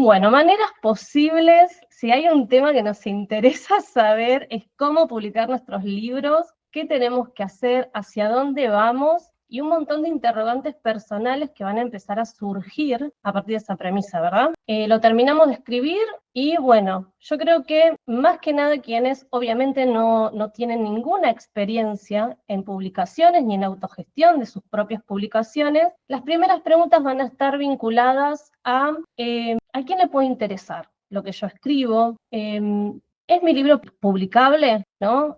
Bueno, maneras posibles, si hay un tema que nos interesa saber, es cómo publicar nuestros libros, qué tenemos que hacer, hacia dónde vamos, y un montón de interrogantes personales que van a empezar a surgir a partir de esa premisa, ¿verdad? Lo terminamos de escribir y bueno, yo creo que más que nada quienes obviamente no tienen ninguna experiencia en publicaciones ni en autogestión de sus propias publicaciones, las primeras preguntas van a estar vinculadas a quién le puede interesar lo que yo escribo. ¿Es mi libro publicable? ¿No?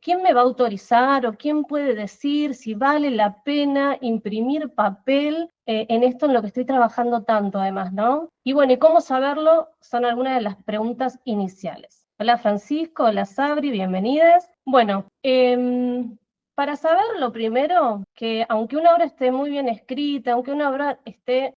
¿Quién me va a autorizar o quién puede decir si vale la pena imprimir papel en esto en lo que estoy trabajando tanto además, ¿no? Y bueno, ¿y cómo saberlo? Son algunas de las preguntas iniciales. Hola Francisco, hola Sabri, bienvenidas. Bueno, para saber lo primero, que aunque una obra esté muy bien escrita, aunque una obra esté,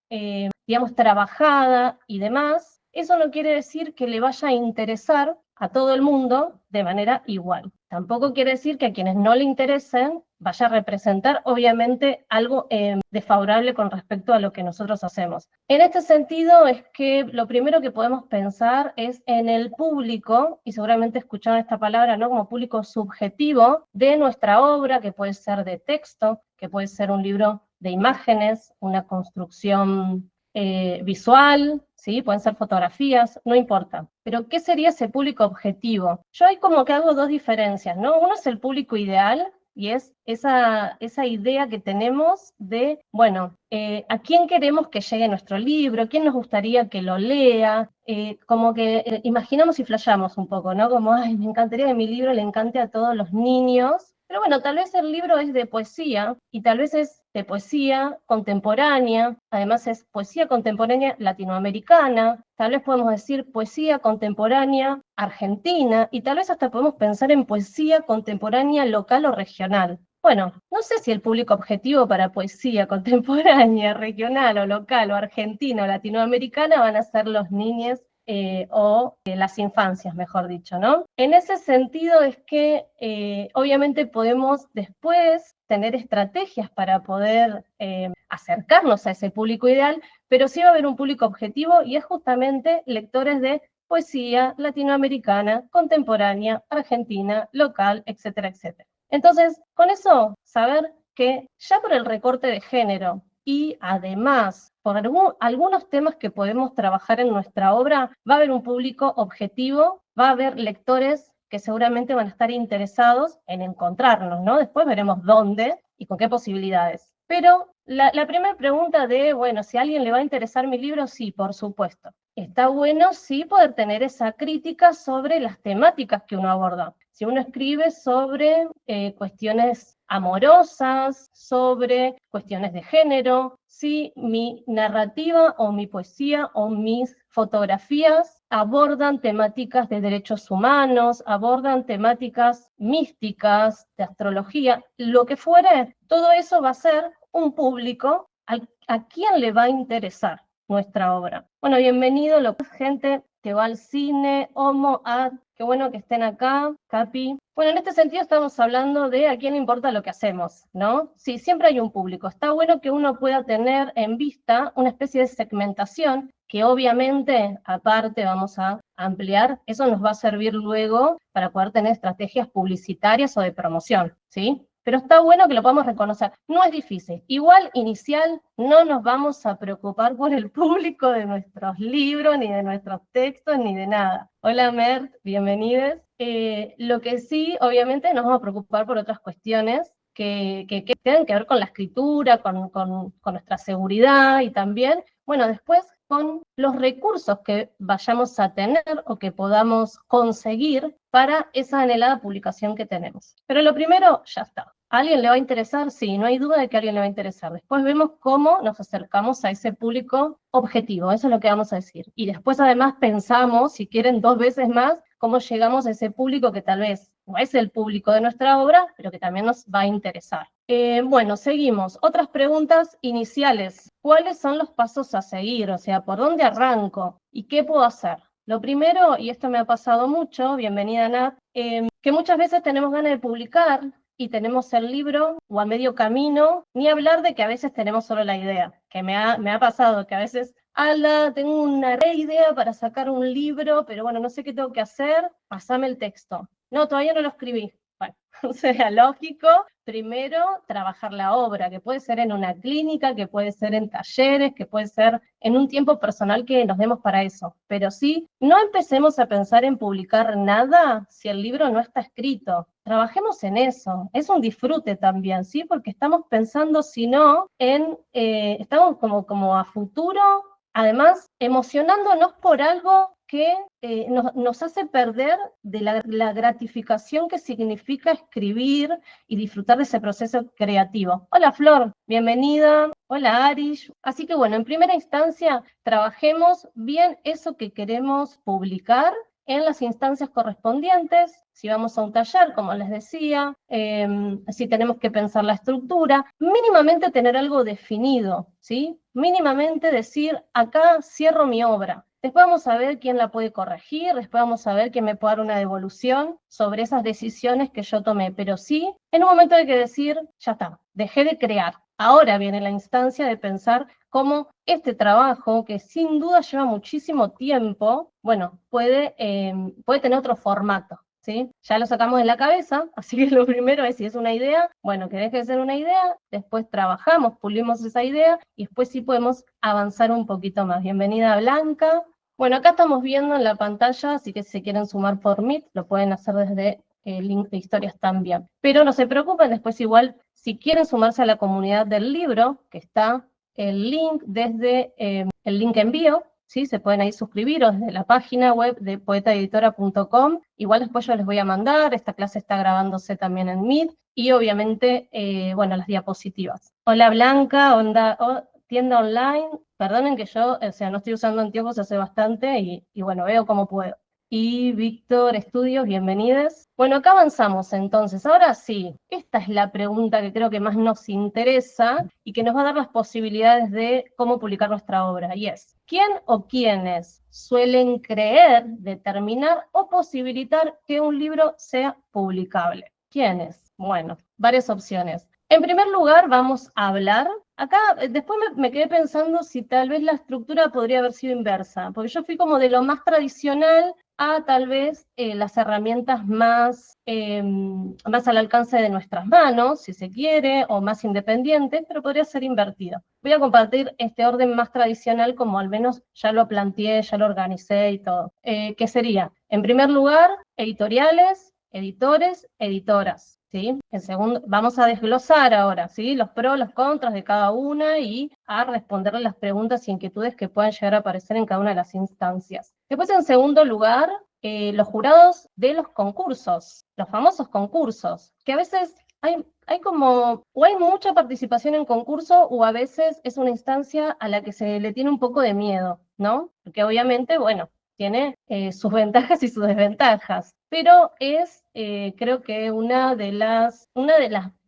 digamos, trabajada y demás, eso no quiere decir que le vaya a interesar a todo el mundo de manera igual. Tampoco quiere decir que a quienes no le interesen vaya a representar, obviamente, algo desfavorable con respecto a lo que nosotros hacemos. En este sentido, es que lo primero que podemos pensar es en el público, y seguramente escucharon esta palabra, ¿no? Como público subjetivo de nuestra obra, que puede ser de texto, que puede ser un libro de imágenes, una construcción visual, ¿sí? Pueden ser fotografías, no importa. Pero, ¿qué sería ese público objetivo? Yo ahí como que hago dos diferencias, ¿no? Uno es el público ideal, y es esa idea que tenemos de, bueno, ¿a quién queremos que llegue nuestro libro? ¿Quién nos gustaría que lo lea? Como que imaginamos y flasheamos un poco, ¿no? Como, ay, me encantaría que mi libro le encante a todos los niños. Pero bueno, tal vez el libro es de poesía, y tal vez es de poesía contemporánea, además es poesía contemporánea latinoamericana, tal vez podemos decir poesía contemporánea argentina, y tal vez hasta podemos pensar en poesía contemporánea local o regional. Bueno, no sé si el público objetivo para poesía contemporánea, regional o local o argentina o latinoamericana van a ser los niños o las infancias, mejor dicho, ¿no? En ese sentido es que obviamente podemos después tener estrategias para poder acercarnos a ese público ideal, pero sí va a haber un público objetivo y es justamente lectores de poesía latinoamericana, contemporánea, argentina, local, etcétera, etcétera. Entonces, con eso, saber que ya por el recorte de género y además por algunos temas que podemos trabajar en nuestra obra, va a haber un público objetivo, va a haber lectores que seguramente van a estar interesados en encontrarnos, ¿no? Después veremos dónde y con qué posibilidades. Pero la primera pregunta de, bueno, si a alguien le va a interesar mi libro, sí, por supuesto. Está bueno, sí, poder tener esa crítica sobre las temáticas que uno aborda. Si uno escribe sobre cuestiones amorosas, sobre cuestiones de género, si mi narrativa o mi poesía o mis fotografías abordan temáticas de derechos humanos, abordan temáticas místicas, de astrología, lo que fuere, todo eso va a ser un público a quien le va a interesar nuestra obra. Bueno, bienvenido, gente que va al cine, Homo, Ad, qué bueno que estén acá, Capi. Bueno, en este sentido estamos hablando de a quién le importa lo que hacemos, ¿no? Sí, siempre hay un público. Está bueno que uno pueda tener en vista una especie de segmentación que obviamente, aparte, vamos a ampliar. Eso nos va a servir luego para poder tener estrategias publicitarias o de promoción, ¿sí? Pero está bueno que lo podamos reconocer. No es difícil. Igual, inicial, no nos vamos a preocupar por el público de nuestros libros, ni de nuestros textos, ni de nada. Hola, Mert, bienvenidos. Lo que sí, obviamente, nos vamos a preocupar por otras cuestiones que tienen que ver con la escritura, con nuestra seguridad y también, bueno, después con los recursos que vayamos a tener o que podamos conseguir para esa anhelada publicación que tenemos. Pero lo primero, ya está. ¿A alguien le va a interesar? Sí, no hay duda de que a alguien le va a interesar. Después vemos cómo nos acercamos a ese público objetivo, eso es lo que vamos a decir. Y después además pensamos, si quieren 2 veces más, cómo llegamos a ese público que tal vez no es el público de nuestra obra, pero que también nos va a interesar. Bueno, seguimos. Otras preguntas iniciales. ¿Cuáles son los pasos a seguir? O sea, ¿por dónde arranco? ¿Y qué puedo hacer? Lo primero, y esto me ha pasado mucho, bienvenida Nat, que muchas veces tenemos ganas de publicar y tenemos el libro o a medio camino, ni hablar de que a veces tenemos solo la idea, que me ha pasado que a veces Alda, tengo una re idea para sacar un libro, pero bueno, no sé qué tengo que hacer, pasame el texto. No, todavía no lo escribí. Bueno, o sea, lógico, primero trabajar la obra, que puede ser en una clínica, que puede ser en talleres, que puede ser en un tiempo personal que nos demos para eso. Pero sí, no empecemos a pensar en publicar nada si el libro no está escrito. Trabajemos en eso, es un disfrute también, ¿sí? Porque estamos pensando, si no, estamos como a futuro, además emocionándonos por algo que nos hace perder de la gratificación que significa escribir y disfrutar de ese proceso creativo. Hola Flor, bienvenida. Hola Arish. Así que bueno, en primera instancia, trabajemos bien eso que queremos publicar en las instancias correspondientes. Si vamos a un taller, como les decía, si tenemos que pensar la estructura, mínimamente tener algo definido, ¿sí? Mínimamente decir, acá cierro mi obra. Después vamos a ver quién la puede corregir, después vamos a ver quién me puede dar una devolución sobre esas decisiones que yo tomé. Pero sí, en un momento hay que decir, ya está, dejé de crear. Ahora viene la instancia de pensar cómo este trabajo, que sin duda lleva muchísimo tiempo, bueno, puede tener otro formato. ¿Sí? Ya lo sacamos de la cabeza, así que lo primero es, si es una idea, bueno, que deje de ser una idea, después trabajamos, pulimos esa idea y después sí podemos avanzar un poquito más. Bienvenida Blanca. Bueno, acá estamos viendo en la pantalla, así que si se quieren sumar por Meet, lo pueden hacer desde el link de historias también. Pero no se preocupen, después igual, si quieren sumarse a la comunidad del libro, que está el link desde el link envío, ¿sí? Se pueden ahí suscribir o desde la página web de poetaeditora.com. Igual después yo les voy a mandar, esta clase está grabándose también en Meet, y obviamente, bueno, las diapositivas. Hola Blanca, tienda online, perdonen que yo, o sea, no estoy usando anteojos hace bastante y bueno, veo cómo puedo. Y Víctor Estudios, bienvenidos. Bueno, acá avanzamos entonces. Ahora sí, esta es la pregunta que creo que más nos interesa y que nos va a dar las posibilidades de cómo publicar nuestra obra. Y es, ¿quién o quiénes suelen creer, determinar o posibilitar que un libro sea publicable? ¿Quiénes? Bueno, varias opciones. En primer lugar, vamos a hablar. Acá, después me quedé pensando si tal vez la estructura podría haber sido inversa, porque yo fui como de lo más tradicional a tal vez las herramientas más al alcance de nuestras manos, si se quiere, o más independientes, pero podría ser invertido. Voy a compartir este orden más tradicional como al menos ya lo planteé, ya lo organicé y todo. ¿Qué sería? En primer lugar, editoriales, editores, editoras. ¿Sí? En segundo, vamos a desglosar ahora, ¿sí? Los pros, los contras de cada una y a responderle las preguntas e inquietudes que puedan llegar a aparecer en cada una de las instancias. Después, en segundo lugar, los jurados de los concursos, los famosos concursos, que a veces hay como, o hay mucha participación en concurso, o a veces es una instancia a la que se le tiene un poco de miedo, ¿no? Porque obviamente, bueno, tiene sus ventajas y sus desventajas, pero es, creo que una de las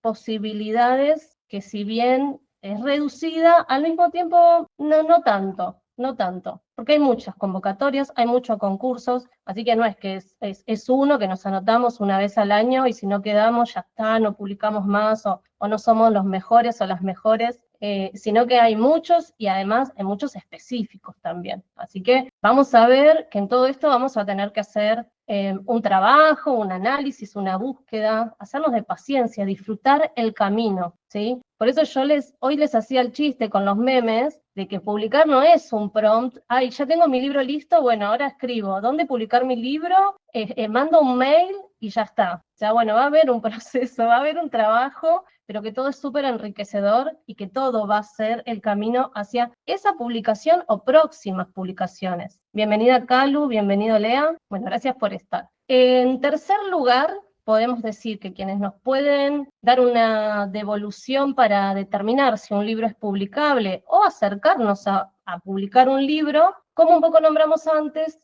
posibilidades que, si bien es reducida, al mismo tiempo no tanto, no tanto, porque hay muchas convocatorias, hay muchos concursos, así que no es que es uno que nos anotamos una vez al año y si no quedamos ya está, no publicamos más o no somos los mejores o las mejores, sino que hay muchos y además hay muchos específicos también. Así que vamos a ver que en todo esto vamos a tener que hacer un trabajo, un análisis, una búsqueda, hacernos de paciencia, disfrutar el camino, ¿sí? Por eso yo hoy les hacía el chiste con los memes de que publicar no es un prompt, ay, ya tengo mi libro listo, bueno, ahora escribo, ¿dónde publicar mi libro? Mando un mail y ya está. O sea, bueno, va a haber un proceso, va a haber un trabajo, pero que todo es súper enriquecedor y que todo va a ser el camino hacia esa publicación o próximas publicaciones. Bienvenida Calu, bienvenido Lea. Bueno, gracias por estar. En tercer lugar, podemos decir que quienes nos pueden dar una devolución para determinar si un libro es publicable o acercarnos a publicar un libro, como un poco nombramos antes,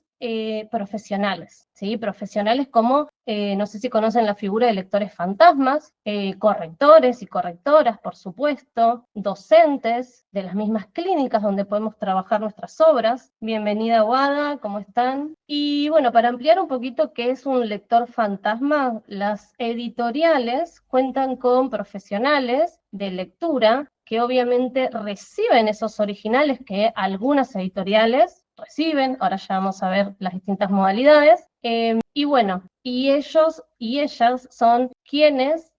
profesionales, ¿sí? Profesionales como, no sé si conocen la figura de lectores fantasmas, correctores y correctoras, por supuesto, docentes de las mismas clínicas donde podemos trabajar nuestras obras. Bienvenida Wada, ¿cómo están? Y bueno, para ampliar un poquito qué es un lector fantasma, las editoriales cuentan con profesionales de lectura que obviamente reciben esos originales que algunas editoriales reciben, ahora ya vamos a ver las distintas modalidades, y bueno, y ellos y ellas son quienes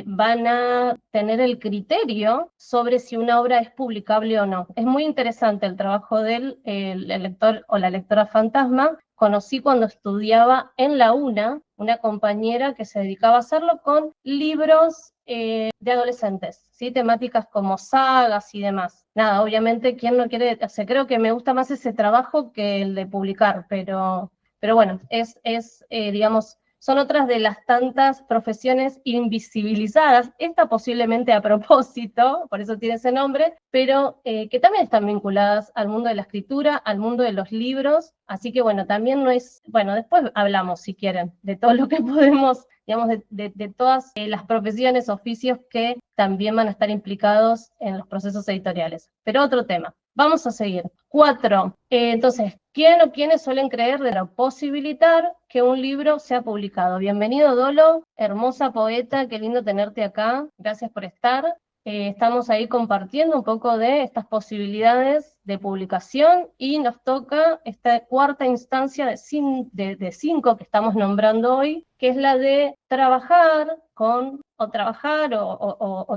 van a tener el criterio sobre si una obra es publicable o no. Es muy interesante el trabajo del el lector o la lectora fantasma. Conocí cuando estudiaba en la UNA una compañera que se dedicaba a hacerlo con libros de adolescentes, ¿sí? Temáticas como sagas y demás. Nada, obviamente, ¿quién no quiere? O sea, creo que me gusta más ese trabajo que el de publicar, pero bueno, digamos, son otras de las tantas profesiones invisibilizadas, esta posiblemente a propósito, por eso tiene ese nombre, pero que también están vinculadas al mundo de la escritura, al mundo de los libros, así que bueno, también no es, bueno, después hablamos si quieren, de todo lo que podemos, digamos, de todas las profesiones, oficios que también van a estar implicados en los procesos editoriales. Pero otro tema. Vamos a seguir. 4. Entonces, ¿quién o quiénes suelen creer de posibilitar que un libro sea publicado? Bienvenido, Dolo, hermosa poeta, qué lindo tenerte acá. Gracias por estar. Estamos ahí compartiendo un poco de estas posibilidades de publicación y nos toca esta cuarta instancia de 5 que estamos nombrando hoy, que es la de trabajar o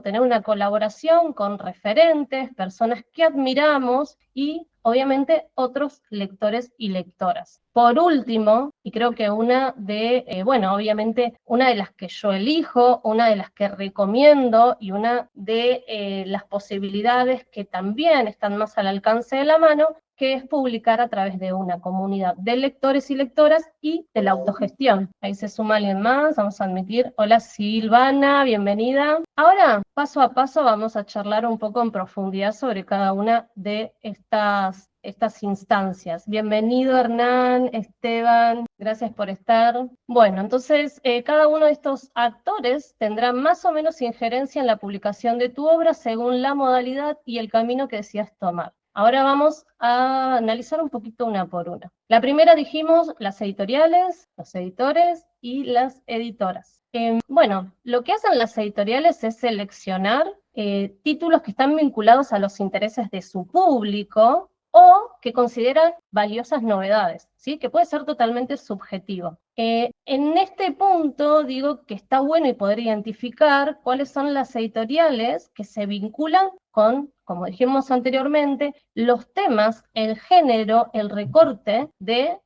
tener una colaboración con referentes, personas que admiramos y obviamente otros lectores y lectoras. Por último, y creo que obviamente una de las que yo elijo, una de las que recomiendo y una de las posibilidades que también están más al alcance de la mano, que es publicar a través de una comunidad de lectores y lectoras y de la autogestión. Ahí se suma alguien más, vamos a admitir. Hola Silvana, bienvenida. Ahora, paso a paso, vamos a charlar un poco en profundidad sobre cada una de estas instancias. Bienvenido Hernán, Esteban, gracias por estar. Bueno, entonces cada uno de estos actores tendrá más o menos injerencia en la publicación de tu obra según la modalidad y el camino que decidas tomar. Ahora vamos a analizar un poquito una por una. La primera dijimos las editoriales, los editores y las editoras. Bueno, lo que hacen las editoriales es seleccionar títulos que están vinculados a los intereses de su público o que consideran valiosas novedades, ¿sí? Que puede ser totalmente subjetivo. En este punto digo que está bueno y poder identificar cuáles son las editoriales que se vinculan con, como dijimos anteriormente, los temas, el género, el recorte de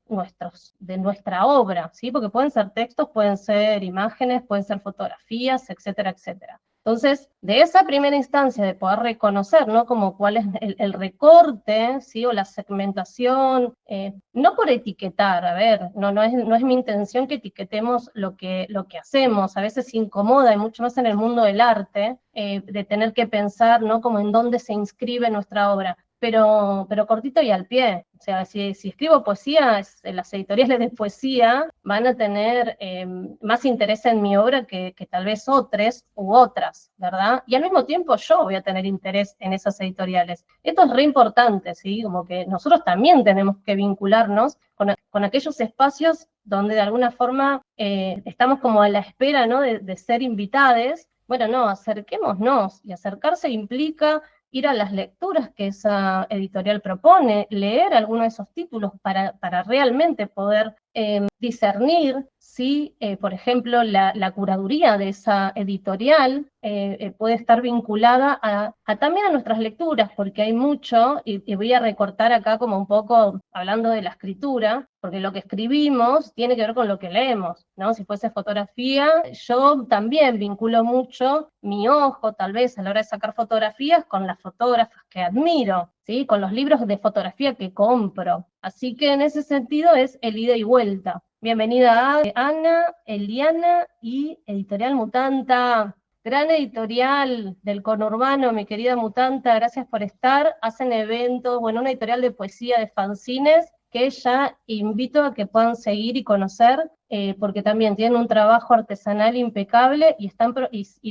nuestra obra, ¿sí? Porque pueden ser textos, pueden ser imágenes, pueden ser fotografías, etcétera, etcétera. Entonces, de esa primera instancia de poder reconocer, ¿no? Como cuál es el recorte, ¿sí? O la segmentación, no por etiquetar, a ver, no es mi intención que etiquetemos lo que hacemos, a veces incomoda, y mucho más en el mundo del arte, de tener que pensar, ¿no? Como en dónde se inscribe nuestra obra. Pero cortito y al pie. O sea, si escribo poesía, las editoriales de poesía van a tener más interés en mi obra que tal vez otros u otras, ¿verdad? Y al mismo tiempo yo voy a tener interés en esas editoriales. Esto es re importante, ¿sí? Como que nosotros también tenemos que vincularnos con aquellos espacios donde de alguna forma estamos como a la espera, ¿no? de ser invitados. Bueno, no, acerquémonos, y acercarse implica ir a las lecturas que esa editorial propone, leer alguno de esos títulos para realmente poder discernir si, por ejemplo, la curaduría de esa editorial puede estar vinculada también a nuestras lecturas, porque hay mucho, y voy a recortar acá como un poco hablando de la escritura, porque lo que escribimos tiene que ver con lo que leemos, ¿no? Si fuese fotografía, yo también vinculo mucho mi ojo, tal vez, a la hora de sacar fotografías, con las fotógrafas que admiro, ¿sí? Con los libros de fotografía que compro. Así que en ese sentido es el ida y vuelta. Bienvenida a Ana, Eliana y Editorial Mutanta. Gran editorial del conurbano, mi querida Mutanta, gracias por estar. Hacen eventos, bueno, una editorial de poesía, de fanzines, que ya invito a que puedan seguir y conocer, porque también tienen un trabajo artesanal impecable y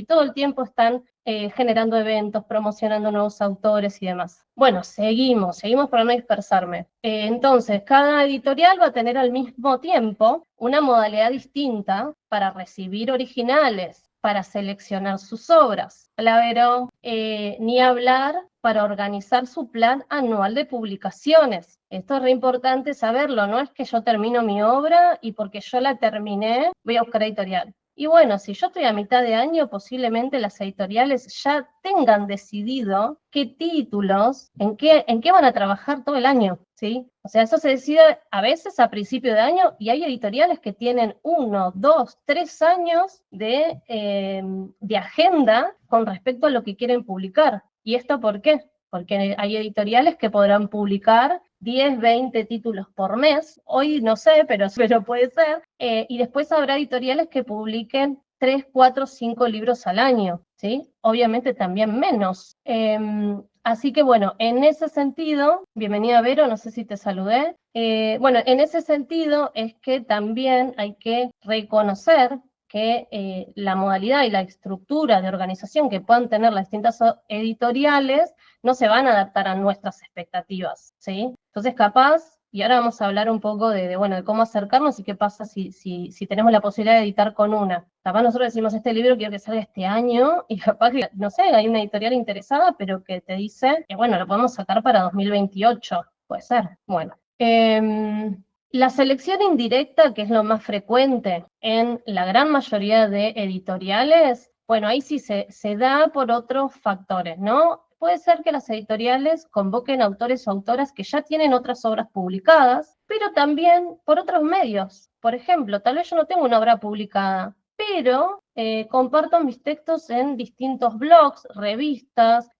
todo el tiempo están generando eventos, promocionando nuevos autores y demás. Bueno, seguimos para no dispersarme. Entonces, cada editorial va a tener al mismo tiempo una modalidad distinta para recibir originales, para seleccionar sus obras. Pero ni hablar para organizar su plan anual de publicaciones. Esto es re importante saberlo, no es que yo termino mi obra y porque yo la terminé voy a buscar editorial. Y bueno, si yo estoy a mitad de año, posiblemente las editoriales ya tengan decidido qué títulos, en qué van a trabajar todo el año, ¿sí? O sea, eso se decide a veces a principio de año y hay editoriales que tienen 1, 2, 3 años de agenda con respecto a lo que quieren publicar. ¿Y esto por qué? Porque hay editoriales que podrán publicar 10, 20 títulos por mes, hoy no sé, pero puede ser, y después habrá editoriales que publiquen 3, 4, 5 libros al año, ¿sí? Obviamente también menos. Así que bueno, en ese sentido, bienvenida Vero, no sé si te saludé. Bueno, en ese sentido es que también hay que reconocer que la modalidad y la estructura de organización que puedan tener las distintas editoriales no se van a adaptar a nuestras expectativas, ¿sí? Entonces, capaz, y ahora vamos a hablar un poco bueno, de cómo acercarnos y qué pasa si tenemos la posibilidad de editar con una. Capaz nosotros decimos, este libro quiero que salga este año, y capaz que, no sé, hay una editorial interesada, pero que te dice que, bueno, lo podemos sacar para 2028, puede ser. Bueno. La selección indirecta, que es lo más frecuente en la gran mayoría de editoriales, bueno, ahí sí se da por otros factores, ¿no? Puede ser que las editoriales convoquen autores o autoras que ya tienen otras obras publicadas, pero también por otros medios. Por ejemplo, tal vez yo no tengo una obra publicada, pero comparto mis textos en distintos blogs, revistas,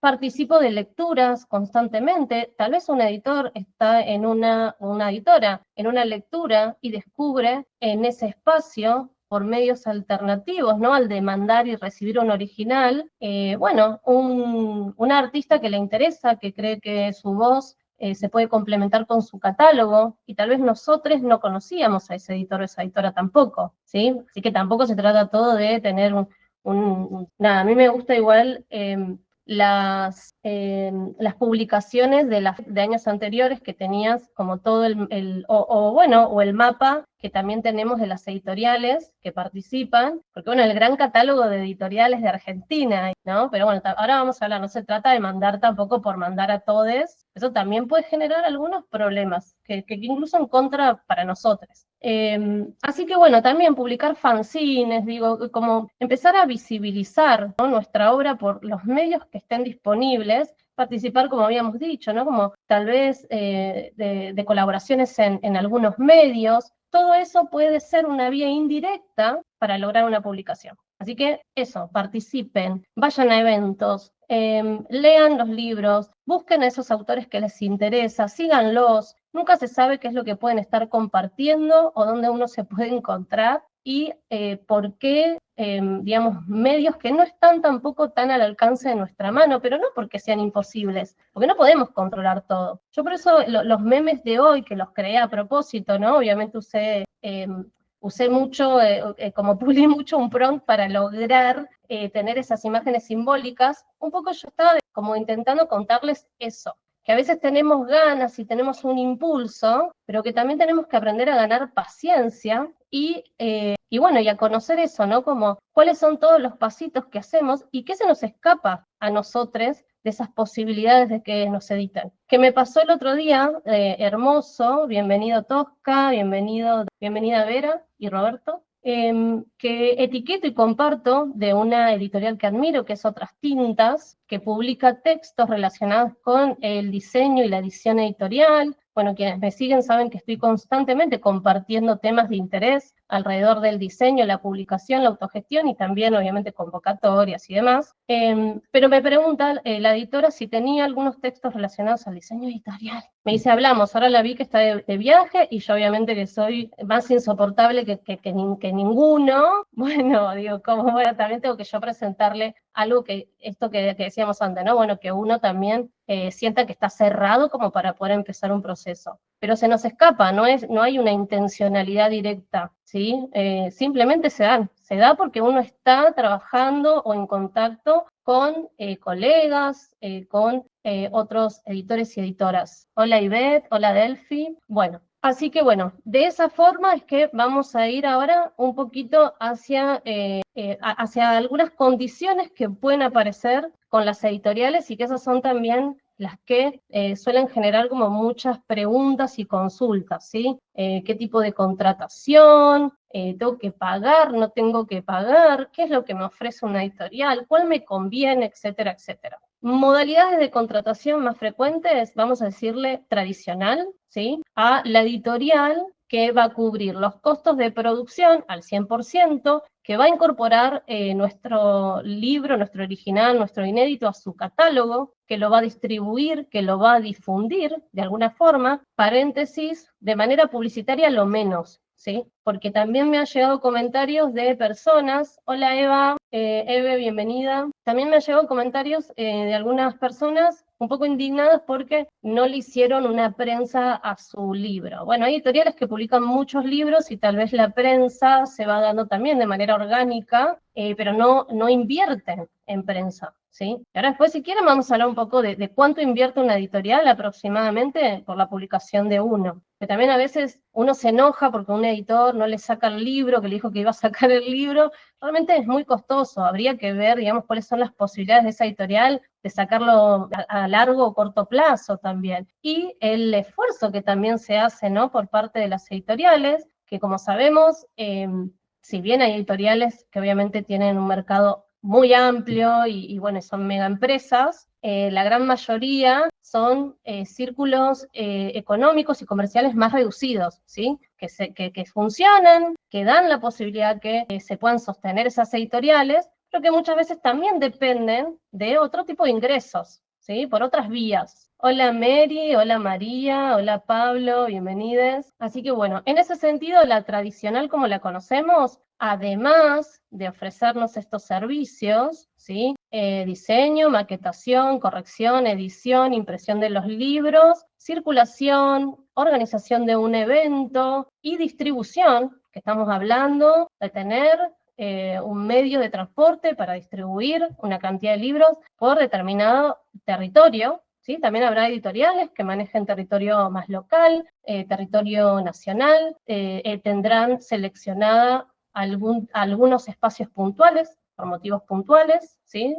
participo de lecturas constantemente. Tal vez un editor está en una editora, en una lectura y descubre en ese espacio por medios alternativos, ¿no? Al demandar y recibir un original, bueno, un artista que le interesa, que cree que su voz se puede complementar con su catálogo, y tal vez nosotros no conocíamos a ese editor o esa editora tampoco, ¿sí? Así que tampoco se trata todo de tener nada, a mí me gusta igual las publicaciones de años anteriores que tenías como todo el mapa que también tenemos de las editoriales que participan, porque bueno, el gran catálogo de editoriales de Argentina, ¿no? Pero bueno, ahora vamos a hablar, no se trata de mandar tampoco por mandar a todes, eso también puede generar algunos problemas, que incluso en contra para nosotros. Así que bueno, también publicar fanzines, digo, como empezar a visibilizar, ¿no?, nuestra obra por los medios que estén disponibles, participar, como habíamos dicho, ¿no?, como tal vez de colaboraciones en algunos medios. Todo eso puede ser una vía indirecta para lograr una publicación. Así que eso, participen, vayan a eventos, lean los libros, busquen a esos autores que les interesa, síganlos. Nunca se sabe qué es lo que pueden estar compartiendo o dónde uno se puede encontrar y por qué, digamos, medios que no están tampoco tan al alcance de nuestra mano, pero no porque sean imposibles, porque no podemos controlar todo. Yo por eso los memes de hoy, que los creé a propósito, ¿no? Obviamente usé mucho, como pulí mucho un prompt para lograr tener esas imágenes simbólicas. Un poco yo estaba como intentando contarles eso, que a veces tenemos ganas y tenemos un impulso, pero que también tenemos que aprender a ganar paciencia y bueno, y a conocer eso, ¿no? Como cuáles son todos los pasitos que hacemos y qué se nos escapa a nosotros de esas posibilidades de que nos editen. Que me pasó el otro día, hermoso, bienvenido Tosca, bienvenida Vera y Roberto, que etiqueto y comparto de una editorial que admiro, que es Otras Tintas, que publica textos relacionados con el diseño y la edición editorial. Bueno, quienes me siguen saben que estoy constantemente compartiendo temas de interés alrededor del diseño, la publicación, la autogestión y también, obviamente, convocatorias y demás. Pero me pregunta la editora si tenía algunos textos relacionados al diseño editorial. Me dice, hablamos, ahora la vi que está de viaje y yo obviamente que soy más insoportable que ninguno. Bueno, digo, como bueno, también tengo que yo presentarle algo esto que decíamos antes, ¿no? Bueno, que uno también sienta que está cerrado como para poder empezar un proceso. Pero se nos escapa, no hay una intencionalidad directa, ¿sí? Simplemente se da porque uno está trabajando o en contacto con colegas, con otros editores y editoras. Hola Ivette, hola Delphi. Bueno, Así que bueno, de esa forma es que vamos a ir ahora un poquito hacia algunas condiciones que pueden aparecer con las editoriales y que esas son también las que suelen generar como muchas preguntas y consultas, ¿sí? ¿Qué tipo de contratación? ¿Tengo que pagar? ¿No tengo que pagar? ¿Qué es lo que me ofrece una editorial? ¿Cuál me conviene? Etcétera, etcétera. Modalidades de contratación más frecuentes, vamos a decirle tradicional, ¿sí? A la editorial que va a cubrir los costos de producción al 100%, que va a incorporar nuestro libro, nuestro original, nuestro inédito a su catálogo, que lo va a distribuir, que lo va a difundir de alguna forma, paréntesis, de manera publicitaria lo menos, ¿sí? Porque también me han llegado comentarios de personas, hola Eva, Eve, bienvenida. También me han llegado comentarios de algunas personas un poco indignadas porque no le hicieron una prensa a su libro. Bueno, hay editoriales que publican muchos libros y tal vez la prensa se va dando también de manera orgánica, pero no invierten en prensa, ¿sí? Y ahora después, si quieren, vamos a hablar un poco de cuánto invierte una editorial aproximadamente por la publicación de uno. Que también a veces uno se enoja porque un editor no le saca el libro, que le dijo que iba a sacar el libro. Realmente es muy costoso, habría que ver, digamos, cuáles son las posibilidades de esa editorial de sacarlo a largo o corto plazo también. Y el esfuerzo que también se hace, ¿no?, por parte de las editoriales, que como sabemos, si bien hay editoriales que obviamente tienen un mercado muy amplio y bueno, son mega empresas, la gran mayoría son círculos económicos y comerciales más reducidos, ¿sí? Que funcionan, que dan la posibilidad que se puedan sostener esas editoriales, pero que muchas veces también dependen de otro tipo de ingresos, ¿sí? Por otras vías. Hola Mary, hola María, hola Pablo, bienvenidos. Así que bueno, en ese sentido, la tradicional como la conocemos, además de ofrecernos estos servicios, ¿sí? Diseño, maquetación, corrección, edición, impresión de los libros, circulación, organización de un evento y distribución, que estamos hablando de tener un medio de transporte para distribuir una cantidad de libros por determinado territorio, ¿sí? También habrá editoriales que manejen territorio más local, territorio nacional, tendrán seleccionada algunos espacios puntuales, por motivos puntuales, ¿sí?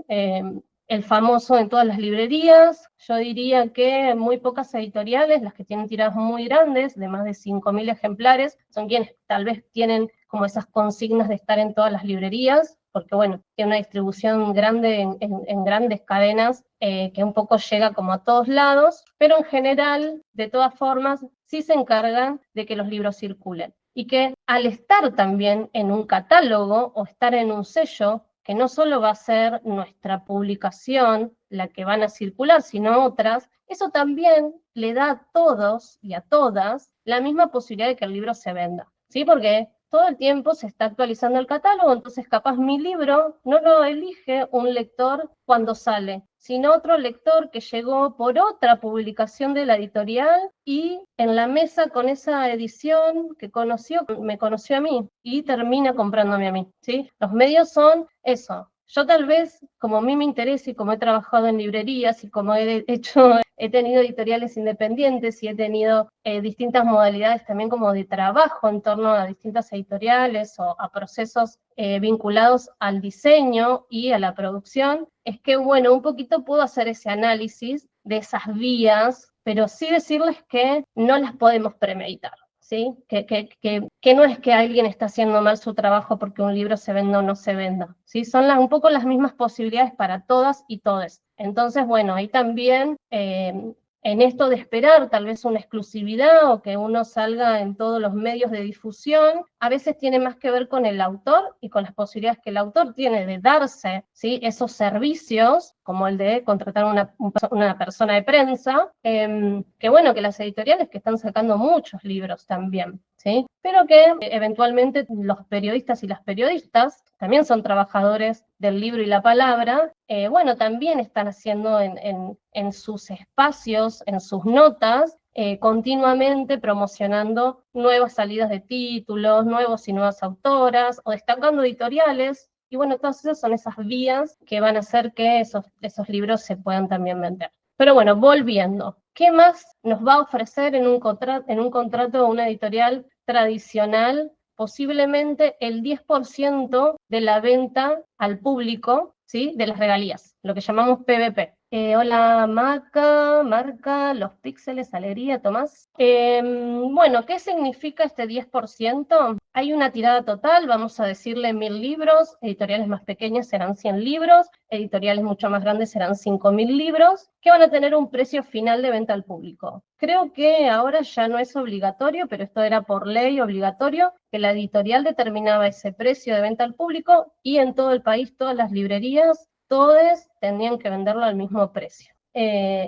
El famoso en todas las librerías, yo diría que muy pocas editoriales, las que tienen tiradas muy grandes, de más de 5.000 ejemplares, son quienes tal vez tienen como esas consignas de estar en todas las librerías, porque bueno, tiene una distribución grande en grandes cadenas que un poco llega como a todos lados, pero en general, de todas formas, sí se encargan de que los libros circulen. Y que al estar también en un catálogo o estar en un sello, que no solo va a ser nuestra publicación la que van a circular, sino otras, eso también le da a todos y a todas la misma posibilidad de que el libro se venda, ¿sí? Porque todo el tiempo se está actualizando el catálogo, entonces capaz mi libro no lo elige un lector cuando sale, sino otro lector que llegó por otra publicación de la editorial y en la mesa con esa edición que conoció, me conoció a mí y termina comprándome a mí, ¿sí? Los medios son eso. Yo tal vez, como a mí me interesa y como he trabajado en librerías y como he tenido editoriales independientes y he tenido distintas modalidades también como de trabajo en torno a distintas editoriales o a procesos vinculados al diseño y a la producción, es que, bueno, un poquito puedo hacer ese análisis de esas vías, pero sí decirles que no las podemos premeditar. ¿Sí? Que no es que alguien está haciendo mal su trabajo porque un libro se venda o no se venda, ¿sí? Son un poco las mismas posibilidades para todas y todes. Entonces, bueno, ahí también en esto de esperar tal vez una exclusividad o que uno salga en todos los medios de difusión, a veces tiene más que ver con el autor y con las posibilidades que el autor tiene de darse, ¿sí?, esos servicios, como el de contratar una persona de prensa, que bueno, que las editoriales que están sacando muchos libros también, ¿sí? Pero que eventualmente los periodistas y las periodistas también son trabajadores del libro y la palabra, bueno, también están haciendo en sus espacios, en sus notas, continuamente promocionando nuevas salidas de títulos, nuevos y nuevas autoras, o destacando editoriales, y bueno, todas esas son esas vías que van a hacer que esos libros se puedan también vender. Pero bueno, volviendo. ¿Qué más nos va a ofrecer en un contrato una editorial tradicional? Posiblemente el 10% de la venta al público, ¿sí? De las regalías, lo que llamamos PVP. Hola Marca, los píxeles, alegría, Tomás. Bueno, ¿qué significa este 10%? Hay una tirada total, vamos a decirle 1000 libros, editoriales más pequeñas serán 100 libros, editoriales mucho más grandes serán 5000 libros, que van a tener un precio final de venta al público. Creo que ahora ya no es obligatorio, pero esto era por ley obligatorio, que la editorial determinaba ese precio de venta al público y en todo el país, todas las librerías, todos tenían que venderlo al mismo precio.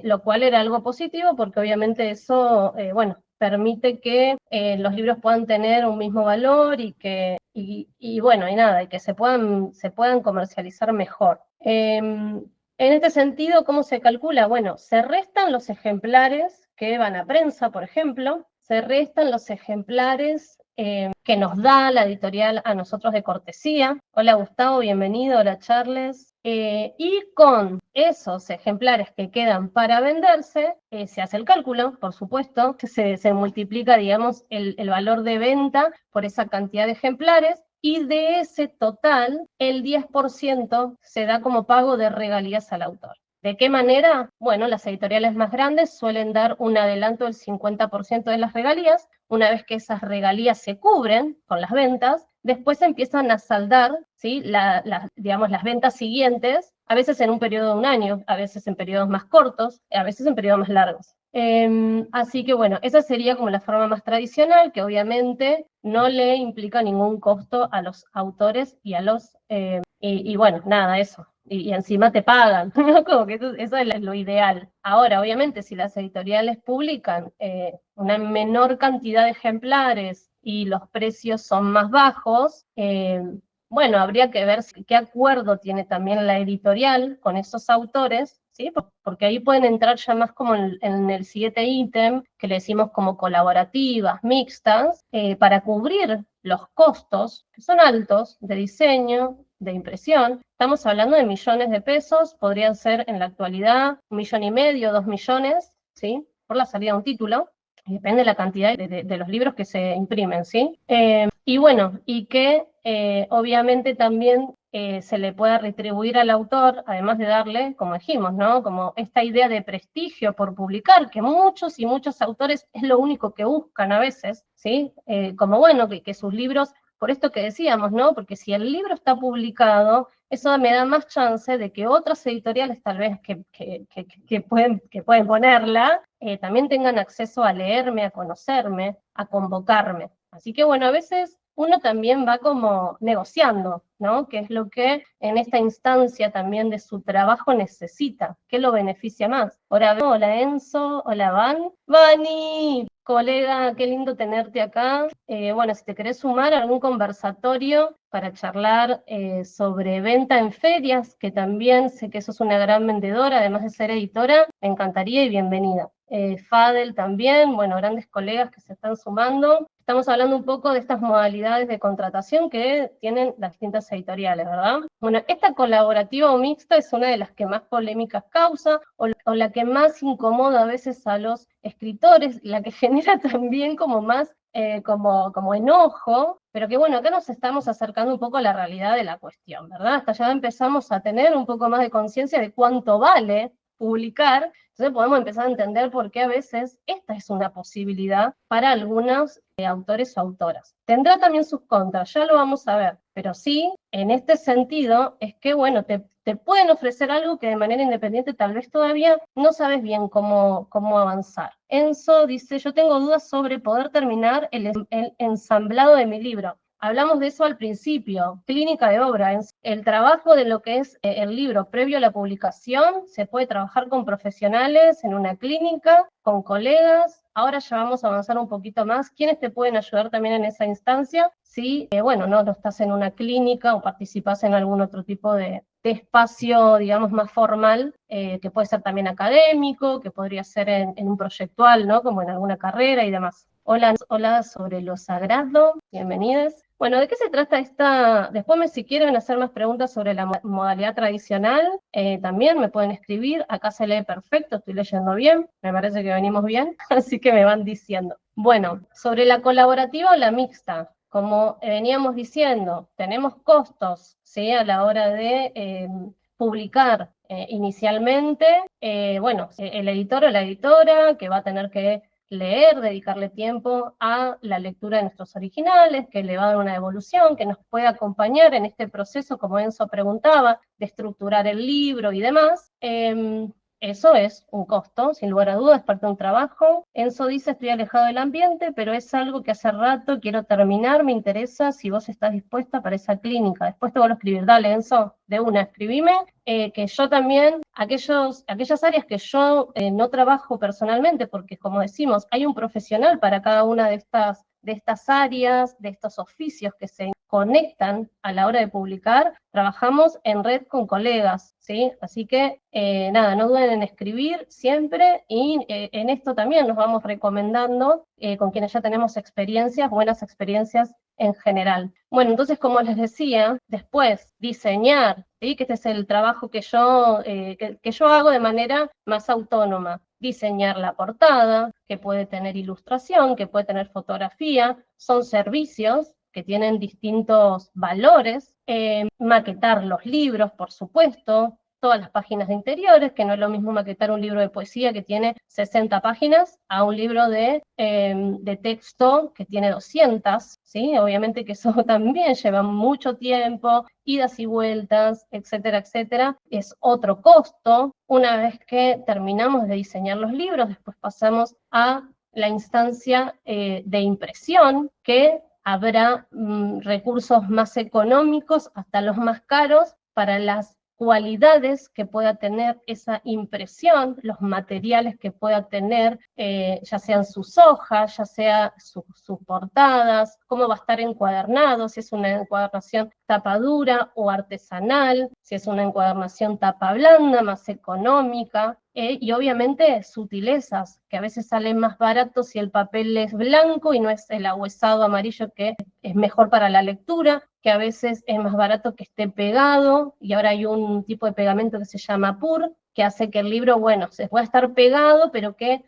Lo cual era algo positivo porque obviamente eso, bueno, permite que los libros puedan tener un mismo valor y que, bueno, y nada, y que se puedan comercializar mejor. En este sentido, ¿cómo se calcula? Bueno, se restan los ejemplares que van a prensa, por ejemplo, se restan los ejemplares que nos da la editorial a nosotros de cortesía. Hola Gustavo, bienvenido, hola Charles. Y con esos ejemplares que quedan para venderse, se hace el cálculo, por supuesto, se multiplica, digamos, el valor de venta por esa cantidad de ejemplares, y de ese total, el 10% se da como pago de regalías al autor. ¿De qué manera? Bueno, las editoriales más grandes suelen dar un adelanto del 50% de las regalías. Una vez que esas regalías se cubren con las ventas, después empiezan a saldar, ¿sí? Digamos, las ventas siguientes, a veces en un periodo de un año, a veces en periodos más cortos, a veces en periodos más largos. Así que bueno, esa sería como la forma más tradicional, que obviamente no le implica ningún costo a los autores y a los... y bueno, nada, eso. Y encima te pagan, ¿no? Como que eso es lo ideal. Ahora, obviamente, si las editoriales publican una menor cantidad de ejemplares y los precios son más bajos, bueno, habría que ver qué acuerdo tiene también la editorial con esos autores, ¿sí? Porque ahí pueden entrar ya más como en el siguiente ítem, que le decimos como colaborativas, mixtas, para cubrir los costos, que son altos, de diseño, de impresión. Estamos hablando de millones de pesos, podrían ser en la actualidad 1,5 millones, 2 millones, ¿sí? Por la salida de un título. Depende de la cantidad de los libros que se imprimen, ¿sí? Y bueno, y que obviamente también se le pueda retribuir al autor, además de darle, como dijimos, ¿no? Como esta idea de prestigio por publicar, que muchos y muchos autores es lo único que buscan a veces, ¿sí? Como bueno, que sus libros, por esto que decíamos, ¿no? Porque si el libro está publicado, eso me da más chance de que otras editoriales tal vez que pueden ponerla, también tengan acceso a leerme, a conocerme, a convocarme. Así que bueno, a veces uno también va como negociando, ¿no? Que es lo que en esta instancia también de su trabajo necesita, ¿qué lo beneficia más? Hola Enzo, hola Vani, colega, qué lindo tenerte acá. Bueno, si te querés sumar a algún conversatorio para charlar sobre venta en ferias, que también sé que sos una gran vendedora, además de ser editora, me encantaría y bienvenida. Fadel también, bueno, grandes colegas que se están sumando. Estamos hablando un poco de estas modalidades de contratación que tienen las distintas editoriales, ¿verdad? Bueno, esta colaborativa o mixta es una de las que más polémicas causa, o la que más incomoda a veces a los escritores, la que genera también como más como enojo, pero que bueno, acá nos estamos acercando un poco a la realidad de la cuestión, ¿verdad? Hasta ya empezamos a tener un poco más de conciencia de cuánto vale publicar, entonces podemos empezar a entender por qué a veces esta es una posibilidad para algunos autores o autoras. Tendrá también sus contras, ya lo vamos a ver, pero sí, en este sentido, es que bueno, te pueden ofrecer algo que de manera independiente tal vez todavía no sabes bien cómo avanzar. Enzo dice, yo tengo dudas sobre poder terminar el ensamblado de mi libro. Hablamos de eso al principio, clínica de obra. El trabajo de lo que es el libro previo a la publicación, se puede trabajar con profesionales en una clínica, con colegas. Ahora ya vamos a avanzar un poquito más. ¿Quiénes te pueden ayudar también en esa instancia? Si, bueno, no estás en una clínica o participas en algún otro tipo de espacio, digamos, más formal, que puede ser también académico, que podría ser en un proyectual, ¿no? Como en alguna carrera y demás. Hola sobre lo sagrado, bienvenidas. Bueno, ¿de qué se trata esta? Después, si quieren hacer más preguntas sobre la modalidad tradicional, también me pueden escribir. Acá se lee perfecto, estoy leyendo bien, me parece que venimos bien, así que me van diciendo. Bueno, sobre la colaborativa o la mixta, como veníamos diciendo, tenemos costos, ¿sí? A la hora de publicar inicialmente, bueno, el editor o la editora que va a tener que leer, dedicarle tiempo a la lectura de nuestros originales, que le va a dar una evolución, que nos puede acompañar en este proceso, como Enzo preguntaba, de estructurar el libro y demás. Eso es un costo, sin lugar a dudas, es parte de un trabajo. Enzo dice, estoy alejado del ambiente, pero es algo que hace rato quiero terminar, me interesa si vos estás dispuesta para esa clínica. Después te vuelvo a escribir, dale Enzo, de una, escribime, que yo también, aquellas áreas que yo no trabajo personalmente, porque como decimos, hay un profesional para cada una de estas áreas, de estos oficios que se conectan a la hora de publicar, trabajamos en red con colegas, ¿sí? Así que, nada, no duden en escribir siempre y en esto también nos vamos recomendando con quienes ya tenemos experiencias, buenas experiencias en general. Bueno, entonces, como les decía, después diseñar, ¿sí? Que este es el trabajo que yo hago de manera más autónoma. Diseñar la portada, que puede tener ilustración, que puede tener fotografía, son servicios que tienen distintos valores, maquetar los libros, por supuesto, todas las páginas de interiores, que no es lo mismo maquetar un libro de poesía que tiene 60 páginas a un libro de texto que tiene 200, ¿sí? Obviamente que eso también lleva mucho tiempo, idas y vueltas, etcétera, etcétera. Es otro costo. Una vez que terminamos de diseñar los libros, después pasamos a la instancia de impresión, que habrá recursos más económicos, hasta los más caros, para las cualidades que pueda tener esa impresión, los materiales que pueda tener, ya sean sus hojas, ya sea sus portadas, cómo va a estar encuadernado, si es una encuadernación tapa dura o artesanal, si es una encuadernación tapa blanda, más económica, y obviamente sutilezas, que a veces salen más baratos si el papel es blanco y no es el ahuesado amarillo que es mejor para la lectura, que a veces es más barato que esté pegado, y ahora hay un tipo de pegamento que se llama PUR, que hace que el libro, bueno, se pueda estar pegado, pero que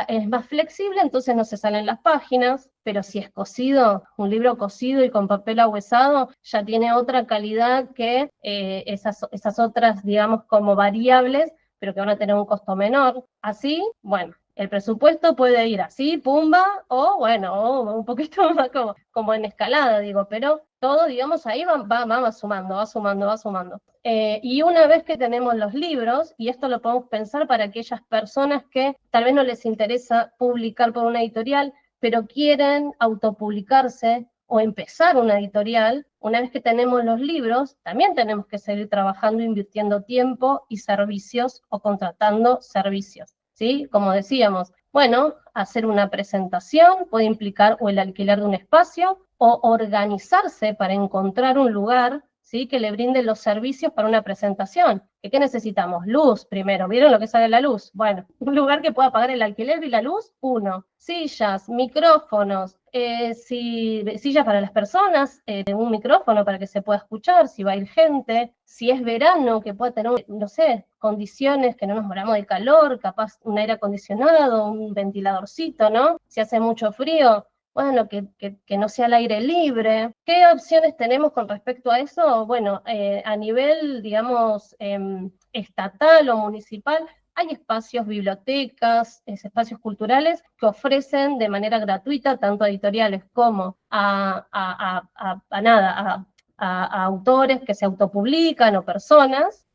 es más flexible, entonces no se salen las páginas, pero si es cosido, un libro cosido y con papel ahuesado, ya tiene otra calidad que esas otras, digamos, como variables, pero que van a tener un costo menor. Así, bueno, el presupuesto puede ir así, pumba, o bueno, o un poquito más como en escalada, digo, pero todo, digamos, ahí va sumando, va sumando, va sumando. Y una vez que tenemos los libros, y esto lo podemos pensar para aquellas personas que tal vez no les interesa publicar por una editorial, pero quieren autopublicarse o empezar una editorial, una vez que tenemos los libros, también tenemos que seguir trabajando, invirtiendo tiempo y servicios o contratando servicios, ¿sí? Como decíamos, bueno, hacer una presentación puede implicar o el alquiler de un espacio o organizarse para encontrar un lugar, ¿sí? Que le brinde los servicios para una presentación. ¿Qué necesitamos? Luz primero. ¿Vieron lo que sale la luz? Bueno, un lugar que pueda pagar el alquiler y la luz, uno. Sillas, micrófonos, sillas para las personas, un micrófono para que se pueda escuchar, si va a ir gente, si es verano, que pueda tener, no sé, condiciones que no nos moramos de calor, capaz un aire acondicionado, un ventiladorcito, ¿no? Si hace mucho frío, bueno, que no sea al aire libre. ¿Qué opciones tenemos con respecto a eso? Bueno, a nivel, digamos, estatal o municipal, hay espacios, bibliotecas, espacios culturales que ofrecen de manera gratuita, tanto a editoriales como a autores que se autopublican o personas,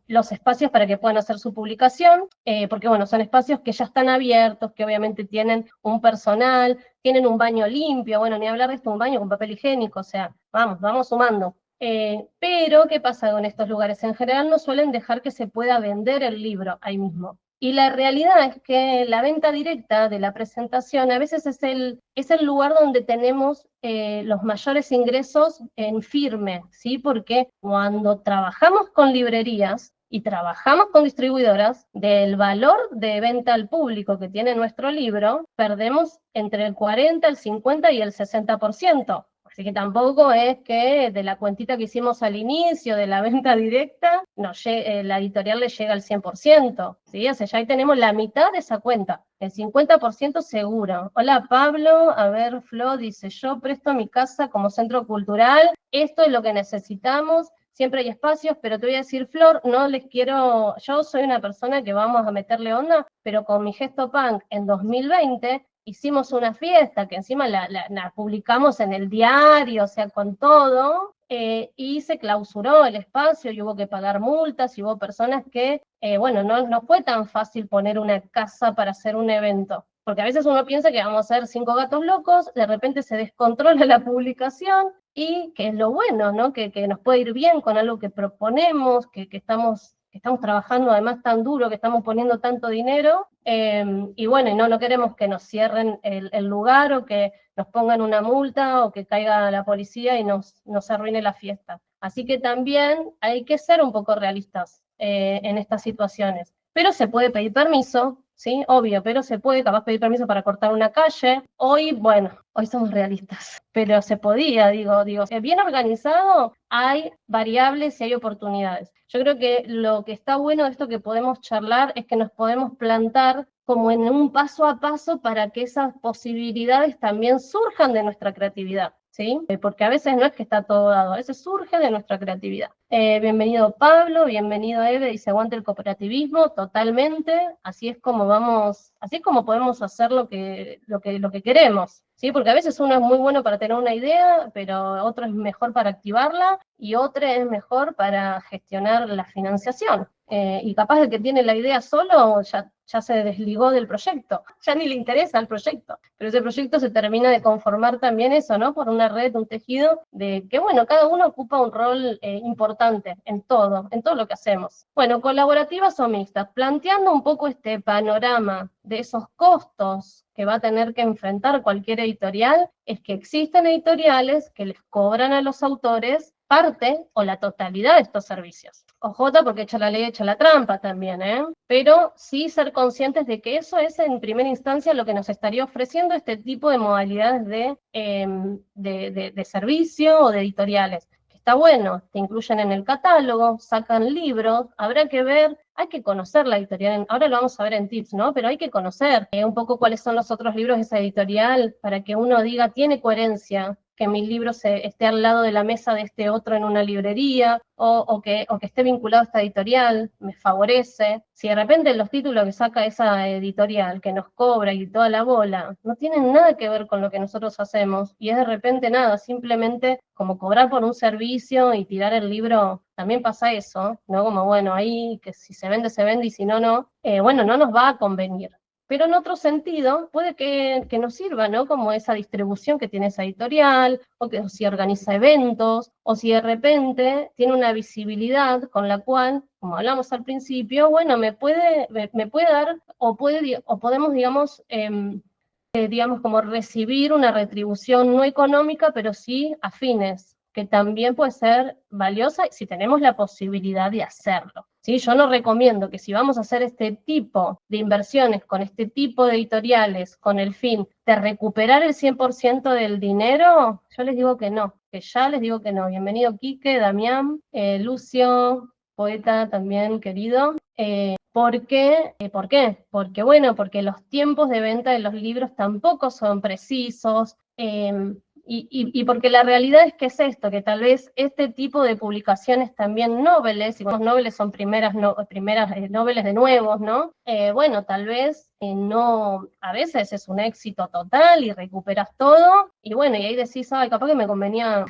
los espacios para que puedan hacer su publicación, porque bueno, son espacios que ya están abiertos, que obviamente tienen un personal, tienen un baño limpio, bueno, ni hablar de esto, un baño con papel higiénico, o sea, vamos sumando. Pero, ¿qué pasa con estos lugares? En general no suelen dejar que se pueda vender el libro ahí mismo. Y la realidad es que la venta directa de la presentación a veces es el lugar donde tenemos los mayores ingresos en firme, ¿sí? Porque cuando trabajamos con librerías y trabajamos con distribuidoras, del valor de venta al público que tiene nuestro libro, perdemos entre el 40, el 50 y el 60%. Así que tampoco es que de la cuentita que hicimos al inicio de la venta directa, la editorial le llega al 100%, ¿sí? O sea, ya ahí tenemos la mitad de esa cuenta, el 50% seguro. Hola Pablo, a ver, Flo dice, yo presto mi casa como centro cultural, esto es lo que necesitamos, siempre hay espacios, pero te voy a decir, Flor, no les quiero, yo soy una persona que vamos a meterle onda, pero con mi gesto punk en 2020 hicimos una fiesta que encima la publicamos en el diario, o sea, con todo, y se clausuró el espacio y hubo que pagar multas y hubo personas que, bueno, no fue tan fácil poner una casa para hacer un evento. Porque a veces uno piensa que vamos a ser 5 gatos locos, de repente se descontrola la publicación y que es lo bueno, ¿no? Que nos puede ir bien con algo que proponemos, que estamos trabajando además tan duro, que estamos poniendo tanto dinero, y bueno, y no queremos que nos cierren el lugar o que nos pongan una multa o que caiga la policía y nos arruine la fiesta. Así que también hay que ser un poco realistas en estas situaciones. Pero se puede pedir permiso, ¿sí? Obvio, pero se puede capaz pedir permiso para cortar una calle. Hoy, bueno, hoy somos realistas, pero se podía, digo, bien organizado, hay variables y hay oportunidades. Yo creo que lo que está bueno de esto que podemos charlar es que nos podemos plantar como en un paso a paso para que esas posibilidades también surjan de nuestra creatividad, ¿sí? Porque a veces no es que está todo dado, a veces surge de nuestra creatividad. Bienvenido Pablo, bienvenido Eve, dice aguante el cooperativismo, totalmente, así es como podemos hacer lo que queremos, ¿sí? Porque a veces uno es muy bueno para tener una idea, pero otro es mejor para activarla y otro es mejor para gestionar la financiación. Y capaz el que tiene la idea solo ya se desligó del proyecto, ya ni le interesa el proyecto, pero ese proyecto se termina de conformar también eso, ¿no? Por una red, un tejido de que, bueno, cada uno ocupa un rol importante en todo lo que hacemos. Bueno, colaborativas o mixtas, planteando un poco este panorama de esos costos que va a tener que enfrentar cualquier editorial, es que existen editoriales que les cobran a los autores parte o la totalidad de estos servicios. OJ, porque echa la ley, echa la trampa también, ¿eh? Pero sí ser conscientes de que eso es en primera instancia lo que nos estaría ofreciendo este tipo de modalidades de servicio o de editoriales. Está bueno, te incluyen en el catálogo, sacan libros, habrá que ver, hay que conocer la editorial, ahora lo vamos a ver en tips, ¿no? Pero hay que conocer un poco cuáles son los otros libros de esa editorial para que uno diga, tiene coherencia que mi libro esté al lado de la mesa de este otro en una librería, o que esté vinculado a esta editorial, me favorece. Si de repente los títulos que saca esa editorial, que nos cobra y toda la bola, no tienen nada que ver con lo que nosotros hacemos, y es de repente nada, simplemente como cobrar por un servicio y tirar el libro, también pasa eso, ¿no? Como bueno, ahí que si se vende, y si no, no. Bueno, no nos va a convenir. Pero en otro sentido, puede que nos sirva, ¿no? Como esa distribución que tiene esa editorial, o que si organiza eventos, o si de repente tiene una visibilidad con la cual, como hablamos al principio, bueno, me puede dar, o podemos, digamos, como recibir una retribución no económica, pero sí afines, que también puede ser valiosa si tenemos la posibilidad de hacerlo. ¿Sí? Yo no recomiendo que si vamos a hacer este tipo de inversiones con este tipo de editoriales con el fin de recuperar el 100% del dinero, yo les digo que no, que ya les digo que no. Bienvenido Quique, Damián, Lucio, poeta también querido. ¿Por qué? ¿Por qué? Porque bueno, porque los tiempos de venta de los libros tampoco son precisos, y porque la realidad es que es esto, que tal vez este tipo de publicaciones también noveles, y los noveles son primeras noveles de nuevos, ¿no? Bueno, tal vez no, a veces es un éxito total y recuperas todo, y bueno, y ahí decís, ay, capaz que me convenía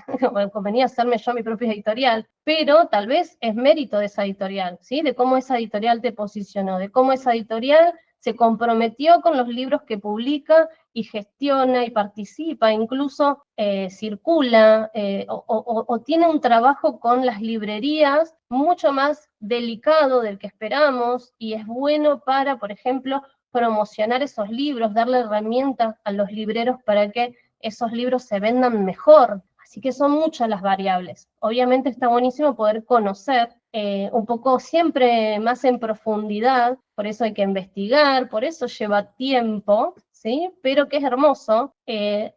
hacerme yo mi propia editorial, pero tal vez es mérito de esa editorial, ¿sí? De cómo esa editorial te posicionó, de cómo esa editorial se comprometió con los libros que publica y gestiona y participa, incluso circula, o tiene un trabajo con las librerías mucho más delicado del que esperamos, y es bueno para, por ejemplo, promocionar esos libros, darle herramientas a los libreros para que esos libros se vendan mejor. Así que son muchas las variables. Obviamente está buenísimo poder conocer un poco siempre más en profundidad, por eso hay que investigar, por eso lleva tiempo, ¿sí? Pero que es hermoso,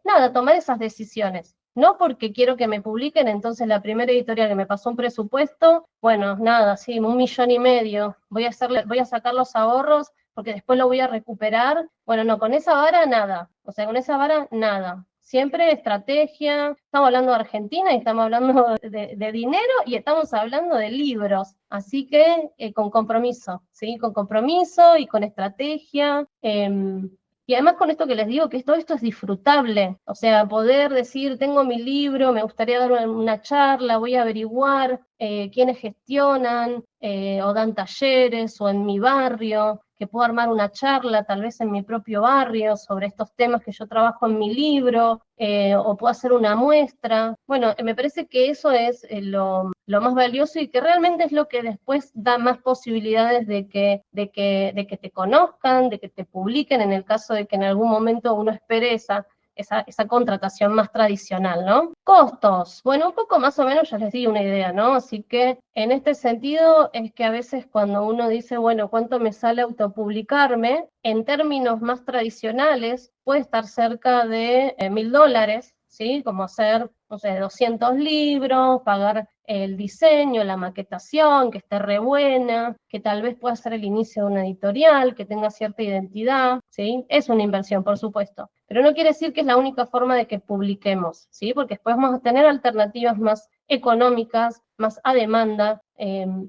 nada, tomar esas decisiones. no porque quiero que me publiquen, entonces la primera editorial que me pasó un presupuesto, bueno, nada, sí, 1,5 millones, voy a sacar los ahorros porque después lo voy a recuperar. Bueno, no, con esa vara nada, o sea, con esa vara nada. Siempre estrategia, estamos hablando de Argentina y estamos hablando de dinero y estamos hablando de libros, así que con compromiso, ¿sí? Con compromiso y con estrategia. Y además con esto que les digo, que todo esto es disfrutable, o sea, poder decir, tengo mi libro, me gustaría dar una charla, voy a averiguar quiénes gestionan o dan talleres o en mi barrio, que puedo armar una charla tal vez en mi propio barrio sobre estos temas que yo trabajo en mi libro, o puedo hacer una muestra. Bueno, me parece que eso es lo más valioso y que realmente es lo que después da más posibilidades de que te conozcan, de que te publiquen, en el caso de que en algún momento uno espere esa contratación más tradicional, ¿no? Costos, bueno, un poco más o menos ya les di una idea, ¿no? Así que en este sentido es que a veces cuando uno dice, bueno, ¿cuánto me sale autopublicarme? En términos más tradicionales puede estar cerca de $1.000, ¿sí? Como hacer, no sé, 200 libros, pagar el diseño, la maquetación, que esté re buena, que tal vez pueda ser el inicio de una editorial, que tenga cierta identidad, ¿sí? Es una inversión, por supuesto, pero no quiere decir que es la única forma de que publiquemos, ¿sí? Porque después vamos a tener alternativas más económicas, más a demanda,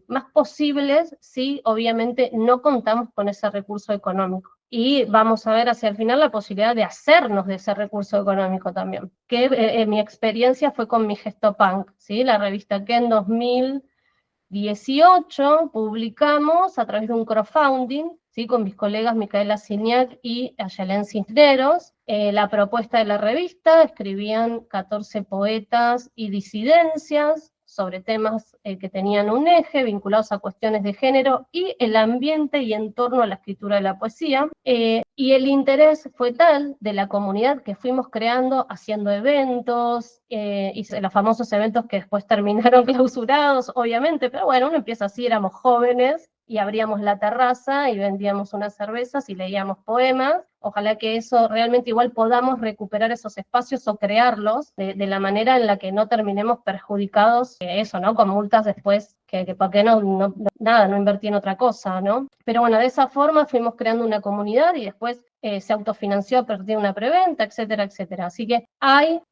más posibles si obviamente no contamos con ese recurso económico. Y vamos a ver hacia el final la posibilidad de hacernos de ese recurso económico también, que mi experiencia fue con mi Gestopunk, ¿sí? La revista que en 2018 publicamos a través de un crowdfunding, ¿sí? Con mis colegas Micaela Signac y Ayelén Cisneros, la propuesta de la revista, escribían 14 poetas y disidencias sobre temas que tenían un eje vinculados a cuestiones de género y el ambiente y entorno a la escritura de la poesía. Y el interés fue tal de la comunidad que fuimos creando, haciendo eventos, y los famosos eventos que después terminaron clausurados, obviamente, pero bueno, uno empieza así, éramos jóvenes, y abríamos la terraza y vendíamos unas cervezas y leíamos poemas. Ojalá que eso realmente igual podamos recuperar esos espacios o crearlos de la manera en la que no terminemos perjudicados, eso, ¿no? Con multas después, que para qué nada, no invertí en otra cosa, ¿no? Pero bueno, de esa forma fuimos creando una comunidad y después se autofinanció a partir de una preventa, etcétera, etcétera. Así que hay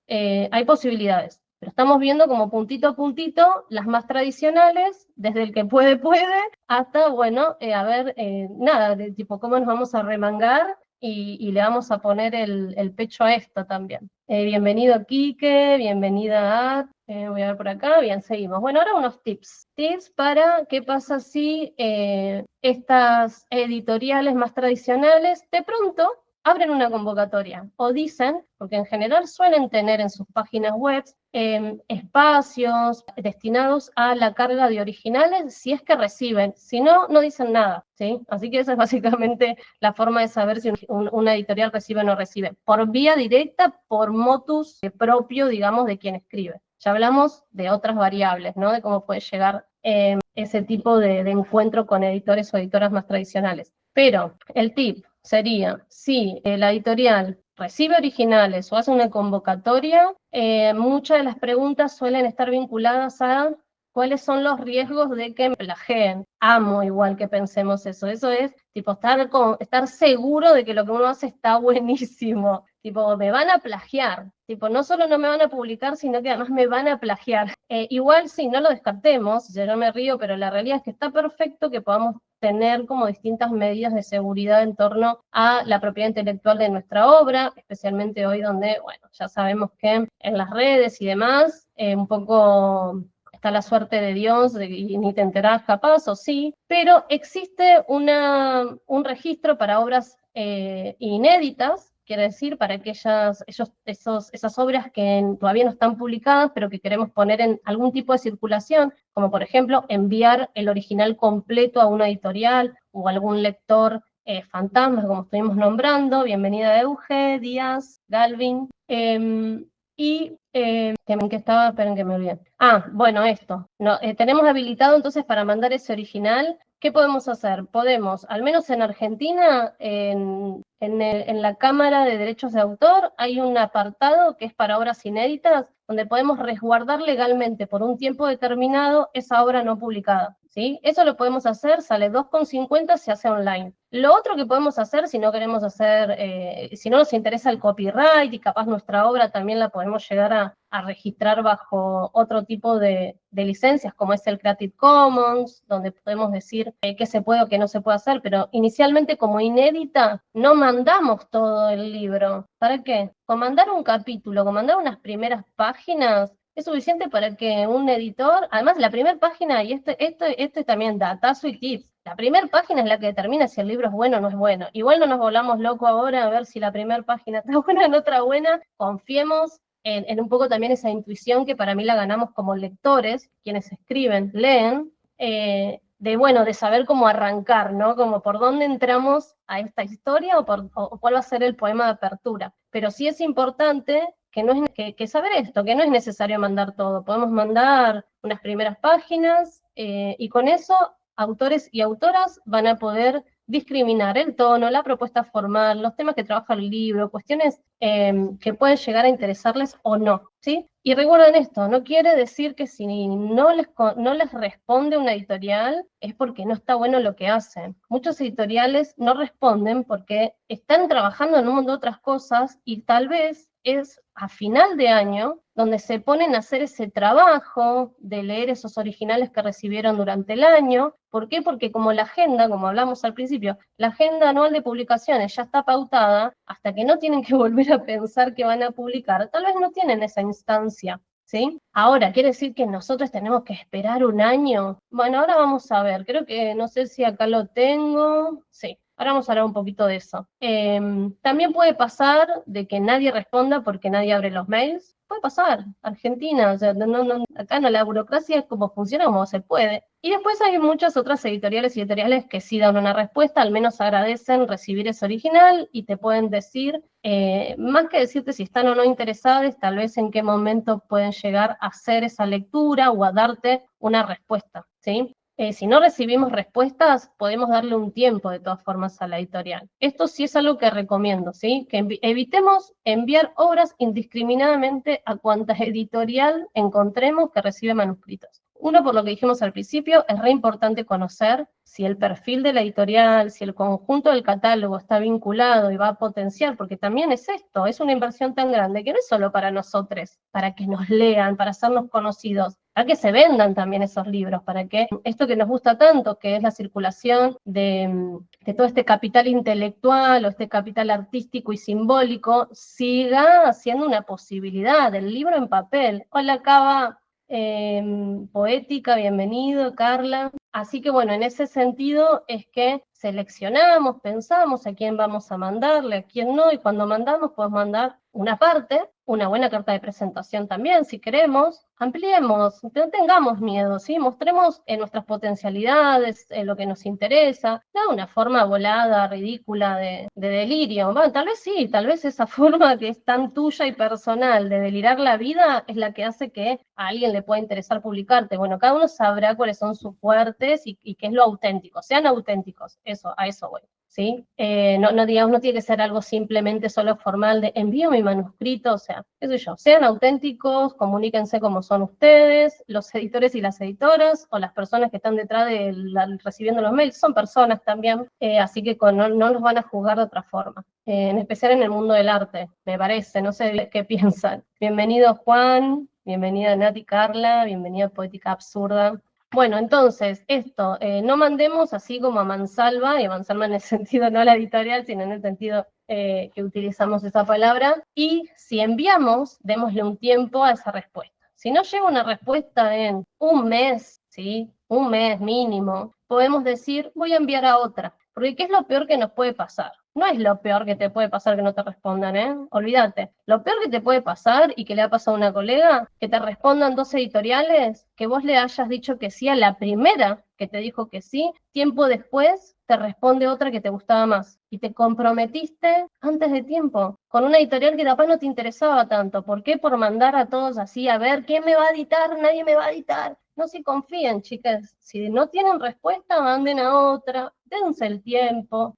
posibilidades. Pero estamos viendo como puntito a puntito las más tradicionales, desde el que puede, hasta, bueno, a ver, nada, de tipo cómo nos vamos a remangar y le vamos a poner el pecho a esto también. Bienvenido Quique, bienvenida Ad, voy a ver por acá, bien, seguimos. Bueno, ahora unos tips. Tips para qué pasa si estas editoriales más tradicionales de pronto abren una convocatoria o dicen, porque en general suelen tener en sus páginas web espacios destinados a la carga de originales si es que reciben, si no, no dicen nada, ¿sí? Así que esa es básicamente la forma de saber si una editorial recibe o no recibe, por vía directa, por motus propio, digamos, de quien escribe. Ya hablamos de otras variables, ¿no? De cómo puede llegar ese tipo de encuentro con editores o editoras más tradicionales. Pero el tip sería, si la editorial recibe originales o hace una convocatoria, muchas de las preguntas suelen estar vinculadas a cuáles son los riesgos de que me plagien. Amo igual que pensemos eso. Eso es, tipo, estar seguro de que lo que uno hace está buenísimo. Tipo, me van a plagiar. Tipo, no solo no me van a publicar, sino que además me van a plagiar. Igual sí, no lo descartemos, yo me río, pero la realidad es que está perfecto que podamos tener como distintas medidas de seguridad en torno a la propiedad intelectual de nuestra obra, especialmente hoy donde, bueno, ya sabemos que en las redes y demás, un poco está la suerte de Dios y ni te enterás capaz o sí, pero existe un registro para obras inéditas, quiere decir, para esas obras que todavía no están publicadas, pero que queremos poner en algún tipo de circulación, como por ejemplo enviar el original completo a una editorial o algún lector fantasma, como estuvimos nombrando. Bienvenida Euge, Díaz, Galvin. Que estaba, esperen que me olvidé. Bueno, esto. No, tenemos habilitado entonces para mandar ese original ¿Qué podemos hacer? Podemos, al menos en Argentina, en la Cámara de Derechos de Autor hay un apartado que es para obras inéditas, donde podemos resguardar legalmente por un tiempo determinado esa obra no publicada, ¿sí? Eso lo podemos hacer, sale 2,50, se hace online. Lo otro que podemos hacer, si no queremos hacer, si no nos interesa el copyright y capaz nuestra obra también la podemos llegar a registrar bajo otro tipo de licencias, como es el Creative Commons, donde podemos decir qué se puede o qué no se puede hacer, pero inicialmente como inédita no mandamos todo el libro. ¿Para qué? Con mandar un capítulo, con mandar unas primeras páginas, es suficiente para que un editor, además la primera página, y esto es también datazo y tips, la primera página es la que determina si el libro es bueno o no es bueno. Igual no nos volvamos locos ahora a ver si la primera página está buena o no está buena, confiemos en un poco también esa intuición que para mí la ganamos como lectores, quienes escriben, leen, de saber cómo arrancar, ¿no? Como por dónde entramos a esta historia o cuál va a ser el poema de apertura. Pero sí es importante que saber esto, que no es necesario mandar todo. Podemos mandar unas primeras páginas y con eso autores y autoras van a poder discriminar el tono, la propuesta formal, los temas que trabaja el libro, cuestiones que pueden llegar a interesarles o no, ¿sí? Y recuerden esto, no quiere decir que si no les responde una editorial es porque no está bueno lo que hacen. Muchos editoriales no responden porque están trabajando en un montón de otras cosas y tal vez es a final de año donde se ponen a hacer ese trabajo de leer esos originales que recibieron durante el año. ¿Por qué? Porque como la agenda, como hablamos al principio, la agenda anual de publicaciones ya está pautada, hasta que no tienen que volver a pensar que van a publicar, tal vez no tienen esa instancia, ¿sí? Ahora, ¿quiere decir que nosotros tenemos que esperar un año? Bueno, ahora vamos a ver, creo que, no sé si acá lo tengo, sí. Ahora vamos a hablar un poquito de eso. También puede pasar de que nadie responda porque nadie abre los mails. Puede pasar. Argentina, o sea, acá no, la burocracia es como funciona, como se puede. Y después hay muchas otras editoriales que sí dan una respuesta, al menos agradecen recibir ese original y te pueden decir, más que decirte si están o no interesados, tal vez en qué momento pueden llegar a hacer esa lectura o a darte una respuesta, ¿sí? Si no recibimos respuestas, podemos darle un tiempo de todas formas a la editorial. Esto sí es algo que recomiendo, ¿sí? Que evitemos enviar obras indiscriminadamente a cuanta editorial encontremos que recibe manuscritos. Uno, por lo que dijimos al principio, es re importante conocer si el perfil de la editorial, si el conjunto del catálogo está vinculado y va a potenciar, porque también es esto, es una inversión tan grande que no es solo para nosotros, para que nos lean, para hacernos conocidos, para que se vendan también esos libros, para que esto que nos gusta tanto, que es la circulación de todo este capital intelectual o este capital artístico y simbólico, siga siendo una posibilidad, el libro en papel. Hola, Cava. Poética, bienvenido, Carla. Así que bueno, en ese sentido es que seleccionamos, pensamos a quién vamos a mandarle, a quién no, y cuando mandamos podemos mandar una parte, una buena carta de presentación también, si queremos, ampliemos, no tengamos miedo, ¿sí? Mostremos nuestras potencialidades, lo que nos interesa, no de una forma volada, ridícula, de delirio. Bueno, tal vez sí, tal vez esa forma que es tan tuya y personal de delirar la vida es la que hace que a alguien le pueda interesar publicarte. Bueno, cada uno sabrá cuáles son sus fuertes y qué es lo auténtico, sean auténticos, a eso voy. ¿Sí? No, digamos, no tiene que ser algo simplemente solo formal de envío mi manuscrito, o sea, qué sé yo, sean auténticos, comuníquense como son ustedes, los editores y las editoras, o las personas que están detrás recibiendo los mails, son personas también, así que no los van a juzgar de otra forma, en especial en el mundo del arte, me parece, no sé qué piensan. Bienvenido Juan, bienvenida Nati Carla, bienvenida Poética Absurda. Bueno, entonces, esto, no mandemos así como a mansalva, y a mansalva en el sentido no a la editorial, sino en el sentido que utilizamos esa palabra, y si enviamos, démosle un tiempo a esa respuesta. Si no llega una respuesta en un mes, ¿sí? Un mes mínimo, podemos decir, voy a enviar a otra, porque ¿qué es lo peor que nos puede pasar? No es lo peor que te puede pasar que no te respondan, ¿eh? Olvídate. Lo peor que te puede pasar, y que le ha pasado a una colega, que te respondan 2 editoriales, que vos le hayas dicho que sí a la primera que te dijo que sí, tiempo después te responde otra que te gustaba más. Y te comprometiste antes de tiempo con una editorial que capaz no te interesaba tanto. ¿Por qué? Por mandar a todos así, a ver, ¿quién me va a editar? Nadie me va a editar. no se confíen, chicas, si no tienen respuesta, manden a otra, dense el tiempo,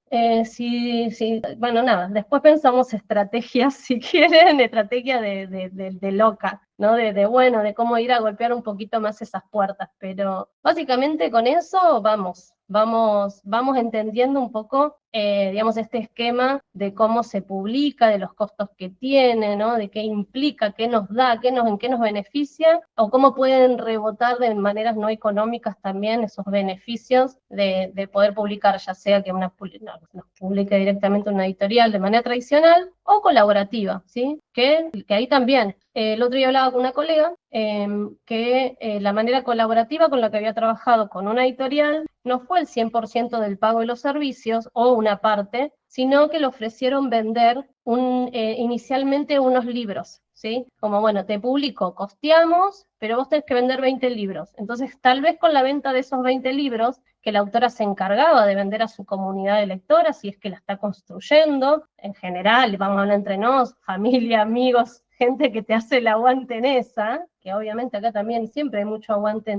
bueno, nada, después pensamos estrategias, si quieren, estrategia de loca, ¿no? Bueno, de cómo ir a golpear un poquito más esas puertas, pero básicamente con eso vamos entendiendo un poco, digamos, este esquema de cómo se publica, de los costos que tiene, ¿no? De qué implica, qué nos da, en qué nos beneficia, o cómo pueden rebotar de maneras no económicas también esos beneficios de poder publicar, ya sea que nos publique directamente una editorial de manera tradicional o colaborativa, ¿sí? Que ahí también, el otro día hablaba con una colega que la manera colaborativa con la que había trabajado con una editorial no fue el 100% del pago de los servicios o una parte, sino que le ofrecieron vender inicialmente unos libros, ¿sí? Como, bueno, te publico, costeamos, pero vos tenés que vender 20 libros. Entonces, tal vez con la venta de esos 20 libros, que la autora se encargaba de vender a su comunidad de lectoras, si es que la está construyendo, en general, vamos a hablar entre nos, familia, amigos, gente que te hace el aguante en esa, que obviamente acá también siempre hay mucho aguante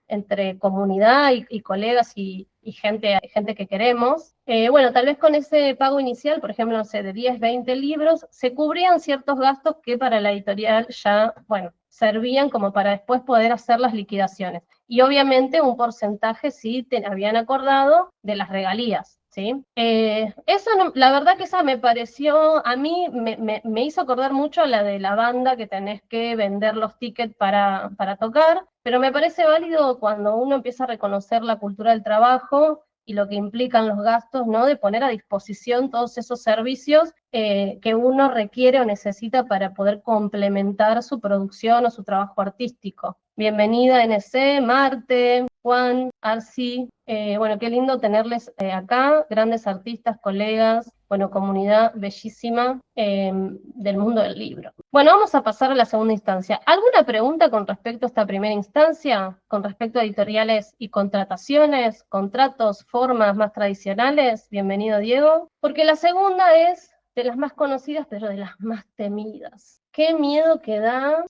entre comunidad y colegas y gente que queremos. Bueno, tal vez con ese pago inicial, por ejemplo, no sé, de 10, 20 libros, se cubrían ciertos gastos que para la editorial ya, bueno, servían como para después poder hacer las liquidaciones. Y obviamente un porcentaje sí habían acordado de las regalías. ¿Sí? Eso la verdad que esa me pareció, a mí me hizo acordar mucho a la de la banda que tenés que vender los tickets para tocar, pero me parece válido cuando uno empieza a reconocer la cultura del trabajo y lo que implican los gastos, ¿no? De poner a disposición todos esos servicios que uno requiere o necesita para poder complementar su producción o su trabajo artístico. Bienvenida NC, Marte, Juan, Arci, bueno, qué lindo tenerles acá, grandes artistas, colegas, bueno, comunidad bellísima del mundo del libro. Bueno, vamos a pasar a la segunda instancia. ¿Alguna pregunta con respecto a esta primera instancia? Con respecto a editoriales y contrataciones, contratos, formas más tradicionales. Bienvenido, Diego. Porque la segunda es de las más conocidas, pero de las más temidas. Qué miedo que da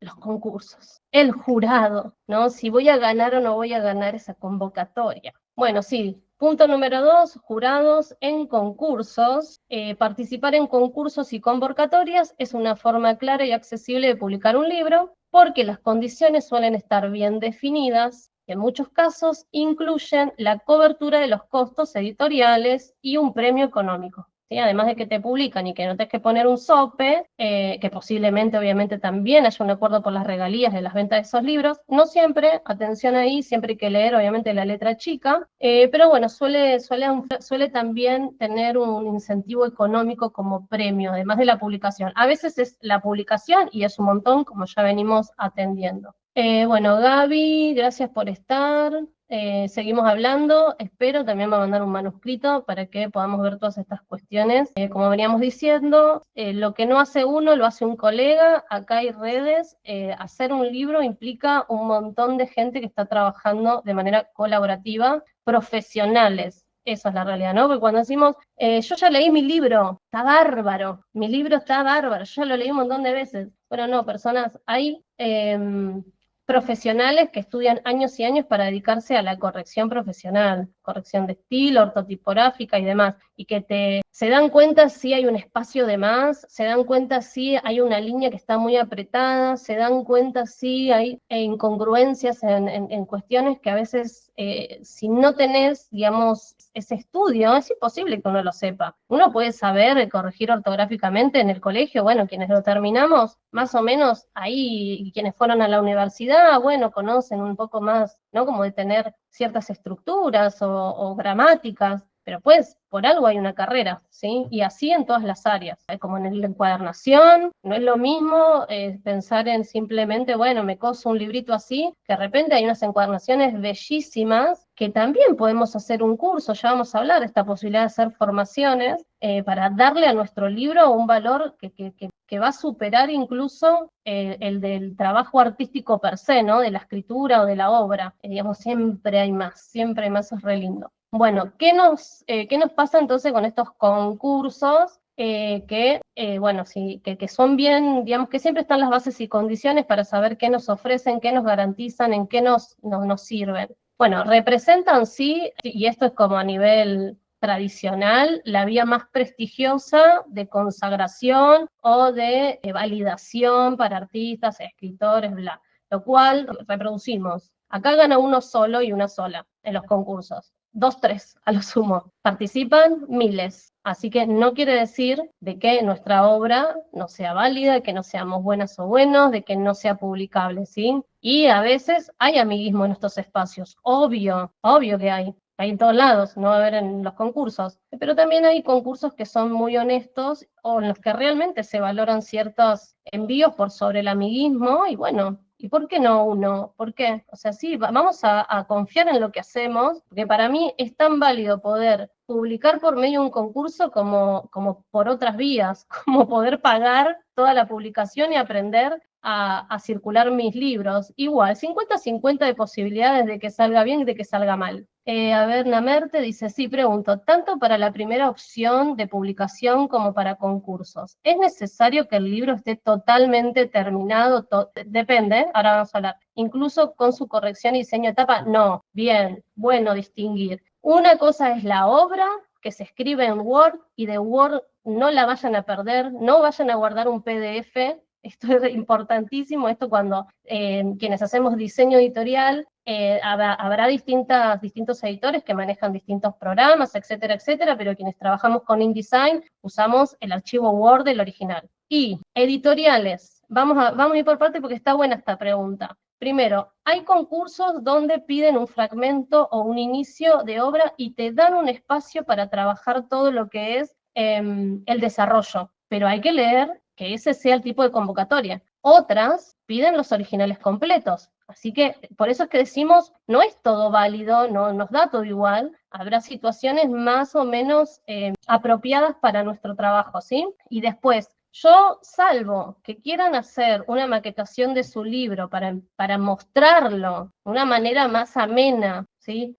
los concursos, el jurado, ¿no? Si voy a ganar o no voy a ganar esa convocatoria. Bueno, sí, punto número 2, jurados en concursos. Participar en concursos y convocatorias es una forma clara y accesible de publicar un libro, porque las condiciones suelen estar bien definidas, y en muchos casos incluyen la cobertura de los costos editoriales y un premio económico. ¿Sí? Además de que te publican y que no tenés que poner un sope, que posiblemente obviamente también haya un acuerdo por las regalías de las ventas de esos libros, no siempre, atención ahí, siempre hay que leer obviamente la letra chica, pero bueno, suele también tener un incentivo económico como premio, además de la publicación. A veces es la publicación y es un montón, como ya venimos atendiendo. Bueno, Gaby, gracias por estar. Seguimos hablando, espero también va a mandar un manuscrito para que podamos ver todas estas cuestiones. Como veníamos diciendo, lo que no hace uno lo hace un colega, acá hay redes, hacer un libro implica un montón de gente que está trabajando de manera colaborativa, profesionales. Esa es la realidad, ¿no? Porque cuando decimos, yo ya leí mi libro, está bárbaro, mi libro está bárbaro, yo ya lo leí un montón de veces. Bueno, no, personas, hay profesionales que estudian años y años para dedicarse a la corrección profesional, corrección de estilo, ortotipográfica y demás, y que se dan cuenta si hay un espacio de más, se dan cuenta si hay una línea que está muy apretada, se dan cuenta si hay incongruencias en cuestiones que a veces, si no tenés, digamos, ese estudio, es imposible que uno lo sepa. Uno puede saber corregir ortográficamente en el colegio, bueno, quienes lo terminamos, más o menos ahí, y quienes fueron a la universidad, bueno, conocen un poco más, ¿no? Como de tener ciertas estructuras o gramáticas, pero pues por algo hay una carrera, ¿sí? Y así en todas las áreas, como en la encuadernación, no es lo mismo pensar en simplemente, bueno, me coso un librito así, que de repente hay unas encuadernaciones bellísimas, que también podemos hacer un curso, ya vamos a hablar de esta posibilidad de hacer formaciones, para darle a nuestro libro un valor que va a superar incluso el del trabajo artístico per se, ¿no? De la escritura o de la obra. Digamos, siempre hay más, es re lindo. Bueno, ¿qué nos pasa entonces con estos concursos? bueno, sí, que son bien, digamos que siempre están las bases y condiciones para saber qué nos ofrecen, qué nos garantizan, en qué nos sirven. Bueno, representan sí, y esto es como a nivel tradicional, la vía más prestigiosa de consagración o de validación para artistas, escritores, bla, lo cual reproducimos. Acá gana uno solo y una sola en los concursos. 2, 3 a lo sumo. Participan miles. Así que no quiere decir de que nuestra obra no sea válida, de que no seamos buenas o buenos, de que no sea publicable, ¿sí? Y a veces hay amiguismo en estos espacios. Obvio, obvio que hay. Hay en todos lados, no va a haber en los concursos. Pero también hay concursos que son muy honestos o en los que realmente se valoran ciertos envíos por sobre el amiguismo y bueno, ¿y por qué no uno? ¿Por qué? O sea, sí, vamos a confiar en lo que hacemos, porque para mí es tan válido poder publicar por medio de un concurso como por otras vías, como poder pagar toda la publicación y aprender a circular mis libros. Igual, 50-50 de posibilidades de que salga bien y de que salga mal. A ver, Namerte dice, sí, pregunto, tanto para la primera opción de publicación como para concursos, ¿es necesario que el libro esté totalmente terminado? Depende, ahora vamos a hablar, incluso con su corrección y diseño de tapa, no, bien, bueno distinguir. Una cosa es la obra que se escribe en Word y de Word no la vayan a perder, no vayan a guardar un PDF. Esto es importantísimo, esto cuando quienes hacemos diseño editorial, habrá distintos editores que manejan distintos programas, etcétera, etcétera, pero quienes trabajamos con InDesign usamos el archivo Word del original. Y editoriales, vamos a ir por parte porque está buena esta pregunta. Primero, hay concursos donde piden un fragmento o un inicio de obra y te dan un espacio para trabajar todo lo que es el desarrollo, pero hay que leer que ese sea el tipo de convocatoria. Otras piden los originales completos, así que por eso es que decimos, no es todo válido, no nos da todo igual, habrá situaciones más o menos apropiadas para nuestro trabajo, ¿sí? Y después, yo, salvo que quieran hacer una maquetación de su libro para mostrarlo de una manera más amena, ¿sí?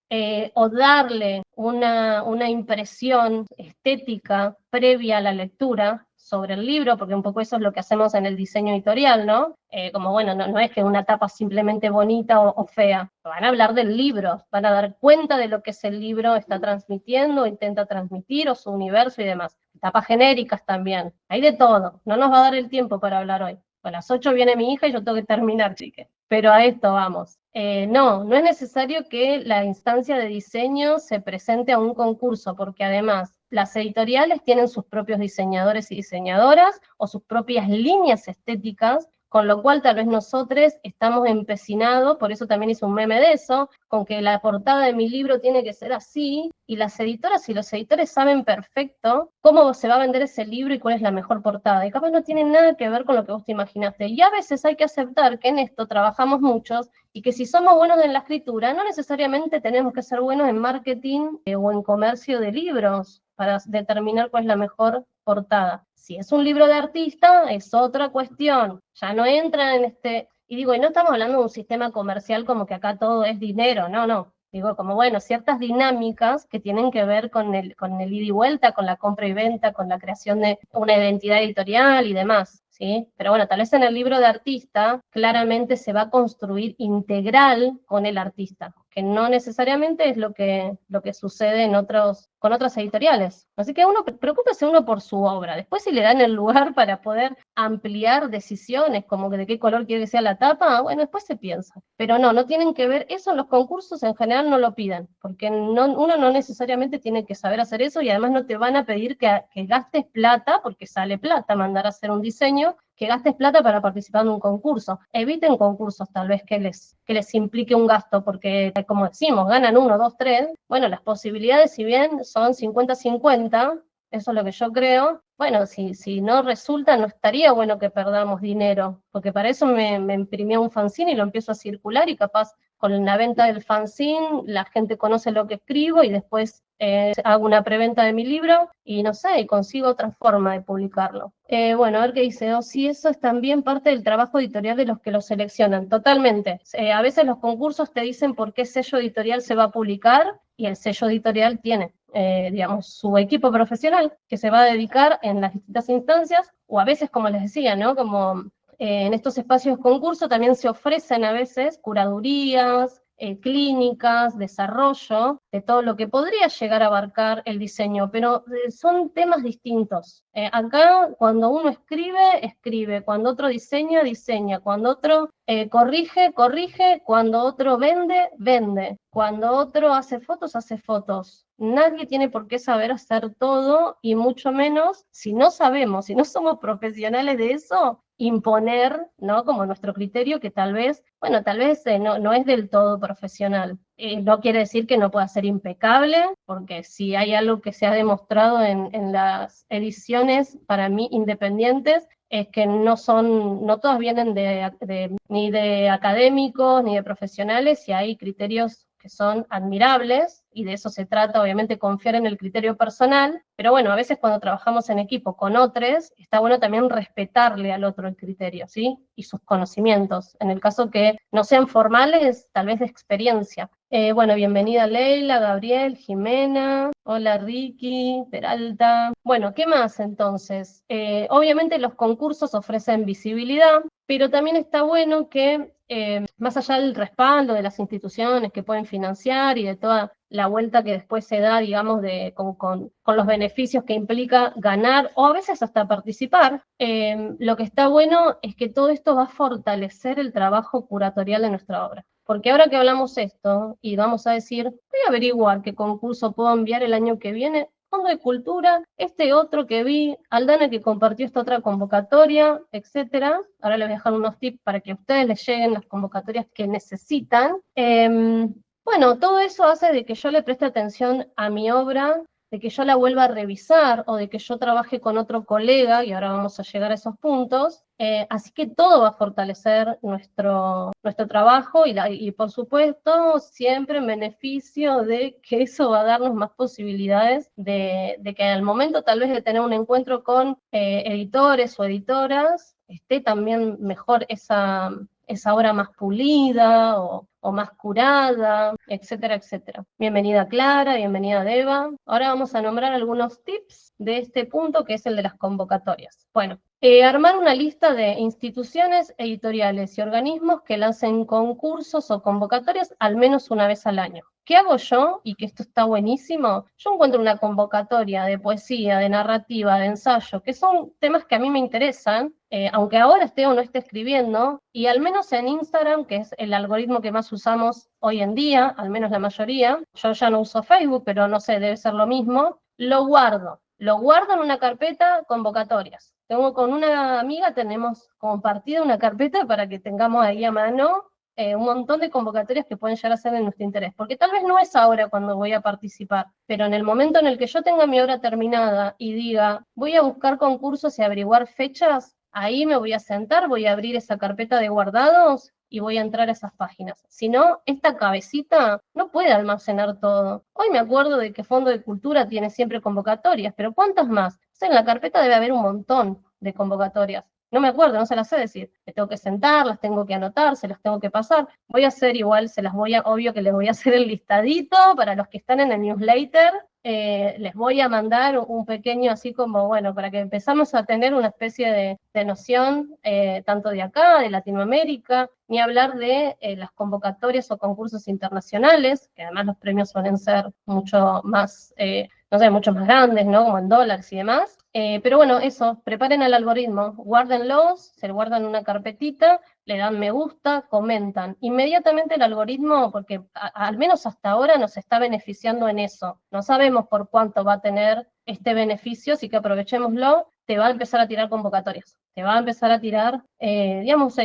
O darle una impresión estética previa a la lectura sobre el libro, porque un poco eso es lo que hacemos en el diseño editorial, ¿no? Como bueno, no es que una tapa simplemente bonita o fea, van a hablar del libro, van a dar cuenta de lo que ese libro está transmitiendo, intenta transmitir, o su universo y demás. Tapas genéricas también, hay de todo, no nos va a dar el tiempo para hablar hoy. A las 8 viene mi hija y yo tengo que terminar, chique. Pero a esto vamos. No es necesario que la instancia de diseño se presente a un concurso, porque además las editoriales tienen sus propios diseñadores y diseñadoras o sus propias líneas estéticas, con lo cual tal vez nosotros estamos empecinados, por eso también hice un meme de eso, con que la portada de mi libro tiene que ser así, y las editoras y los editores saben perfecto cómo se va a vender ese libro y cuál es la mejor portada, y capaz no tiene nada que ver con lo que vos te imaginaste, y a veces hay que aceptar que en esto trabajamos muchos, y que si somos buenos en la escritura, no necesariamente tenemos que ser buenos en marketing o en comercio de libros para determinar cuál es la mejor portada. Si es un libro de artista, es otra cuestión, ya no entra en este, y digo, y no estamos hablando de un sistema comercial como que acá todo es dinero, no, digo, como bueno, ciertas dinámicas que tienen que ver con el ida y vuelta, con la compra y venta, con la creación de una identidad editorial y demás, ¿sí? Pero bueno, tal vez en el libro de artista claramente se va a construir integral con el artista, que no necesariamente es lo que sucede con otras editoriales. Así que preocúpese uno por su obra. Después si le dan el lugar para poder ampliar decisiones, como que de qué color quiere que sea la tapa, bueno, después se piensa. Pero no tienen que ver, eso en los concursos en general no lo piden, porque uno no necesariamente tiene que saber hacer eso y además no te van a pedir que gastes plata, porque sale plata mandar a hacer un diseño, que gastes plata para participar en un concurso. Eviten concursos tal vez que les implique un gasto, porque como decimos, ganan 1, 2, 3, bueno, las posibilidades si bien son 50-50, eso es lo que yo creo, bueno, si no resulta, no estaría bueno que perdamos dinero, porque para eso me imprimí un fanzine y lo empiezo a circular y capaz con la venta del fanzine la gente conoce lo que escribo y después hago una preventa de mi libro y no sé, y consigo otra forma de publicarlo. Bueno, a ver qué dice. Sí, eso es también parte del trabajo editorial de los que lo seleccionan, totalmente. A veces los concursos te dicen por qué sello editorial se va a publicar y el sello editorial tiene digamos, su equipo profesional que se va a dedicar en las distintas instancias, o a veces, como les decía, ¿no? Como en estos espacios de concurso también se ofrecen a veces curadurías, clínicas, desarrollo, de todo lo que podría llegar a abarcar el diseño, pero son temas distintos. Acá, cuando uno escribe, escribe, cuando otro diseña, diseña, cuando otro corrige, corrige, cuando otro vende, vende, cuando otro hace fotos, hace fotos. Nadie tiene por qué saber hacer todo, y mucho menos, si no sabemos, si no somos profesionales de eso, imponer, ¿no? Como nuestro criterio, que tal vez, bueno, tal vez no es del todo profesional. No quiere decir que no pueda ser impecable, porque si hay algo que se ha demostrado en las ediciones, para mí, independientes, es que no todas vienen ni de académicos ni de profesionales, y hay criterios que son admirables, y de eso se trata, obviamente, confiar en el criterio personal, pero bueno, a veces cuando trabajamos en equipo con otros, está bueno también respetarle al otro el criterio, ¿sí? Y sus conocimientos, en el caso que no sean formales, tal vez de experiencia. Bueno, bienvenida Leila, Gabriel, Jimena, hola Ricky, Peralta. Bueno, ¿qué más entonces? Obviamente los concursos ofrecen visibilidad, pero también está bueno que, más allá del respaldo de las instituciones que pueden financiar y de toda la vuelta que después se da, digamos, con los beneficios que implica ganar o a veces hasta participar, lo que está bueno es que todo esto va a fortalecer el trabajo curatorial de nuestra obra. Porque ahora que hablamos esto y vamos a decir, voy a averiguar qué concurso puedo enviar el año que viene, Fondo de Cultura, este otro que vi, Aldana que compartió esta otra convocatoria, etcétera. Ahora les voy a dejar unos tips para que a ustedes les lleguen las convocatorias que necesitan. Bueno, todo eso hace de que yo le preste atención a mi obra, de que yo la vuelva a revisar, o de que yo trabaje con otro colega, y ahora vamos a llegar a esos puntos. Así que todo va a fortalecer nuestro trabajo, y por supuesto siempre en beneficio de que eso va a darnos más posibilidades de que al momento tal vez de tener un encuentro con editores o editoras, esté también mejor esa obra más pulida o más curada, etcétera, etcétera. Bienvenida Clara, bienvenida Deva. Ahora vamos a nombrar algunos tips de este punto, que es el de las convocatorias. Bueno, armar una lista de instituciones editoriales y organismos que lancen concursos o convocatorias al menos una vez al año. ¿Qué hago yo? Y que esto está buenísimo. Yo encuentro una convocatoria de poesía, de narrativa, de ensayo, que son temas que a mí me interesan, aunque ahora esté o no esté escribiendo, y al menos en Instagram, que es el algoritmo que más usamos hoy en día, al menos la mayoría, yo ya no uso Facebook, pero no sé, debe ser lo mismo, lo guardo en una carpeta convocatorias. Con una amiga tenemos compartida una carpeta para que tengamos ahí a mano un montón de convocatorias que pueden llegar a ser de nuestro interés, porque tal vez no es ahora cuando voy a participar, pero en el momento en el que yo tenga mi obra terminada y diga, voy a buscar concursos y averiguar fechas, ahí me voy a sentar, voy a abrir esa carpeta de guardados y voy a entrar a esas páginas. Si no, esta cabecita no puede almacenar todo. Hoy me acuerdo de que Fondo de Cultura tiene siempre convocatorias, pero ¿cuántas más? O sea, en la carpeta debe haber un montón de convocatorias. No me acuerdo, no se las sé decir. Me tengo que sentar, las tengo que anotar, se las tengo que pasar. Voy a hacer igual, obvio que les voy a hacer el listadito para los que están en el newsletter. Les voy a mandar un pequeño, así como, bueno, para que empezamos a tener una especie de noción, tanto de acá, de Latinoamérica, ni hablar de las convocatorias o concursos internacionales, que además los premios suelen ser mucho más, no sé, mucho más grandes, ¿no? Como en dólares y demás. Pero bueno, eso, preparen el algoritmo, guárdenlos, se guardan en una carpetita, le dan me gusta, comentan. Inmediatamente el algoritmo, porque al menos hasta ahora nos está beneficiando en eso. No sabemos por cuánto va a tener este beneficio, así que aprovechémoslo. Te va a empezar a tirar convocatorias, te va a empezar a tirar, digamos,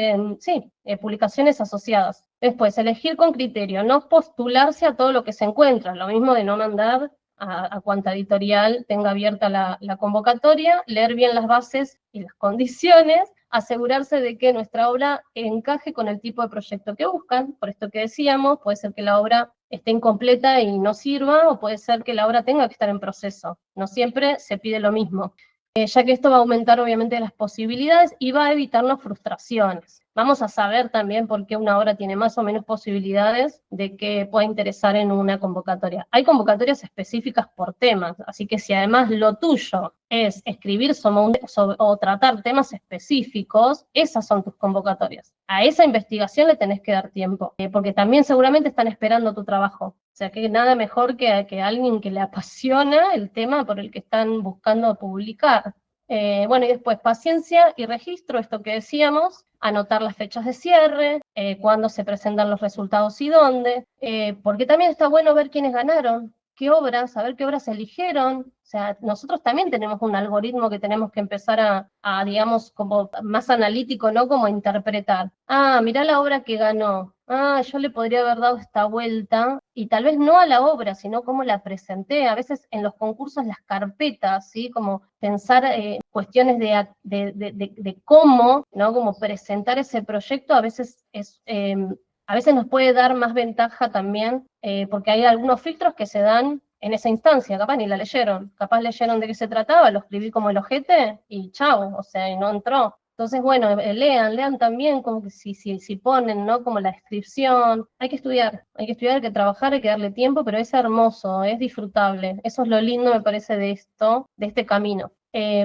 publicaciones asociadas. Después, elegir con criterio, no postularse a todo lo que se encuentra, lo mismo de no mandar a cuanta editorial tenga abierta la convocatoria, leer bien las bases y las condiciones, asegurarse de que nuestra obra encaje con el tipo de proyecto que buscan. Por esto que decíamos, puede ser que la obra esté incompleta y no sirva, o puede ser que la obra tenga que estar en proceso. No siempre se pide lo mismo, ya que esto va a aumentar obviamente las posibilidades y va a evitarnos frustraciones. vamos a saber también por qué una obra tiene más o menos posibilidades de que pueda interesar en una convocatoria. Hay convocatorias específicas por temas, así que si además lo tuyo es escribir o tratar temas específicos, esas son tus convocatorias. A esa investigación le tenés que dar tiempo, porque también seguramente están esperando tu trabajo. O sea que nada mejor que alguien que le apasiona el tema por el que están buscando publicar. Bueno, y después paciencia y registro, esto que decíamos, anotar las fechas de cierre, cuándo se presentan los resultados y dónde, porque también está bueno ver quiénes ganaron, qué obras, saber qué obras eligieron. O sea, nosotros también tenemos un algoritmo que tenemos que empezar digamos, como más analítico, ¿no? Como interpretar. Ah, mirá la obra que ganó. Ah, yo le podría haber dado esta vuelta, y tal vez no a la obra, sino cómo la presenté. A veces en los concursos las carpetas, ¿sí? Como pensar cuestiones de cómo, ¿no? Como presentar ese proyecto, a veces nos puede dar más ventaja también, porque hay algunos filtros que se dan en esa instancia, capaz ni la leyeron, capaz leyeron de qué se trataba, lo escribí como el ojete y chao, o sea, y no entró. Entonces, bueno, lean también como que si ponen, ¿no? Como la descripción. Hay que estudiar, hay que trabajar, hay que darle tiempo, pero es hermoso, es disfrutable. Eso es lo lindo, me parece, de este camino.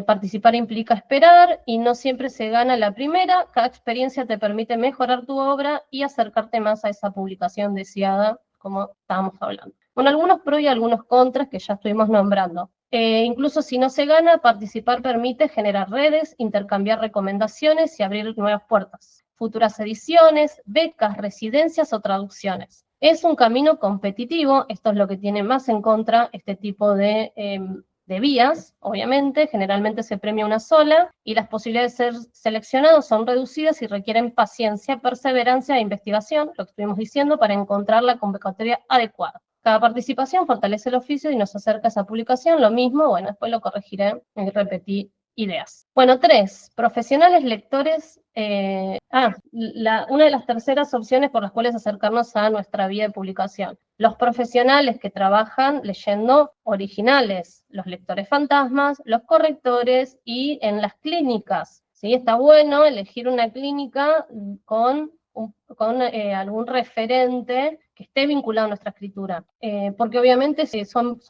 Participar implica esperar y no siempre se gana la primera. Cada experiencia te permite mejorar tu obra y acercarte más a esa publicación deseada, como estábamos hablando. Bueno, algunos pros y algunos contras que ya estuvimos nombrando. Incluso si no se gana, participar permite generar redes, intercambiar recomendaciones y abrir nuevas puertas. Futuras ediciones, becas, residencias o traducciones. Es un camino competitivo, esto es lo que tiene más en contra este tipo de vías, obviamente, generalmente se premia una sola, y las posibilidades de ser seleccionados son reducidas y requieren paciencia, perseverancia e investigación, lo que estuvimos diciendo, para encontrar la convocatoria adecuada. Cada participación fortalece el oficio y nos acerca a esa publicación, lo mismo, bueno, después lo corregiré y repetí ideas. Bueno, 3, profesionales lectores. Una de las terceras opciones por las cuales acercarnos a nuestra vía de publicación. Los profesionales que trabajan leyendo originales, los lectores fantasmas, los correctores y en las clínicas. ¿Sí? Está bueno elegir una clínica con algún referente que esté vinculado a nuestra escritura, porque obviamente son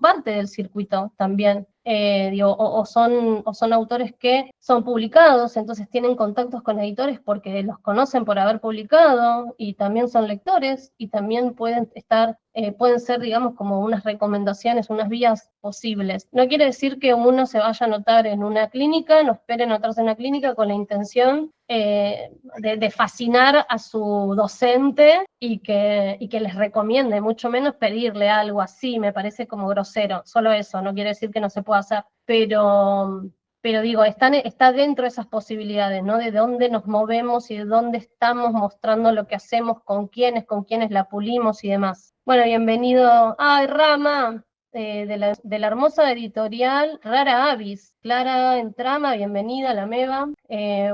parte del circuito también, o son autores que son publicados, entonces tienen contactos con editores porque los conocen por haber publicado, y también son lectores, y también pueden ser, digamos, como unas recomendaciones, unas vías posibles. No quiere decir que uno se vaya a anotar en una clínica, no espere anotarse en una clínica con la intención de fascinar a su docente y que les recomiende, mucho menos pedirle algo así, me parece como grosero. Solo eso, no quiere decir que no se pueda hacer, pero digo, está dentro de esas posibilidades, ¿no? De dónde nos movemos y de dónde estamos mostrando lo que hacemos, con quiénes la pulimos y demás. Bueno, bienvenido. ¡Ay, Rama! De la hermosa editorial Rara Avis. Clara Entrama, bienvenida, la Meva.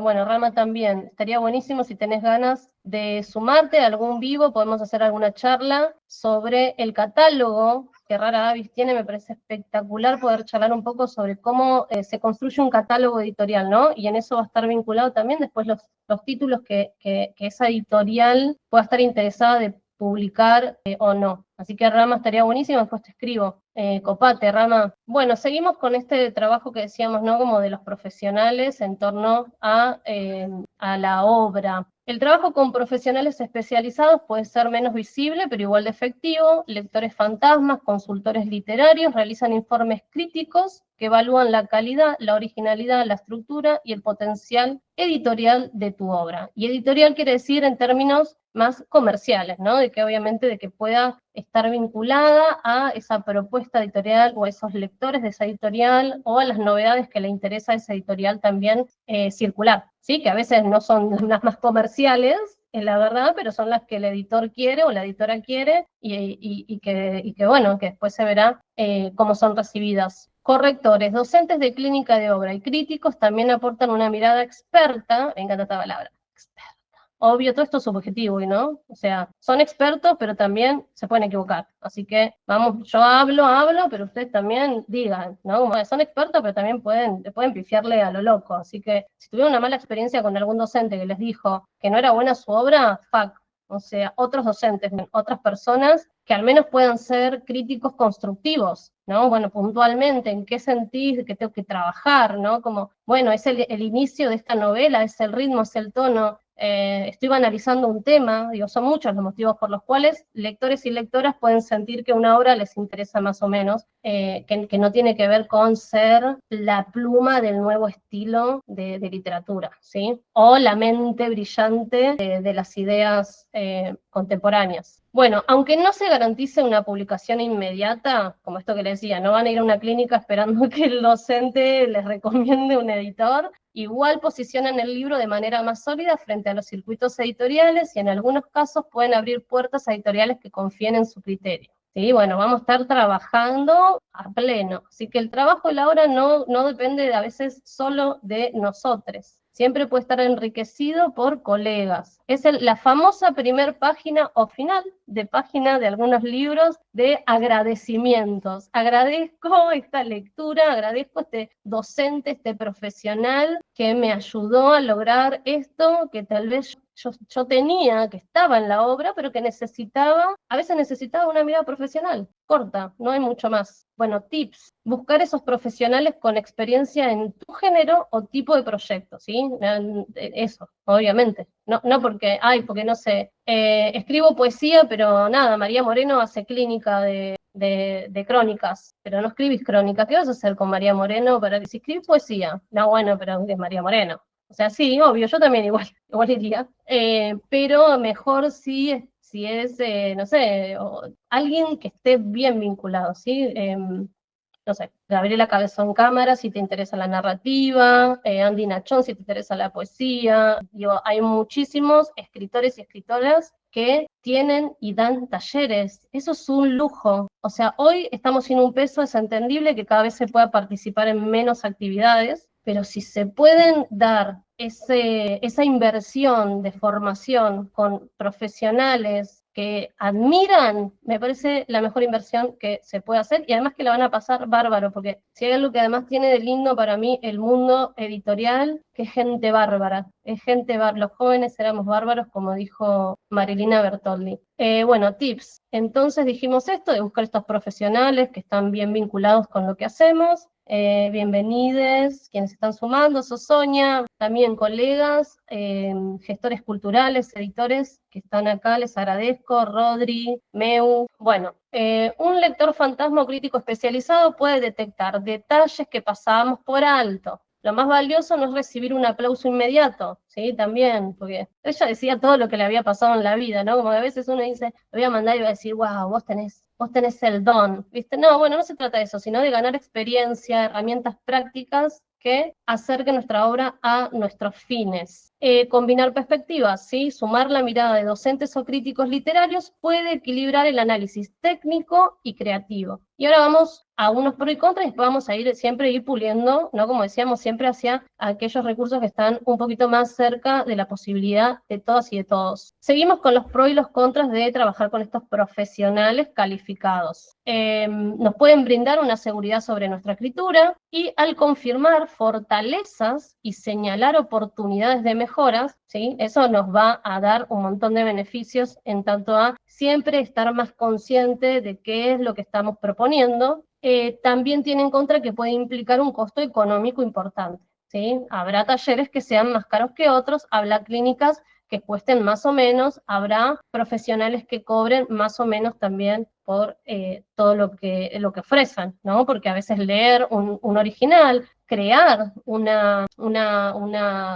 Bueno, Rama también. Estaría buenísimo si tenés ganas de sumarte a algún vivo, podemos hacer alguna charla sobre el catálogo que Rara Avis tiene. Me parece espectacular poder charlar un poco sobre cómo se construye un catálogo editorial, ¿no? Y en eso va a estar vinculado también después los títulos que esa editorial pueda estar interesada de publicar o no. Así que Rama estaría buenísimo, después te escribo. Copate, Rama. Bueno, seguimos con este trabajo que decíamos, ¿no? Como de los profesionales en torno a la obra. El trabajo con profesionales especializados puede ser menos visible, pero igual de efectivo. Lectores fantasmas, consultores literarios, realizan informes críticos que evalúan la calidad, la originalidad, la estructura y el potencial editorial de tu obra. Y editorial quiere decir en términos más comerciales, ¿no? De que pueda estar vinculada a esa propuesta editorial o a esos lectores de esa editorial o a las novedades que le interesa a esa editorial también circular, ¿sí? Que a veces no son las más comerciales, es la verdad, pero son las que el editor quiere o la editora quiere y que bueno, que después se verá cómo son recibidas. Correctores, docentes de clínica de obra y críticos también aportan una mirada experta, me encanta esta palabra, experta, obvio, todo esto es subjetivo, ¿no? O sea, son expertos, pero también se pueden equivocar. Así que, vamos, yo hablo, pero ustedes también digan, ¿no? Como son expertos, pero también pueden pifiarle a lo loco. Así que, si tuvieron una mala experiencia con algún docente que les dijo que no era buena su obra, fuck. O sea, otros docentes, otras personas que al menos puedan ser críticos constructivos, ¿no? Bueno, puntualmente, ¿en qué sentís que tengo que trabajar, ¿no? Como, bueno, es el inicio de esta novela, es el ritmo, es el tono, estoy analizando un tema, digo, son muchos los motivos por los cuales lectores y lectoras pueden sentir que una obra les interesa más o menos, que no tiene que ver con ser la pluma del nuevo estilo de literatura, ¿sí? O la mente brillante de las ideas contemporáneas. Bueno, aunque no se garantice una publicación inmediata, como esto que les decía, no van a ir a una clínica esperando que el docente les recomiende un editor, igual posicionan el libro de manera más sólida frente a los circuitos editoriales y en algunos casos pueden abrir puertas a editoriales que confíen en su criterio. Sí, bueno, vamos a estar trabajando a pleno, así que el trabajo y la hora no depende a veces solo de nosotros. Siempre puede estar enriquecido por colegas. Es la famosa primer página o final de página de algunos libros de agradecimientos. Agradezco esta lectura, agradezco este docente, este profesional que me ayudó a lograr esto que tal vez yo tenía, que estaba en la obra, pero que a veces necesitaba una mirada profesional, corta, no hay mucho más. Bueno, tips, buscar esos profesionales con experiencia en tu género o tipo de proyecto, ¿sí? Eso, obviamente. No porque no sé, escribo poesía, pero nada, María Moreno hace clínica de crónicas, pero no escribís crónicas. ¿Qué vas a hacer con María Moreno? Si escribís poesía, no, bueno, pero es María Moreno. O sea, sí, obvio, yo también igual iría, pero mejor si es no sé, alguien que esté bien vinculado, ¿sí? No sé, Gabriela Cabezón Cámara si te interesa la narrativa, Andy Nachón si te interesa la poesía. Digo, hay muchísimos escritores y escritoras que tienen y dan talleres. Eso es un lujo. O sea, hoy estamos sin un peso, es entendible que cada vez se pueda participar en menos actividades, pero si se pueden dar esa inversión de formación con profesionales que admiran, me parece la mejor inversión que se puede hacer y además que la van a pasar bárbaro, porque si hay algo que además tiene de lindo para mí el mundo editorial, que es gente bárbara, los jóvenes éramos bárbaros, como dijo Marilina Bertoldi. Bueno, tips. Entonces dijimos esto de buscar estos profesionales que están bien vinculados con lo que hacemos. Bienvenidos quienes están sumando, Sosoña, también colegas, gestores culturales, editores que están acá, les agradezco, Rodri, Meu. Bueno, un lector fantasma o crítico especializado puede detectar detalles que pasábamos por alto. Lo más valioso no es recibir un aplauso inmediato, ¿sí? También, porque ella decía todo lo que le había pasado en la vida, ¿no? Como que a veces uno dice, le voy a mandar y va a decir, wow, vos tenés el don, ¿viste? No, bueno, no se trata de eso, sino de ganar experiencia, herramientas prácticas que acerquen nuestra obra a nuestros fines. Combinar perspectivas, ¿sí? Sumar la mirada de docentes o críticos literarios puede equilibrar el análisis técnico y creativo. Y ahora vamos a unos pros y contras y después vamos a siempre ir puliendo, ¿no? Como decíamos, siempre hacia aquellos recursos que están un poquito más cerca de la posibilidad de todas y de todos. Seguimos con los pros y los contras de trabajar con estos profesionales calificados. Nos pueden brindar una seguridad sobre nuestra escritura y al confirmar fortalezas y señalar oportunidades de mejoras, ¿sí? Eso nos va a dar un montón de beneficios en tanto a siempre estar más consciente de qué es lo que estamos proponiendo. También tiene en contra que puede implicar un costo económico importante, ¿sí? Habrá talleres que sean más caros que otros, habrá clínicas que cuesten más o menos, habrá profesionales que cobren más o menos también por todo lo que ofrecen, ¿no? Porque a veces leer un original, crear una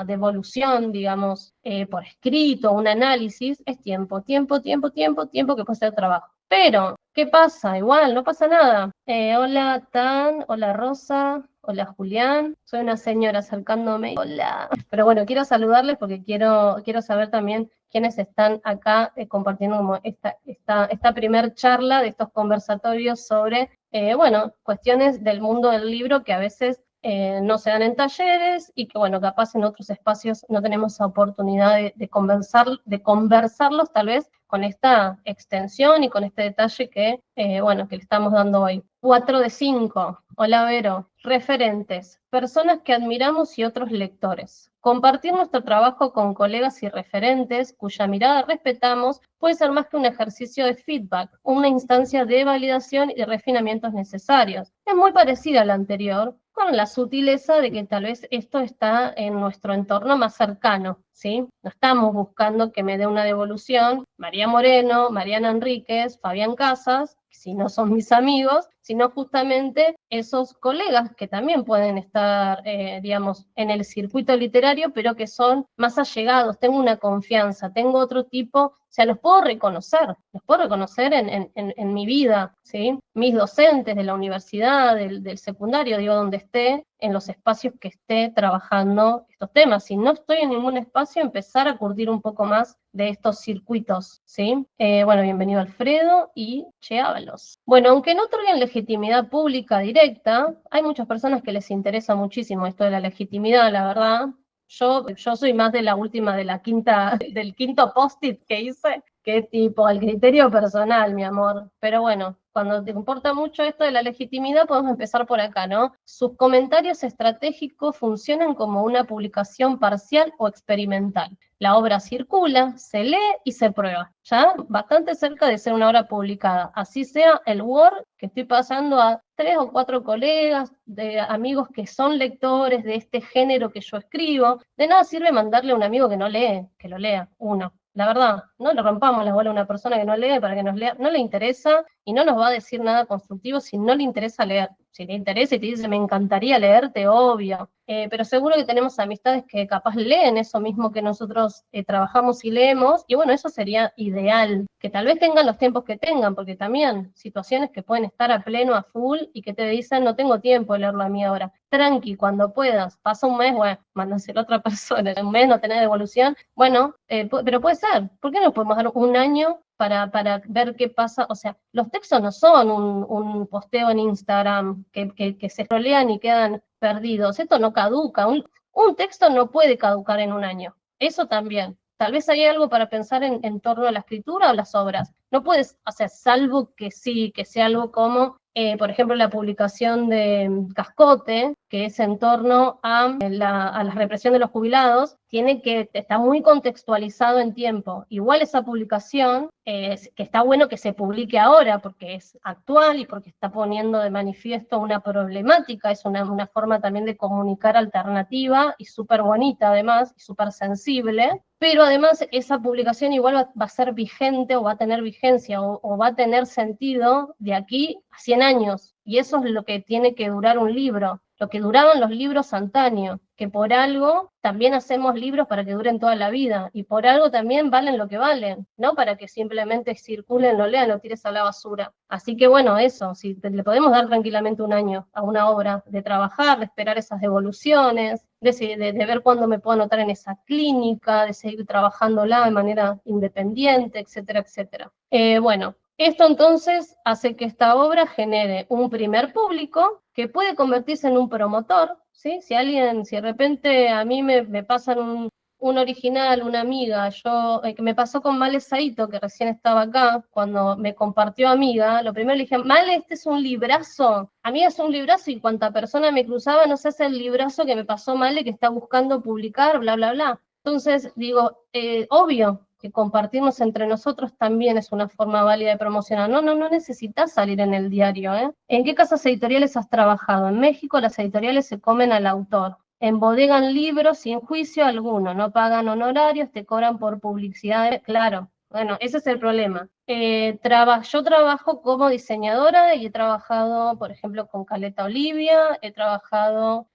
devolución, digamos, por escrito, un análisis, es tiempo que puede ser trabajo. Pero, ¿qué pasa? Igual, no pasa nada. Hola, Tan, hola, Rosa, hola, Julián. Soy una señora acercándome. Hola. Pero bueno, quiero saludarles porque quiero saber también quiénes están acá compartiendo como esta primer charla de estos conversatorios sobre, bueno, cuestiones del mundo del libro que a veces no se dan en talleres y que, bueno, capaz en otros espacios no tenemos esa oportunidad de conversarlos tal vez con esta extensión y con este detalle que, bueno, que le estamos dando hoy. 4 de 5. Hola, Vero. Referentes, personas que admiramos y otros lectores. Compartir nuestro trabajo con colegas y referentes cuya mirada respetamos puede ser más que un ejercicio de feedback, una instancia de validación y refinamientos necesarios. Es muy parecida a la anterior, con la sutileza de que tal vez esto está en nuestro entorno más cercano, ¿sí? No estamos buscando que me dé una devolución María Moreno, Mariana Enríquez, Fabián Casas, si no son mis amigos, sino justamente esos colegas que también pueden estar, digamos, en el circuito literario, pero que son más allegados, tengo una confianza, tengo otro tipo, o sea, los puedo reconocer en mi vida, ¿sí? Mis docentes de la universidad, del secundario, digo, donde esté, en los espacios que esté trabajando estos temas. Si no estoy en ningún espacio, empezar a curtir un poco más de estos circuitos, ¿sí? Bueno, bienvenido Alfredo y Che Ábalos. Bueno, aunque no otorguen legitimidad pública directa, hay muchas personas que les interesa muchísimo esto de la legitimidad, la verdad. Yo soy más de la última, del quinto post-it que hice, que tipo al criterio personal, mi amor. Pero bueno, cuando te importa mucho esto de la legitimidad, podemos empezar por acá, ¿no? Sus comentarios estratégicos funcionan como una publicación parcial o experimental. La obra circula, se lee y se prueba, ¿ya? Bastante cerca de ser una obra publicada. Así sea el Word que estoy pasando a 3 o 4 colegas, de amigos que son lectores de este género que yo escribo. De nada sirve mandarle a un amigo que no lee, que lo lea, uno. La verdad, no le rompamos la bola a una persona que no lee para que nos lea, no le interesa y no nos va a decir nada constructivo si no le interesa leer. Si le interesa y te dice, me encantaría leerte, obvio. Pero seguro que tenemos amistades que capaz leen eso mismo que nosotros trabajamos y leemos, y bueno, eso sería ideal, que tal vez tengan los tiempos que tengan, porque también situaciones que pueden estar a pleno, a full, y que te dicen, no tengo tiempo de leerlo a mí ahora. Tranqui, cuando puedas, pasa un mes, bueno, mándaselo a otra persona, un mes no tenés devolución, bueno, pero puede ser, ¿por qué no podemos dar un año para ver qué pasa? O sea, los textos no son un posteo en Instagram que se rolean y quedan perdidos. Esto no caduca. Un texto no puede caducar en un año. Eso también. Tal vez hay algo para pensar en torno a la escritura o las obras. No puedes, o sea, salvo que sí, que sea algo como, por ejemplo, la publicación de Cascote, que es en torno a la represión de los jubilados, está muy contextualizado en tiempo. Igual esa publicación, que está bueno que se publique ahora porque es actual y porque está poniendo de manifiesto una problemática, es una forma también de comunicar alternativa y súper bonita además, y súper sensible, pero además esa publicación igual va a ser vigente o va a tener vigencia o va a tener sentido de aquí a 100 años. Y eso es lo que tiene que durar un libro, lo que duraban los libros antaño, que por algo también hacemos libros para que duren toda la vida, y por algo también valen lo que valen, no para que simplemente circulen, lo lean, lo tires a la basura. Así que bueno, eso, si le podemos dar tranquilamente un año a una obra, de trabajar, de esperar esas devoluciones, de ver cuándo me puedo anotar en esa clínica, de seguir trabajándola de manera independiente, etcétera, etcétera. Bueno, esto entonces hace que esta obra genere un primer público que puede convertirse en un promotor, ¿sí? Si de repente a mí me pasan un original, una amiga, que me pasó con Male Saito, que recién estaba acá, cuando me compartió amiga, lo primero le dije, Male, este es un librazo, amiga, es un librazo, y cuanta persona me cruzaba, no sé, es el librazo que me pasó Male, que está buscando publicar, bla, bla, bla. Entonces, digo, obvio que compartirnos entre nosotros también es una forma válida de promocionar. No necesitas salir en el diario, ¿eh? ¿En qué casas editoriales has trabajado? En México las editoriales se comen al autor. Embodegan libros sin juicio alguno, no pagan honorarios, te cobran por publicidad. Claro, bueno, ese es el problema. Yo trabajo como diseñadora y he trabajado, por ejemplo, con Caleta Olivia, he trabajado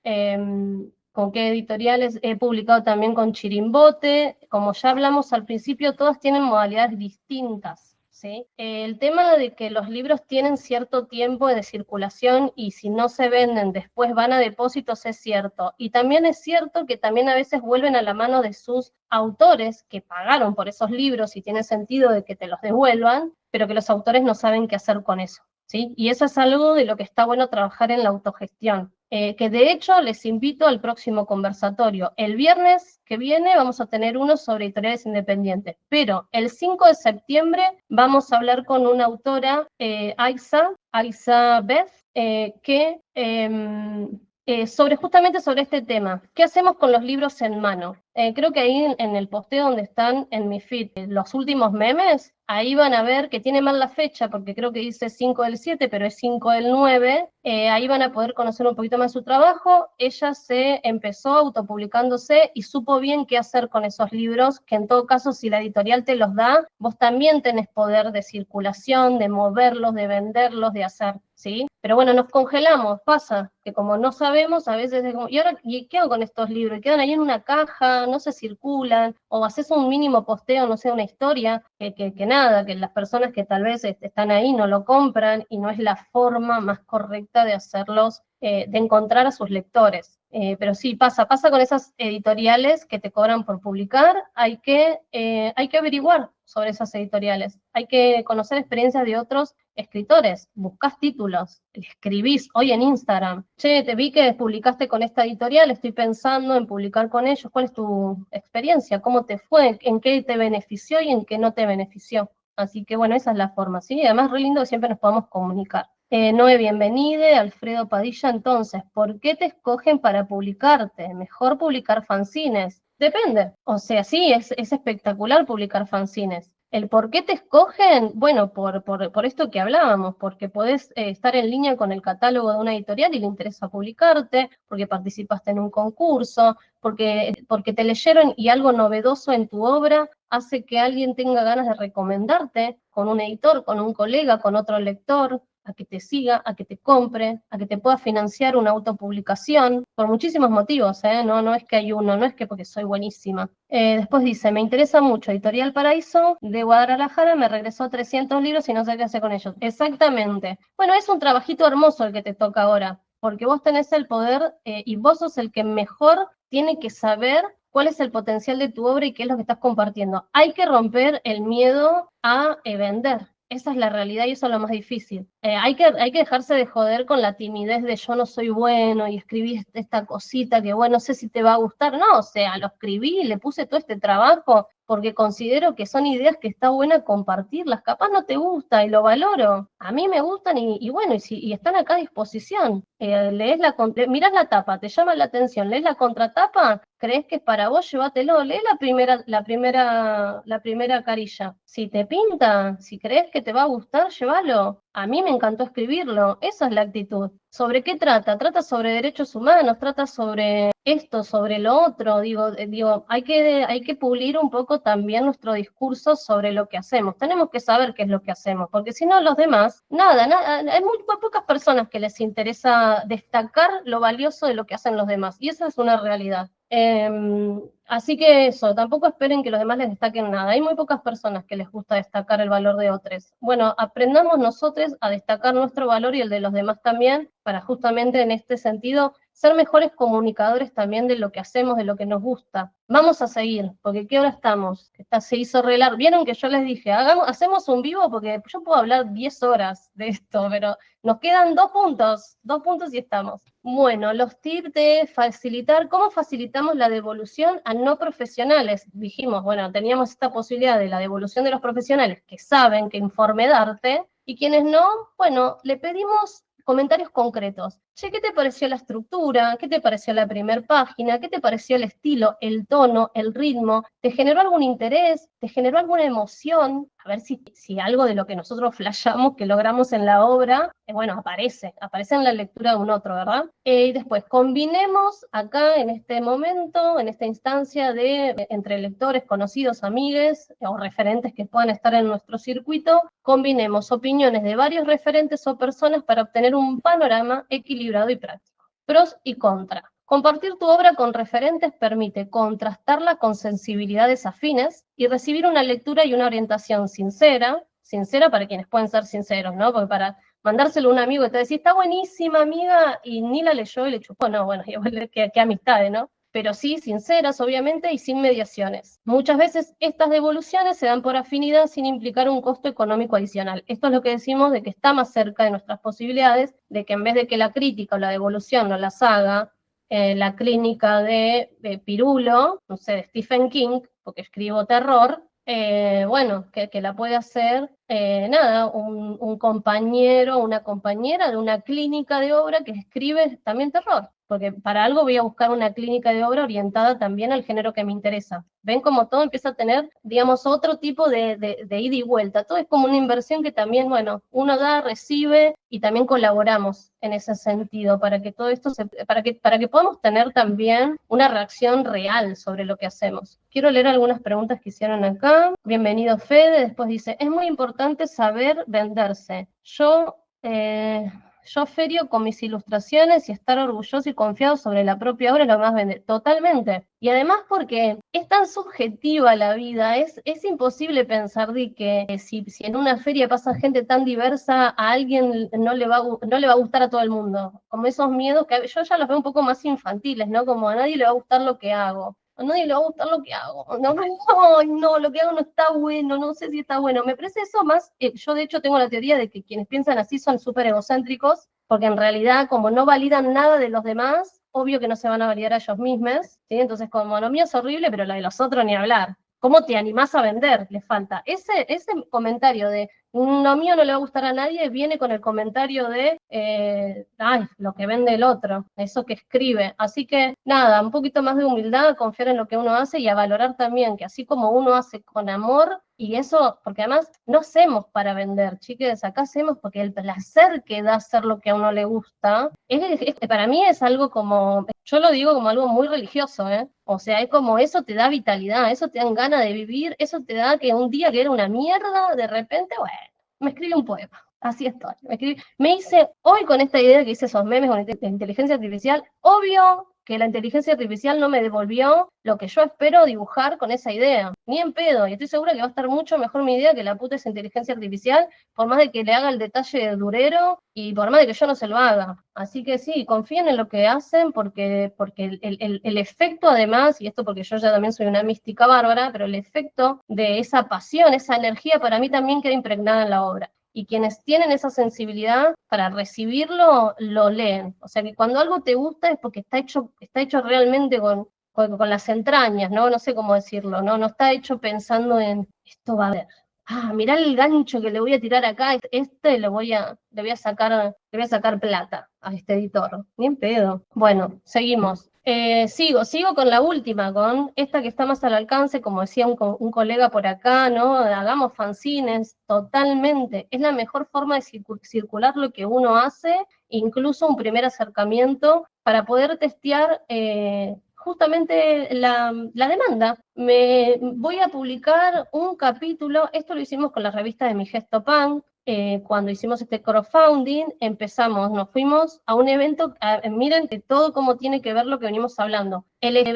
con qué editoriales, he publicado también con Chirimbote. Como ya hablamos al principio, todas tienen modalidades distintas, ¿sí? El tema de que los libros tienen cierto tiempo de circulación y si no se venden después van a depósitos es cierto. Y también es cierto que también a veces vuelven a la mano de sus autores que pagaron por esos libros y tiene sentido de que te los devuelvan, pero que los autores no saben qué hacer con eso. ¿sí? Y eso es algo de lo que está bueno trabajar en la autogestión. Que de hecho les invito al próximo conversatorio. El viernes que viene vamos a tener uno sobre editoriales independientes, pero el 5 de septiembre vamos a hablar con una autora, Aiza Beth, justamente sobre este tema. ¿Qué hacemos con los libros en mano? Creo que ahí en el posteo donde están en mi feed los últimos memes, ahí van a ver que tiene mal la fecha, porque creo que dice 5 del 7, pero es 5 del 9. Ahí van a poder conocer un poquito más su trabajo. Ella se empezó autopublicándose y supo bien qué hacer con esos libros, que en todo caso, si la editorial te los da, vos también tenés poder de circulación, de moverlos, de venderlos, de hacer, ¿sí? Pero bueno, nos congelamos, pasa que como no sabemos, a veces es como, ¿y ahora qué hago con estos libros? Quedan ahí en una caja, no se circulan, o haces un mínimo posteo, no sé, una historia, que nada, que las personas que tal vez están ahí no lo compran y no es la forma más correcta de hacerlos, de encontrar a sus lectores. Pero sí, pasa con esas editoriales que te cobran por publicar, hay que averiguar sobre esas editoriales, hay que conocer experiencias de otros escritores, buscás títulos, escribís hoy en Instagram, che, te vi que publicaste con esta editorial, estoy pensando en publicar con ellos, ¿cuál es tu experiencia? ¿Cómo te fue? ¿En qué te benefició y en qué no te benefició? Así que bueno, esa es la forma, ¿sí? Además, re lindo que siempre nos podamos comunicar. Noé, bienvenide, Alfredo Padilla, entonces, ¿por qué te escogen para publicarte? ¿Mejor publicar fanzines? Depende, o sea, sí, es espectacular publicar fanzines. ¿El por qué te escogen? Bueno, por esto que hablábamos, porque podés estar en línea con el catálogo de una editorial y le interesa publicarte, porque participaste en un concurso, porque te leyeron y algo novedoso en tu obra hace que alguien tenga ganas de recomendarte con un editor, con un colega, con otro lector, a que te siga, a que te compre, a que te pueda financiar una autopublicación, por muchísimos motivos, no es que hay uno, no es que porque soy buenísima. Después dice, me interesa mucho, Editorial Paraíso de Guadalajara me regresó 300 libros y no sé qué hacer con ellos. Exactamente. Bueno, es un trabajito hermoso el que te toca ahora, porque vos tenés el poder y vos sos el que mejor tiene que saber cuál es el potencial de tu obra y qué es lo que estás compartiendo. Hay que romper el miedo a vender. Esa es la realidad y eso es lo más difícil. Hay que dejarse de joder con la timidez de yo no soy bueno y escribí esta cosita que bueno, no sé si te va a gustar. No, o sea, lo escribí y le puse todo este trabajo porque considero que son ideas que está buena compartirlas. Capaz no te gusta y lo valoro. A mí me gustan y bueno, y están acá a disposición. Mirás la tapa, te llama la atención, lees la contratapa, crees que es para vos, llévatelo, lee la primera carilla. Si te pinta, si crees que te va a gustar, llévalo. A mí me encantó escribirlo, esa es la actitud. ¿Sobre qué trata? Trata sobre derechos humanos, trata sobre esto, sobre lo otro. Hay que pulir un poco también nuestro discurso sobre lo que hacemos. Tenemos que saber qué es lo que hacemos, porque si no los demás, nada, hay muy pocas personas que les interesa destacar lo valioso de lo que hacen los demás, y esa es una realidad. Así que eso, tampoco esperen que los demás les destaquen nada. Hay muy pocas personas que les gusta destacar el valor de otros. Bueno, aprendamos nosotros a destacar nuestro valor y el de los demás también, para justamente en este sentido ser mejores comunicadores también de lo que hacemos, de lo que nos gusta. Vamos a seguir, porque ¿qué hora estamos? Se hizo relar. Vieron que yo les dije, hacemos un vivo porque yo puedo hablar 10 horas de esto, pero nos quedan 2 puntos y estamos. Bueno, los tips de facilitar, ¿cómo facilitamos la devolución a no profesionales? Dijimos, bueno, teníamos esta posibilidad de la devolución de los profesionales que saben qué informe darte, y quienes no, bueno, le pedimos comentarios concretos. Che, ¿qué te pareció la estructura? ¿Qué te pareció la primera página? ¿Qué te pareció el estilo, el tono, el ritmo? ¿Te generó algún interés? ¿Te generó alguna emoción? A ver si algo de lo que nosotros flashamos, que logramos en la obra, bueno, aparece en la lectura de un otro, ¿verdad? Y después, combinemos acá en este momento, en esta instancia entre lectores, conocidos, amigues o referentes que puedan estar en nuestro circuito, combinemos opiniones de varios referentes o personas para obtener un panorama equilibrado y práctico. Pros y contras. Compartir tu obra con referentes permite contrastarla con sensibilidades afines y recibir una lectura y una orientación sincera para quienes pueden ser sinceros, ¿no? Porque para mandárselo a un amigo que te decía, está buenísima, amiga, y ni la leyó y le chupó, no, bueno, igual qué amistades, ¿no? pero sí sinceras, obviamente, y sin mediaciones. Muchas veces estas devoluciones se dan por afinidad sin implicar un costo económico adicional. Esto es lo que decimos de que está más cerca de nuestras posibilidades, de que en vez de que la crítica o la devolución no las haga la clínica de Pirulo, no sé, de Stephen King, porque escribo terror, bueno, que la puede hacer, nada, un compañero o una compañera de una clínica de obra que escribe también terror, porque para algo voy a buscar una clínica de obra orientada también al género que me interesa. Ven como todo empieza a tener, digamos, otro tipo de ida y vuelta. Todo es como una inversión que también, bueno, uno da, recibe y también colaboramos en ese sentido para que todo esto, para que podamos tener también una reacción real sobre lo que hacemos. Quiero leer algunas preguntas que hicieron acá. Bienvenido Fede, después dice, es muy importante saber venderse. Yo ferio con mis ilustraciones y estar orgulloso y confiado sobre la propia obra es lo más vende. Totalmente. Y además porque es tan subjetiva la vida, es imposible pensar de que si en una feria pasa gente tan diversa, a alguien no le va a gustar a todo el mundo. Como esos miedos que yo ya los veo un poco más infantiles, ¿no? Como a nadie le va a gustar lo que hago. A nadie le va a gustar lo que hago. No, no, lo que hago no está bueno, no sé si está bueno. Me parece eso más, yo de hecho tengo la teoría de que quienes piensan así son súper egocéntricos, porque en realidad como no validan nada de los demás, obvio que no se van a validar a ellos mismos, ¿sí? Entonces como lo mío es horrible, pero lo de los otros ni hablar. ¿Cómo te animás a vender? Les falta. Ese comentario de lo mío no le va a gustar a nadie viene con el comentario de ay, lo que vende el otro, eso que escribe. Así que nada, un poquito más de humildad, a confiar en lo que uno hace y a valorar también que así como uno hace con amor, y eso, porque además no hacemos para vender, chiques, acá hacemos porque el placer que da hacer lo que a uno le gusta, para mí es algo como, yo lo digo como algo muy religioso, ¿eh? O sea, es como eso te da vitalidad, eso te dan ganas de vivir, eso te da que un día que era una mierda, de repente, bueno, me escribe un poema. Así estoy. Me hice, hoy con esta idea que hice esos memes con inteligencia artificial, obvio que la inteligencia artificial no me devolvió lo que yo espero dibujar con esa idea, ni en pedo, y estoy segura que va a estar mucho mejor mi idea que la puta esa inteligencia artificial, por más de que le haga el detalle durero y por más de que yo no se lo haga. Así que sí, confíen en lo que hacen porque el efecto además, y esto porque yo ya también soy una mística bárbara, pero el efecto de esa pasión, esa energía para mí también queda impregnada en la obra. Y quienes tienen esa sensibilidad para recibirlo, lo leen. O sea que cuando algo te gusta es porque está hecho realmente con las entrañas, ¿no? No sé cómo decirlo, ¿no? No está hecho pensando en esto va a haber. Ah, mirá el gancho que le voy a tirar acá, le voy a sacar plata a este editor. Ni en pedo. Bueno, seguimos. Sigo con la última, con esta que está más al alcance, como decía un colega por acá, ¿no? Hagamos fanzines, totalmente. Es la mejor forma de circular lo que uno hace, incluso un primer acercamiento para poder testear justamente la demanda. Voy a publicar un capítulo, esto lo hicimos con la revista de Mi Gesto Punk, cuando hicimos este crowdfunding, nos fuimos a un evento, miren de todo cómo tiene que ver lo que venimos hablando.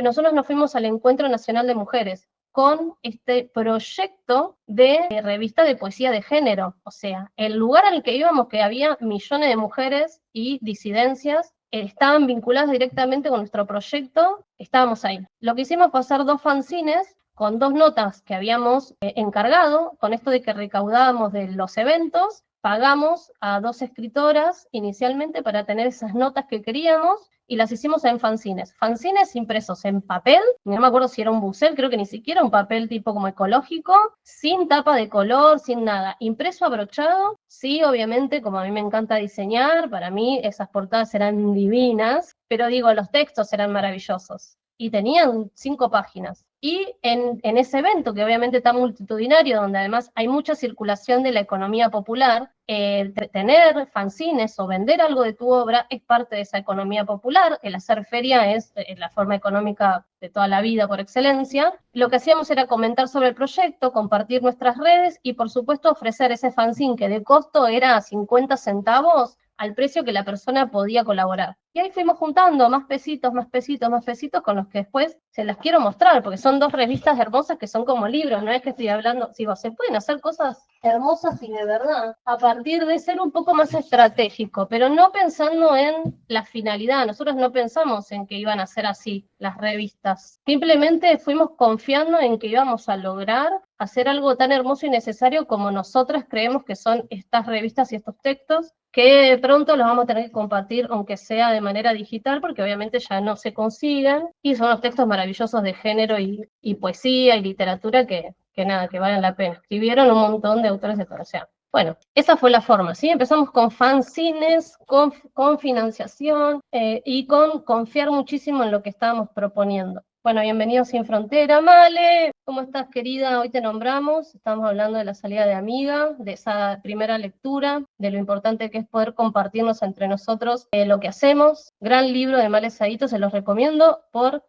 Nosotros nos fuimos al Encuentro Nacional de Mujeres con este proyecto de revista de poesía de género. O sea, el lugar al que íbamos, que había millones de mujeres y disidencias, estaban vinculadas directamente con nuestro proyecto, estábamos ahí. Lo que hicimos fue hacer 2 fanzines con 2 notas que habíamos encargado, con esto de que recaudábamos de los eventos, pagamos a 2 escritoras inicialmente para tener esas notas que queríamos y las hicimos en fanzines. Fanzines impresos en papel, no me acuerdo si era un bucel, creo que ni siquiera un papel tipo como ecológico, sin tapa de color, sin nada, impreso abrochado. Sí, obviamente, como a mí me encanta diseñar, para mí esas portadas eran divinas, pero digo, los textos eran maravillosos. Y tenían 5 páginas. Y en ese evento, que obviamente está multitudinario, donde además hay mucha circulación de la economía popular, tener fanzines o vender algo de tu obra es parte de esa economía popular. El hacer feria es la forma económica de toda la vida por excelencia. Lo que hacíamos era comentar sobre el proyecto, compartir nuestras redes y por supuesto ofrecer ese fanzine que de costo era 50 centavos al precio que la persona podía colaborar. Y ahí fuimos juntando más pesitos, más pesitos, más pesitos, con los que después se las quiero mostrar, porque son 2 revistas hermosas que son como libros, no es que estoy hablando, digo, se pueden hacer cosas hermosas y de verdad, a partir de ser un poco más estratégico, pero no pensando en la finalidad. Nosotros no pensamos en que iban a ser así las revistas. Simplemente fuimos confiando en que íbamos a lograr hacer algo tan hermoso y necesario como nosotras creemos que son estas revistas y estos textos, que pronto los vamos a tener que compartir, aunque sea de manera digital, porque obviamente ya no se consiguen, y son los textos maravillosos de género y poesía y literatura que nada, que valen la pena. Escribieron un montón de autores de todo. O sea, bueno, esa fue la forma, ¿sí? Empezamos con fanzines, con financiación y con confiar muchísimo en lo que estábamos proponiendo. Bueno, bienvenido Sin Frontera, Male. ¿Cómo estás, querida? Hoy te nombramos. Estamos hablando de la salida de Amiga, de esa primera lectura, de lo importante que es poder compartirnos entre nosotros lo que hacemos. Gran libro de Male Saito, se los recomiendo, por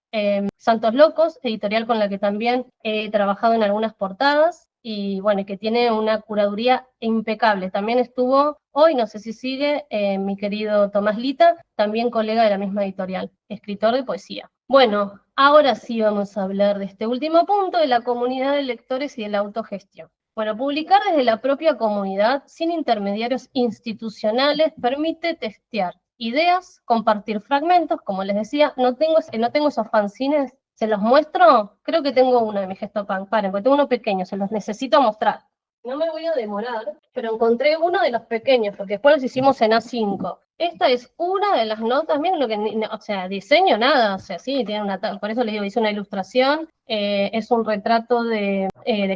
Santos Locos, editorial con la que también he trabajado en algunas portadas. Y bueno, que tiene una curaduría impecable. También estuvo hoy, no sé si sigue, mi querido Tomás Lita, también colega de la misma editorial, escritor de poesía. Bueno, ahora sí vamos a hablar de este último punto, de la comunidad de lectores y de la autogestión. Bueno, publicar desde la propia comunidad, sin intermediarios institucionales, permite testear ideas, compartir fragmentos, como les decía. No tengo esos fanzines. ¿Se los muestro? Creo que tengo uno de mi Gestopunk. Paren, porque tengo uno pequeño, se los necesito mostrar. No me voy a demorar, pero encontré uno de los pequeños, porque después los hicimos en A5. Esta es una de las notas, miren lo que, o sea, diseño nada, o sea, sí, tiene por eso les digo, hice una ilustración, es un retrato de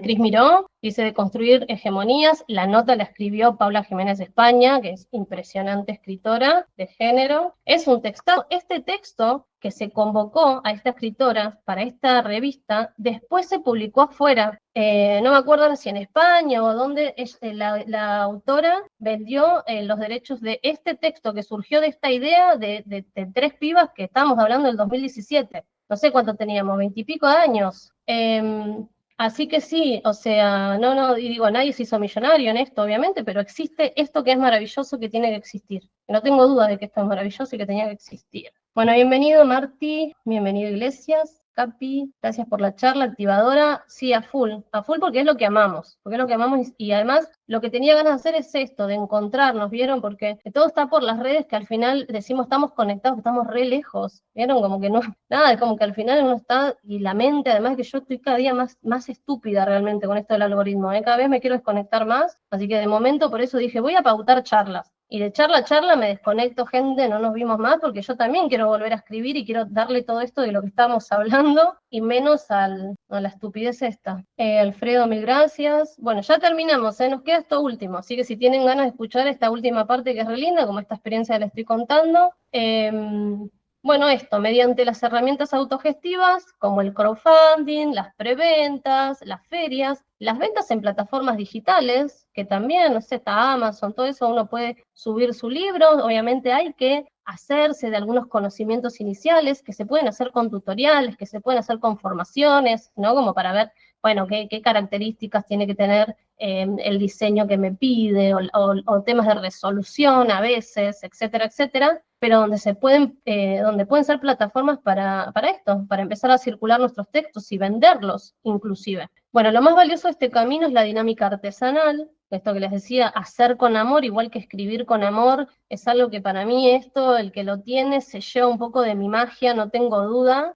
Cris Miró, dice de construir hegemonías. La nota la escribió Paula Jiménez de España, que es impresionante escritora de género. Es un texto. Este texto que se convocó a esta escritora para esta revista, después se publicó afuera. No me acuerdo si en España o dónde, la autora vendió los derechos de este texto que surgió de esta idea de 3 pibas que estábamos hablando del 2017. No sé cuánto teníamos, 20 y pico de años. Así que sí, o sea, y digo, nadie se hizo millonario en esto, obviamente, pero existe esto que es maravilloso, que tiene que existir. No tengo duda de que esto es maravilloso y que tenía que existir. Bueno, bienvenido Marti, bienvenido Iglesias, Capi, gracias por la charla activadora. Sí, a full porque es lo que amamos, y además lo que tenía ganas de hacer es esto, de encontrarnos, ¿vieron? Porque todo está por las redes, que al final decimos estamos conectados, estamos re lejos, ¿vieron? Como que no, nada, es como que al final uno está, y la mente, además que yo estoy cada día más estúpida realmente con esto del algoritmo, cada vez me quiero desconectar más, así que de momento por eso dije, voy a pautar charlas. Y de charla a charla me desconecto, gente, no nos vimos más, porque yo también quiero volver a escribir y quiero darle todo esto de lo que estábamos hablando, y menos a la estupidez esta. Alfredo, mil gracias. Bueno, ya terminamos, nos queda esto último, así que si tienen ganas de escuchar esta última parte, que es re linda, como esta experiencia que les estoy contando, bueno, esto, mediante las herramientas autogestivas, como el crowdfunding, las preventas, las ferias, las ventas en plataformas digitales, que también, no sé, está Amazon, todo eso, uno puede subir su libro. Obviamente hay que hacerse de algunos conocimientos iniciales, que se pueden hacer con tutoriales, que se pueden hacer con formaciones, ¿no? Como para ver, bueno, qué características tiene que tener el diseño que me pide, o temas de resolución a veces, etcétera, etcétera, pero donde pueden ser plataformas para esto, para empezar a circular nuestros textos y venderlos inclusive. Bueno, lo más valioso de este camino es la dinámica artesanal, esto que les decía, hacer con amor, igual que escribir con amor, es algo que para mí esto, el que lo tiene, se lleva un poco de mi magia, no tengo duda.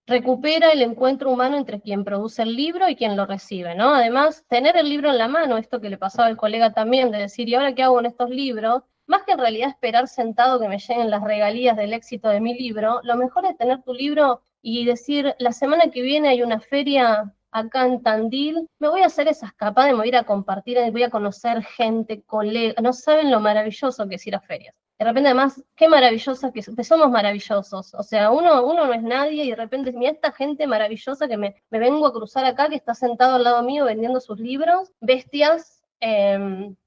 Recupera el encuentro humano entre quien produce el libro y quien lo recibe, ¿no? Además, tener el libro en la mano, esto que le pasaba al colega también, de decir, ¿y ahora qué hago con estos libros? Más que en realidad esperar sentado que me lleguen las regalías del éxito de mi libro, lo mejor es tener tu libro y decir, la semana que viene hay una feria acá en Tandil, me voy a hacer esa escapada, me voy a ir a compartir, voy a conocer gente, colegas, no saben lo maravilloso que es ir a ferias. De repente además, qué maravillosa que somos maravillosos, o sea, uno no es nadie y de repente, mira esta gente maravillosa que me vengo a cruzar acá, que está sentado al lado mío vendiendo sus libros, bestias,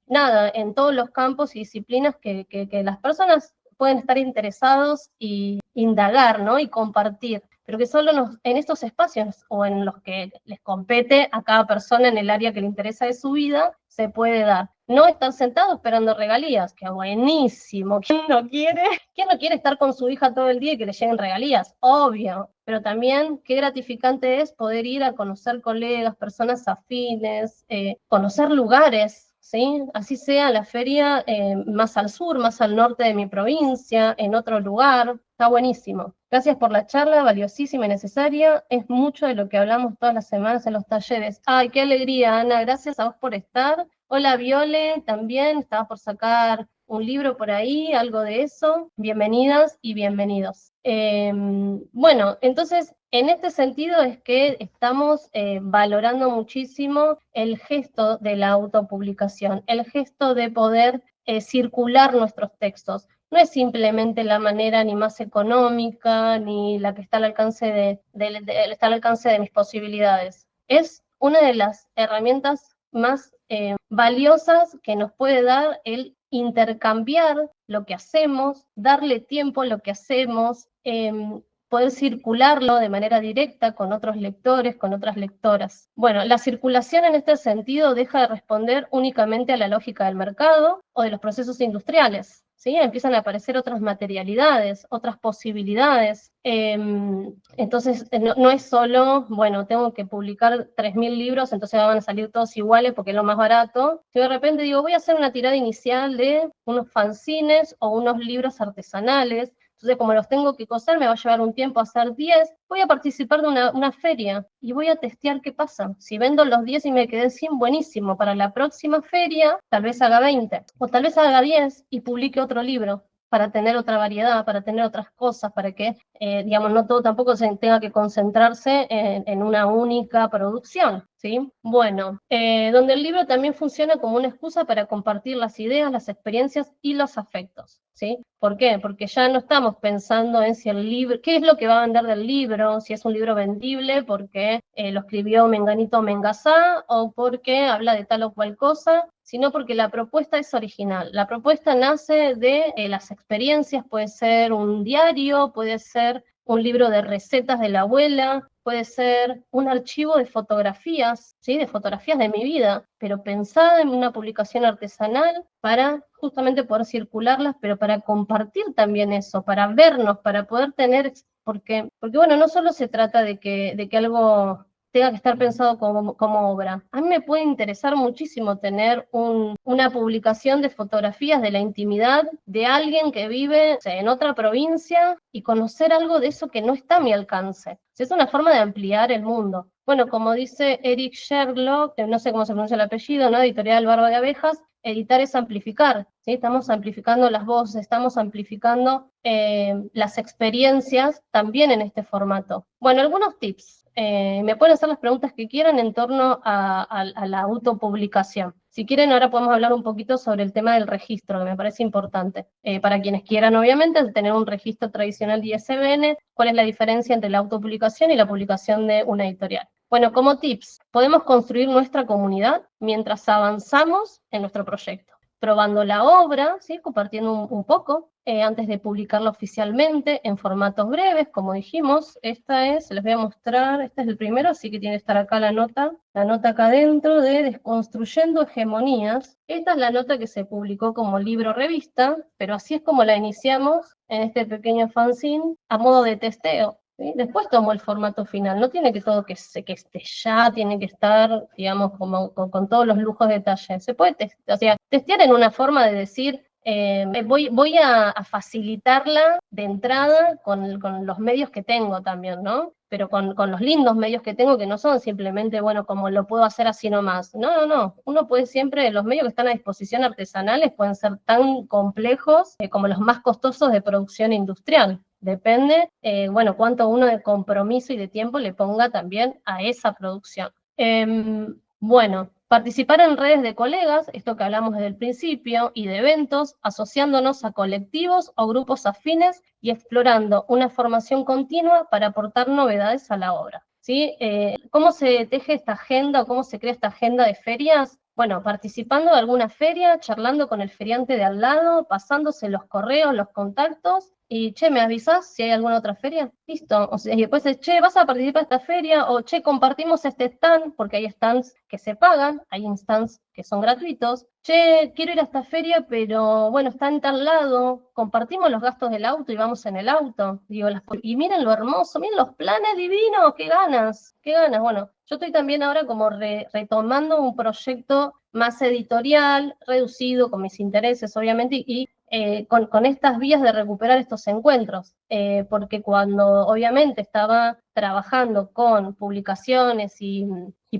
nada, en todos los campos y disciplinas que las personas pueden estar interesados y indagar, ¿no? Y compartir, pero que solo en estos espacios o en los que les compete a cada persona en el área que le interesa de su vida, se puede dar. no estar sentado esperando regalías, que buenísimo, ¿quién no quiere? ¿Quién no quiere estar con su hija todo el día y que le lleguen regalías? Obvio, pero también qué gratificante es poder ir a conocer colegas, personas afines, conocer lugares, ¿sí? Así sea la feria más al sur, más al norte de mi provincia, en otro lugar, está buenísimo. Gracias por la charla, valiosísima y necesaria. Es mucho de lo que hablamos todas las semanas en los talleres. Ay, qué alegría, Ana, gracias a vos por estar. Hola, Viole, también estabas por sacar un libro por ahí, algo de eso. Bienvenidas y bienvenidos. Bueno, entonces, en este sentido es que estamos valorando muchísimo el gesto de la autopublicación, el gesto de poder circular nuestros textos. No es simplemente la manera ni más económica, ni la que está al alcance está al alcance de mis posibilidades. Es una de las herramientas más valiosas que nos puede dar el intercambiar lo que hacemos, darle tiempo a lo que hacemos, poder circularlo de manera directa con otros lectores, con otras lectoras. Bueno, la circulación en este sentido deja de responder únicamente a la lógica del mercado o de los procesos industriales. ¿Sí? Empiezan a aparecer otras materialidades, otras posibilidades. Entonces, no es solo, bueno, tengo que publicar 3.000 libros, entonces van a salir todos iguales porque es lo más barato. Si de repente digo, voy a hacer una tirada inicial de unos fanzines o unos libros artesanales, entonces como los tengo que coser, me va a llevar un tiempo hacer 10, voy a participar de una feria y voy a testear qué pasa. Si vendo los 10 y me quedé sin, buenísimo, para la próxima feria tal vez haga 20, o tal vez haga 10 y publique otro libro, para tener otra variedad, para tener otras cosas, para que, digamos, no todo tampoco se tenga que concentrarse en una única producción, ¿sí? Bueno, donde el libro también funciona como una excusa para compartir las ideas, las experiencias y los afectos, ¿sí? ¿Por qué? Porque ya no estamos pensando en si el libro, qué es lo que va a vender del libro, si es un libro vendible porque lo escribió Menganito Mengazá o porque habla de tal o cual cosa, sino porque la propuesta es original. La propuesta nace de las experiencias, puede ser un diario, puede ser un libro de recetas de la abuela, puede ser un archivo de fotografías, ¿sí? De fotografías de mi vida, pero pensada en una publicación artesanal para justamente poder circularlas, pero para compartir también eso, para vernos, para poder tener, porque bueno, no solo se trata de que algo tenga que estar pensado como obra. A mí me puede interesar muchísimo tener una publicación de fotografías de la intimidad de alguien que vive, o sea, en otra provincia y conocer algo de eso que no está a mi alcance. O sea, es una forma de ampliar el mundo. Bueno, como dice Eric Sherlock, no sé cómo se pronuncia el apellido, ¿no? Editorial Barba de Abejas, editar es amplificar, ¿sí? Estamos amplificando las voces, estamos amplificando las experiencias también en este formato. Bueno, algunos tips. Me pueden hacer las preguntas que quieran en torno a la autopublicación. Si quieren, ahora podemos hablar un poquito sobre el tema del registro, que me parece importante. Para quienes quieran, obviamente, tener un registro tradicional de ISBN, ¿cuál es la diferencia entre la autopublicación y la publicación de una editorial? Bueno, como tips, podemos construir nuestra comunidad mientras avanzamos en nuestro proyecto, probando la obra, ¿sí? Compartiendo un poco, antes de publicarla oficialmente, en formatos breves, como dijimos. Les voy a mostrar, este es el primero, así que tiene que estar acá la nota acá adentro de Desconstruyendo Hegemonías. Esta es la nota que se publicó como libro revista, pero así es como la iniciamos en este pequeño fanzine, a modo de testeo. ¿Sí? Después tomó el formato final, no tiene que todo que esté ya, tiene que estar, digamos, como con todos los lujos de detalle. Se puede testear en una forma de decir, voy a facilitarla de entrada con los medios que tengo también, ¿no? Pero con los lindos medios que tengo, que no son simplemente, bueno, como lo puedo hacer así nomás. No. Uno puede siempre, los medios que están a disposición artesanales pueden ser tan complejos como los más costosos de producción industrial. Depende, bueno, cuánto uno de compromiso y de tiempo le ponga también a esa producción. Bueno, participar en redes de colegas, esto que hablamos desde el principio, y de eventos, asociándonos a colectivos o grupos afines y explorando una formación continua para aportar novedades a la obra. ¿Sí? ¿Cómo se teje esta agenda o cómo se crea esta agenda de ferias? Bueno, participando de alguna feria, charlando con el feriante de al lado, pasándose los correos, los contactos y che, ¿me avisas si hay alguna otra feria? Listo. O sea, y después es, che, ¿vas a participar de esta feria? O che, compartimos este stand, porque hay stands que se pagan, hay stands que son gratuitos. Che, quiero ir a esta feria, pero bueno, está en tal lado, compartimos los gastos del auto y vamos en el auto. Digo, y miren lo hermoso, miren los planes divinos, qué ganas, qué ganas. Bueno, yo estoy también ahora como retomando un proyecto más editorial, reducido, con mis intereses, obviamente, y con estas vías de recuperar estos encuentros, porque cuando obviamente estaba trabajando con publicaciones y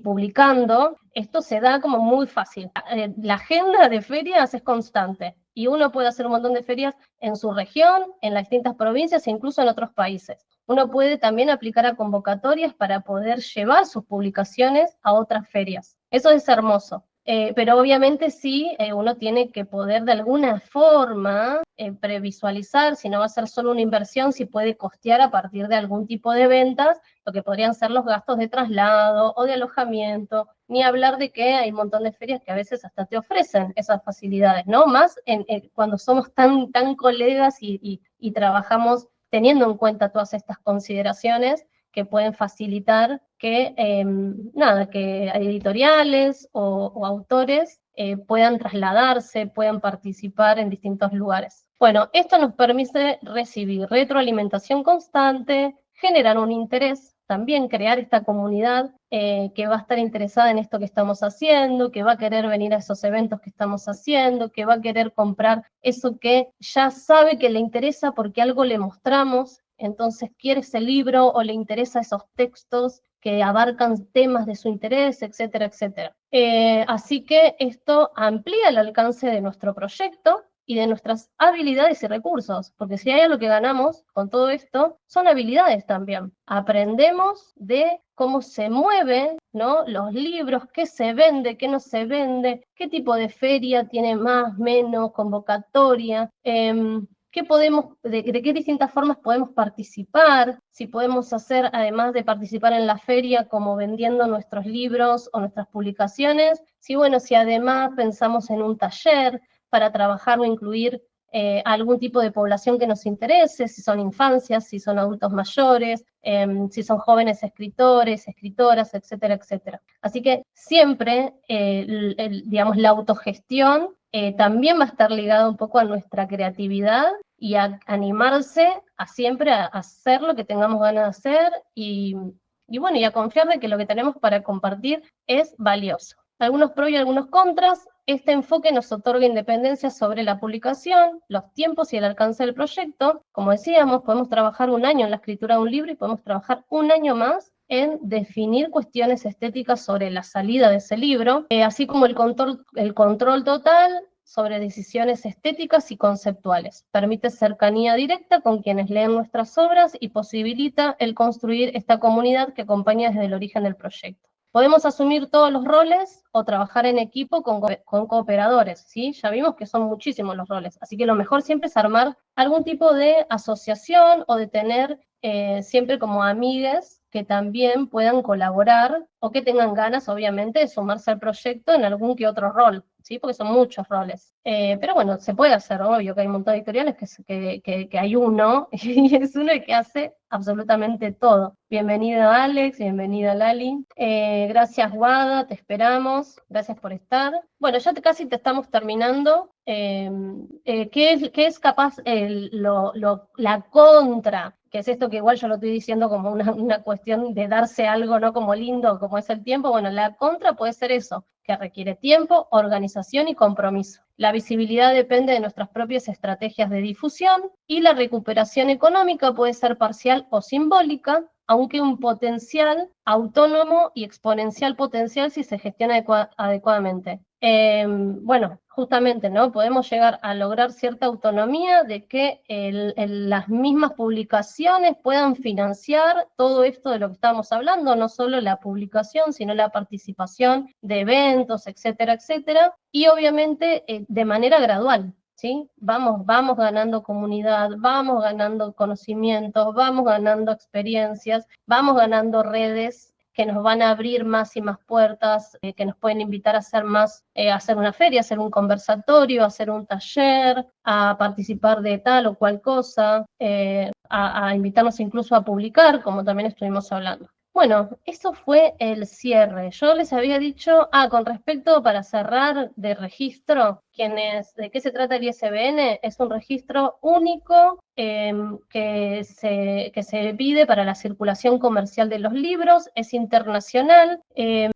publicando, esto se da como muy fácil. La agenda de ferias es constante y uno puede hacer un montón de ferias en su región, en las distintas provincias e incluso en otros países. Uno puede también aplicar a convocatorias para poder llevar sus publicaciones a otras ferias. Eso es hermoso. Pero obviamente sí, uno tiene que poder de alguna forma previsualizar, si no va a ser solo una inversión, si puede costear a partir de algún tipo de ventas, lo que podrían ser los gastos de traslado o de alojamiento, ni hablar de que hay un montón de ferias que a veces hasta te ofrecen esas facilidades, ¿no? Más cuando somos tan colegas y trabajamos teniendo en cuenta todas estas consideraciones que pueden facilitar que, que editoriales o autores puedan trasladarse, puedan participar en distintos lugares. Bueno, esto nos permite recibir retroalimentación constante, generar un interés, también crear esta comunidad que va a estar interesada en esto que estamos haciendo, que va a querer venir a esos eventos que estamos haciendo, que va a querer comprar eso que ya sabe que le interesa porque algo le mostramos, entonces quiere ese libro o le interesa esos textos que abarcan temas de su interés, etcétera, etcétera. Así que esto amplía el alcance de nuestro proyecto y de nuestras habilidades y recursos, porque si hay algo que ganamos con todo esto, son habilidades también. Aprendemos de cómo se mueven, ¿no? Los libros, qué se vende, qué no se vende, qué tipo de feria tiene más, menos, convocatoria, de qué distintas formas podemos participar, si podemos hacer, además de participar en la feria, como vendiendo nuestros libros o nuestras publicaciones, si además pensamos en un taller para trabajar o incluir algún tipo de población que nos interese, si son infancias, si son adultos mayores, si son jóvenes escritores, escritoras, etcétera, etcétera. Así que siempre, digamos, la autogestión también va a estar ligada un poco a nuestra creatividad y a animarse a siempre a hacer lo que tengamos ganas de hacer y a confiar de que lo que tenemos para compartir es valioso. Algunos pros y algunos contras. Este enfoque nos otorga independencia sobre la publicación, los tiempos y el alcance del proyecto. Como decíamos, podemos trabajar un año en la escritura de un libro y podemos trabajar un año más en definir cuestiones estéticas sobre la salida de ese libro, así como el control total sobre decisiones estéticas y conceptuales. Permite cercanía directa con quienes leen nuestras obras y posibilita el construir esta comunidad que acompaña desde el origen del proyecto. Podemos asumir todos los roles o trabajar en equipo con cooperadores, ¿sí? Ya vimos que son muchísimos los roles, así que lo mejor siempre es armar algún tipo de asociación o de tener siempre como amigues que también puedan colaborar o que tengan ganas, obviamente, de sumarse al proyecto en algún que otro rol, ¿sí? Porque son muchos roles. Pero bueno, se puede hacer, obvio que hay un montón de editoriales que hay uno, y es uno el que hace absolutamente todo. Bienvenido Alex, bienvenida Lali. Gracias Guada, te esperamos, gracias por estar. Bueno, ya casi te estamos terminando. ¿Qué es capaz la contra? Que es esto que igual yo lo estoy diciendo como una cuestión de darse algo, ¿no? Como lindo, como es el tiempo. Bueno, la contra puede ser eso, que requiere tiempo, organización y compromiso. La visibilidad depende de nuestras propias estrategias de difusión y la recuperación económica puede ser parcial o simbólica, aunque un potencial autónomo y exponencial potencial si se gestiona adecuadamente. Bueno, justamente, ¿no? Podemos llegar a lograr cierta autonomía de que las mismas publicaciones puedan financiar todo esto de lo que estamos hablando, no solo la publicación, sino la participación de eventos, etcétera, etcétera, y obviamente de manera gradual, ¿sí? Vamos ganando comunidad, vamos ganando conocimientos, vamos ganando experiencias, vamos ganando redes que nos van a abrir más y más puertas, que nos pueden invitar a hacer más, a hacer una feria, a hacer un conversatorio, a hacer un taller, a participar de tal o cual cosa, a invitarnos incluso a publicar, como también estuvimos hablando. Bueno, eso fue el cierre. Yo les había dicho, con respecto para cerrar de registro, ¿de qué se trata el ISBN? Es un registro único que se pide para la circulación comercial de los libros, es internacional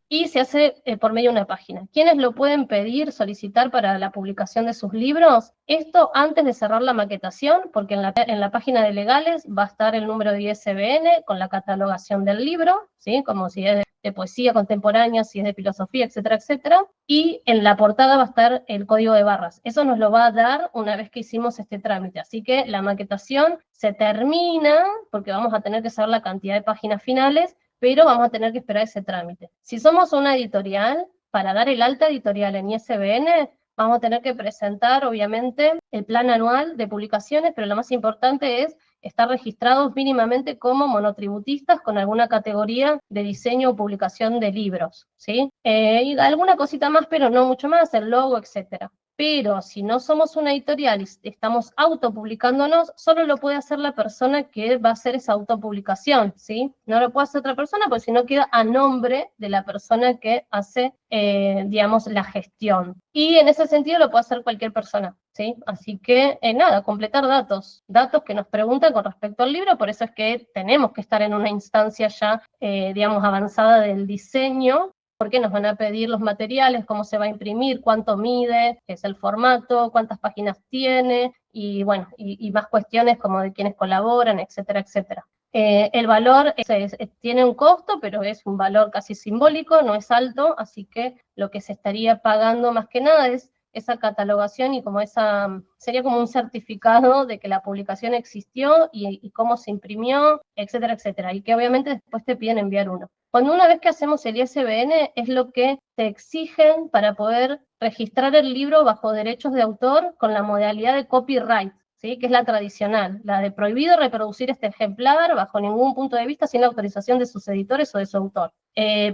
y se hace por medio de una página. ¿Quiénes lo pueden pedir, solicitar para la publicación de sus libros? Esto antes de cerrar la maquetación, porque en la página de legales va a estar el número de ISBN con la catalogación del libro, ¿sí? Como si es de poesía contemporánea, si es de filosofía, etcétera, etcétera. Y en la portada va a estar el código de barras. Eso nos lo va a dar una vez que hicimos este trámite. Así que la maquetación se termina, porque vamos a tener que saber la cantidad de páginas finales, pero vamos a tener que esperar ese trámite. Si somos una editorial, para dar el alta editorial en ISBN, vamos a tener que presentar, obviamente, el plan anual de publicaciones, pero lo más importante es estar registrados mínimamente como monotributistas con alguna categoría de diseño o publicación de libros, ¿sí? Y alguna cosita más, pero no mucho más, el logo, etcétera. Pero si no somos una editorial y estamos autopublicándonos, solo lo puede hacer la persona que va a hacer esa autopublicación, ¿sí? No lo puede hacer otra persona, porque si no queda a nombre de la persona que hace, digamos, la gestión. Y en ese sentido lo puede hacer cualquier persona, ¿sí? Así que, nada, completar datos que nos preguntan con respecto al libro, por eso es que tenemos que estar en una instancia ya, digamos, avanzada del diseño, porque nos van a pedir los materiales, cómo se va a imprimir, cuánto mide, qué es el formato, cuántas páginas tiene, y bueno, y más cuestiones como de quiénes colaboran, etcétera, etcétera. El valor tiene un costo, pero es un valor casi simbólico, no es alto, así que lo que se estaría pagando más que nada es esa catalogación y como sería como un certificado de que la publicación existió y cómo se imprimió, etcétera, etcétera, y que obviamente después te piden enviar uno. Cuando una vez que hacemos el ISBN es lo que te exigen para poder registrar el libro bajo derechos de autor con la modalidad de copyright, ¿sí? Que es la tradicional, la de prohibido reproducir este ejemplar bajo ningún punto de vista sin la autorización de sus editores o de su autor.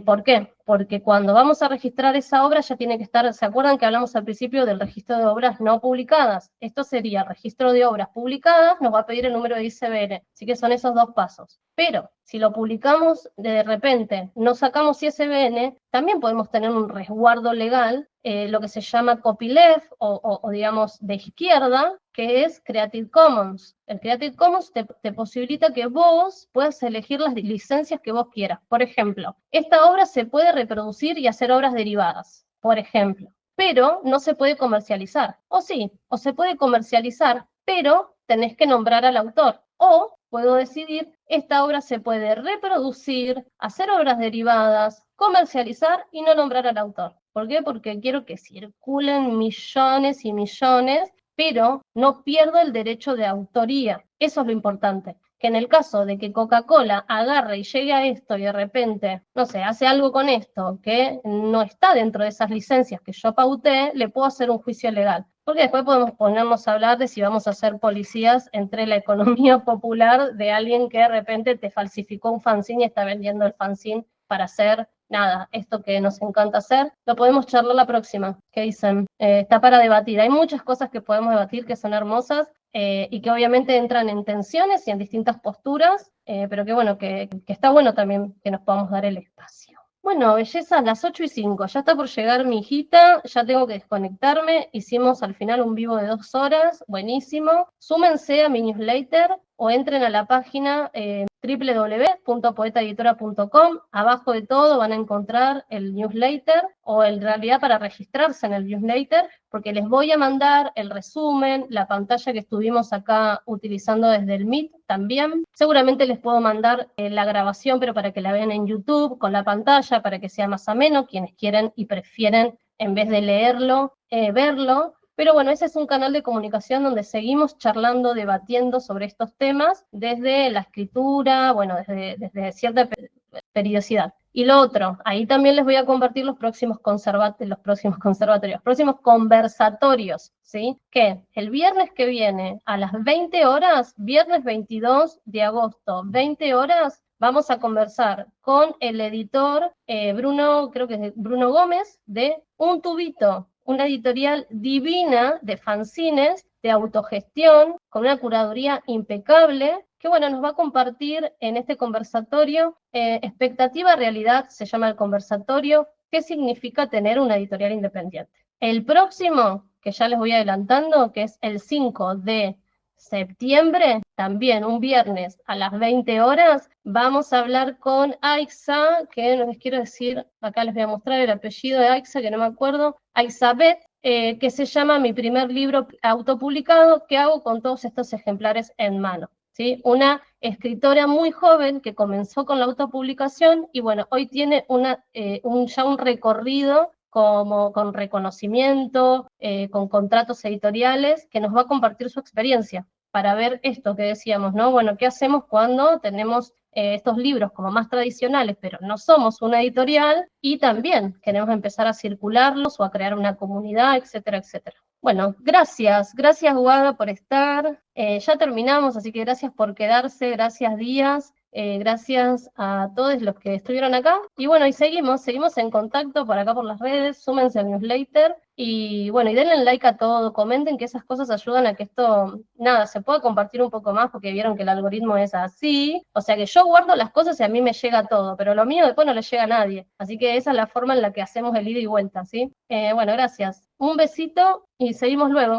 ¿Por qué? Porque cuando vamos a registrar esa obra ya tiene que estar, ¿se acuerdan que hablamos al principio del registro de obras no publicadas? Esto sería registro de obras publicadas, nos va a pedir el número de ISBN, así que son esos dos pasos. Pero si lo publicamos de repente, no sacamos ISBN, también podemos tener un resguardo legal, lo que se llama copyleft o digamos de izquierda, que es Creative Commons. El Creative Commons te posibilita que vos puedas elegir las licencias que vos quieras. Por ejemplo, esta obra se puede reproducir y hacer obras derivadas, por ejemplo, pero no se puede comercializar. O sí, o se puede comercializar, pero tenés que nombrar al autor. O puedo decidir, esta obra se puede reproducir, hacer obras derivadas, comercializar y no nombrar al autor. ¿Por qué? Porque quiero que circulen millones y millones, pero no pierdo el derecho de autoría. Eso es lo importante. Que en el caso de que Coca-Cola agarre y llegue a esto y de repente, no sé, hace algo con esto que no está dentro de esas licencias que yo pauté, le puedo hacer un juicio legal. Porque después podemos ponernos a hablar de si vamos a ser policías entre la economía popular de alguien que de repente te falsificó un fanzine y está vendiendo el fanzine para hacer nada, esto que nos encanta hacer. Lo podemos charlar la próxima. ¿Qué dicen? Está para debatir. Hay muchas cosas que podemos debatir que son hermosas y que obviamente entran en tensiones y en distintas posturas, pero que bueno, que está bueno también que nos podamos dar el espacio. Bueno, bellezas, las 8:05, ya está por llegar mi hijita, ya tengo que desconectarme, hicimos al final un vivo de 2 horas, buenísimo. Súmense a mi newsletter o entren a la página www.poetaeditora.com, abajo de todo van a encontrar el newsletter, o en realidad para registrarse en el newsletter, porque les voy a mandar el resumen, la pantalla que estuvimos acá utilizando desde el Meet también. Seguramente les puedo mandar la grabación, pero para que la vean en YouTube, con la pantalla, para que sea más ameno, quienes quieren y prefieren, en vez de leerlo, verlo. Pero bueno, ese es un canal de comunicación donde seguimos charlando, debatiendo sobre estos temas desde la escritura, bueno, desde cierta periodicidad. Y lo otro, ahí también les voy a compartir los próximos conversatorios, ¿sí? Que el viernes que viene a las 20 horas, viernes 22 de agosto, 20 horas, vamos a conversar con el editor Bruno, creo que es Bruno Gómez, de Un Tubito, una editorial divina de fanzines, de autogestión, con una curaduría impecable, que bueno, nos va a compartir en este conversatorio expectativa realidad, se llama el conversatorio, qué significa tener una editorial independiente. El próximo, que ya les voy adelantando, que es el 5 de septiembre, también un viernes a las 20 horas, vamos a hablar con Aixa, que no les quiero decir, acá les voy a mostrar el apellido de Aixa, que no me acuerdo, Aixabet, que se llama Mi primer libro autopublicado, que hago con todos estos ejemplares en mano. ¿Sí? Una escritora muy joven que comenzó con la autopublicación y bueno, hoy tiene ya un recorrido como con reconocimiento, con contratos editoriales, que nos va a compartir su experiencia para ver esto que decíamos, ¿no? Bueno, ¿qué hacemos cuando tenemos estos libros como más tradicionales, pero no somos una editorial y también queremos empezar a circularlos o a crear una comunidad, etcétera, etcétera? Bueno, gracias Guada por estar. Ya terminamos, así que gracias por quedarse, gracias Díaz. Gracias a todos los que estuvieron acá. Y bueno, y seguimos en contacto por acá por las redes, súmense al newsletter y bueno, y denle like a todo, comenten que esas cosas ayudan a que esto, nada, se pueda compartir un poco más porque vieron que el algoritmo es así. O sea que yo guardo las cosas y a mí me llega todo, pero lo mío después no le llega a nadie. Así que esa es la forma en la que hacemos el ida y vuelta, ¿sí? Bueno, gracias. Un besito y seguimos luego.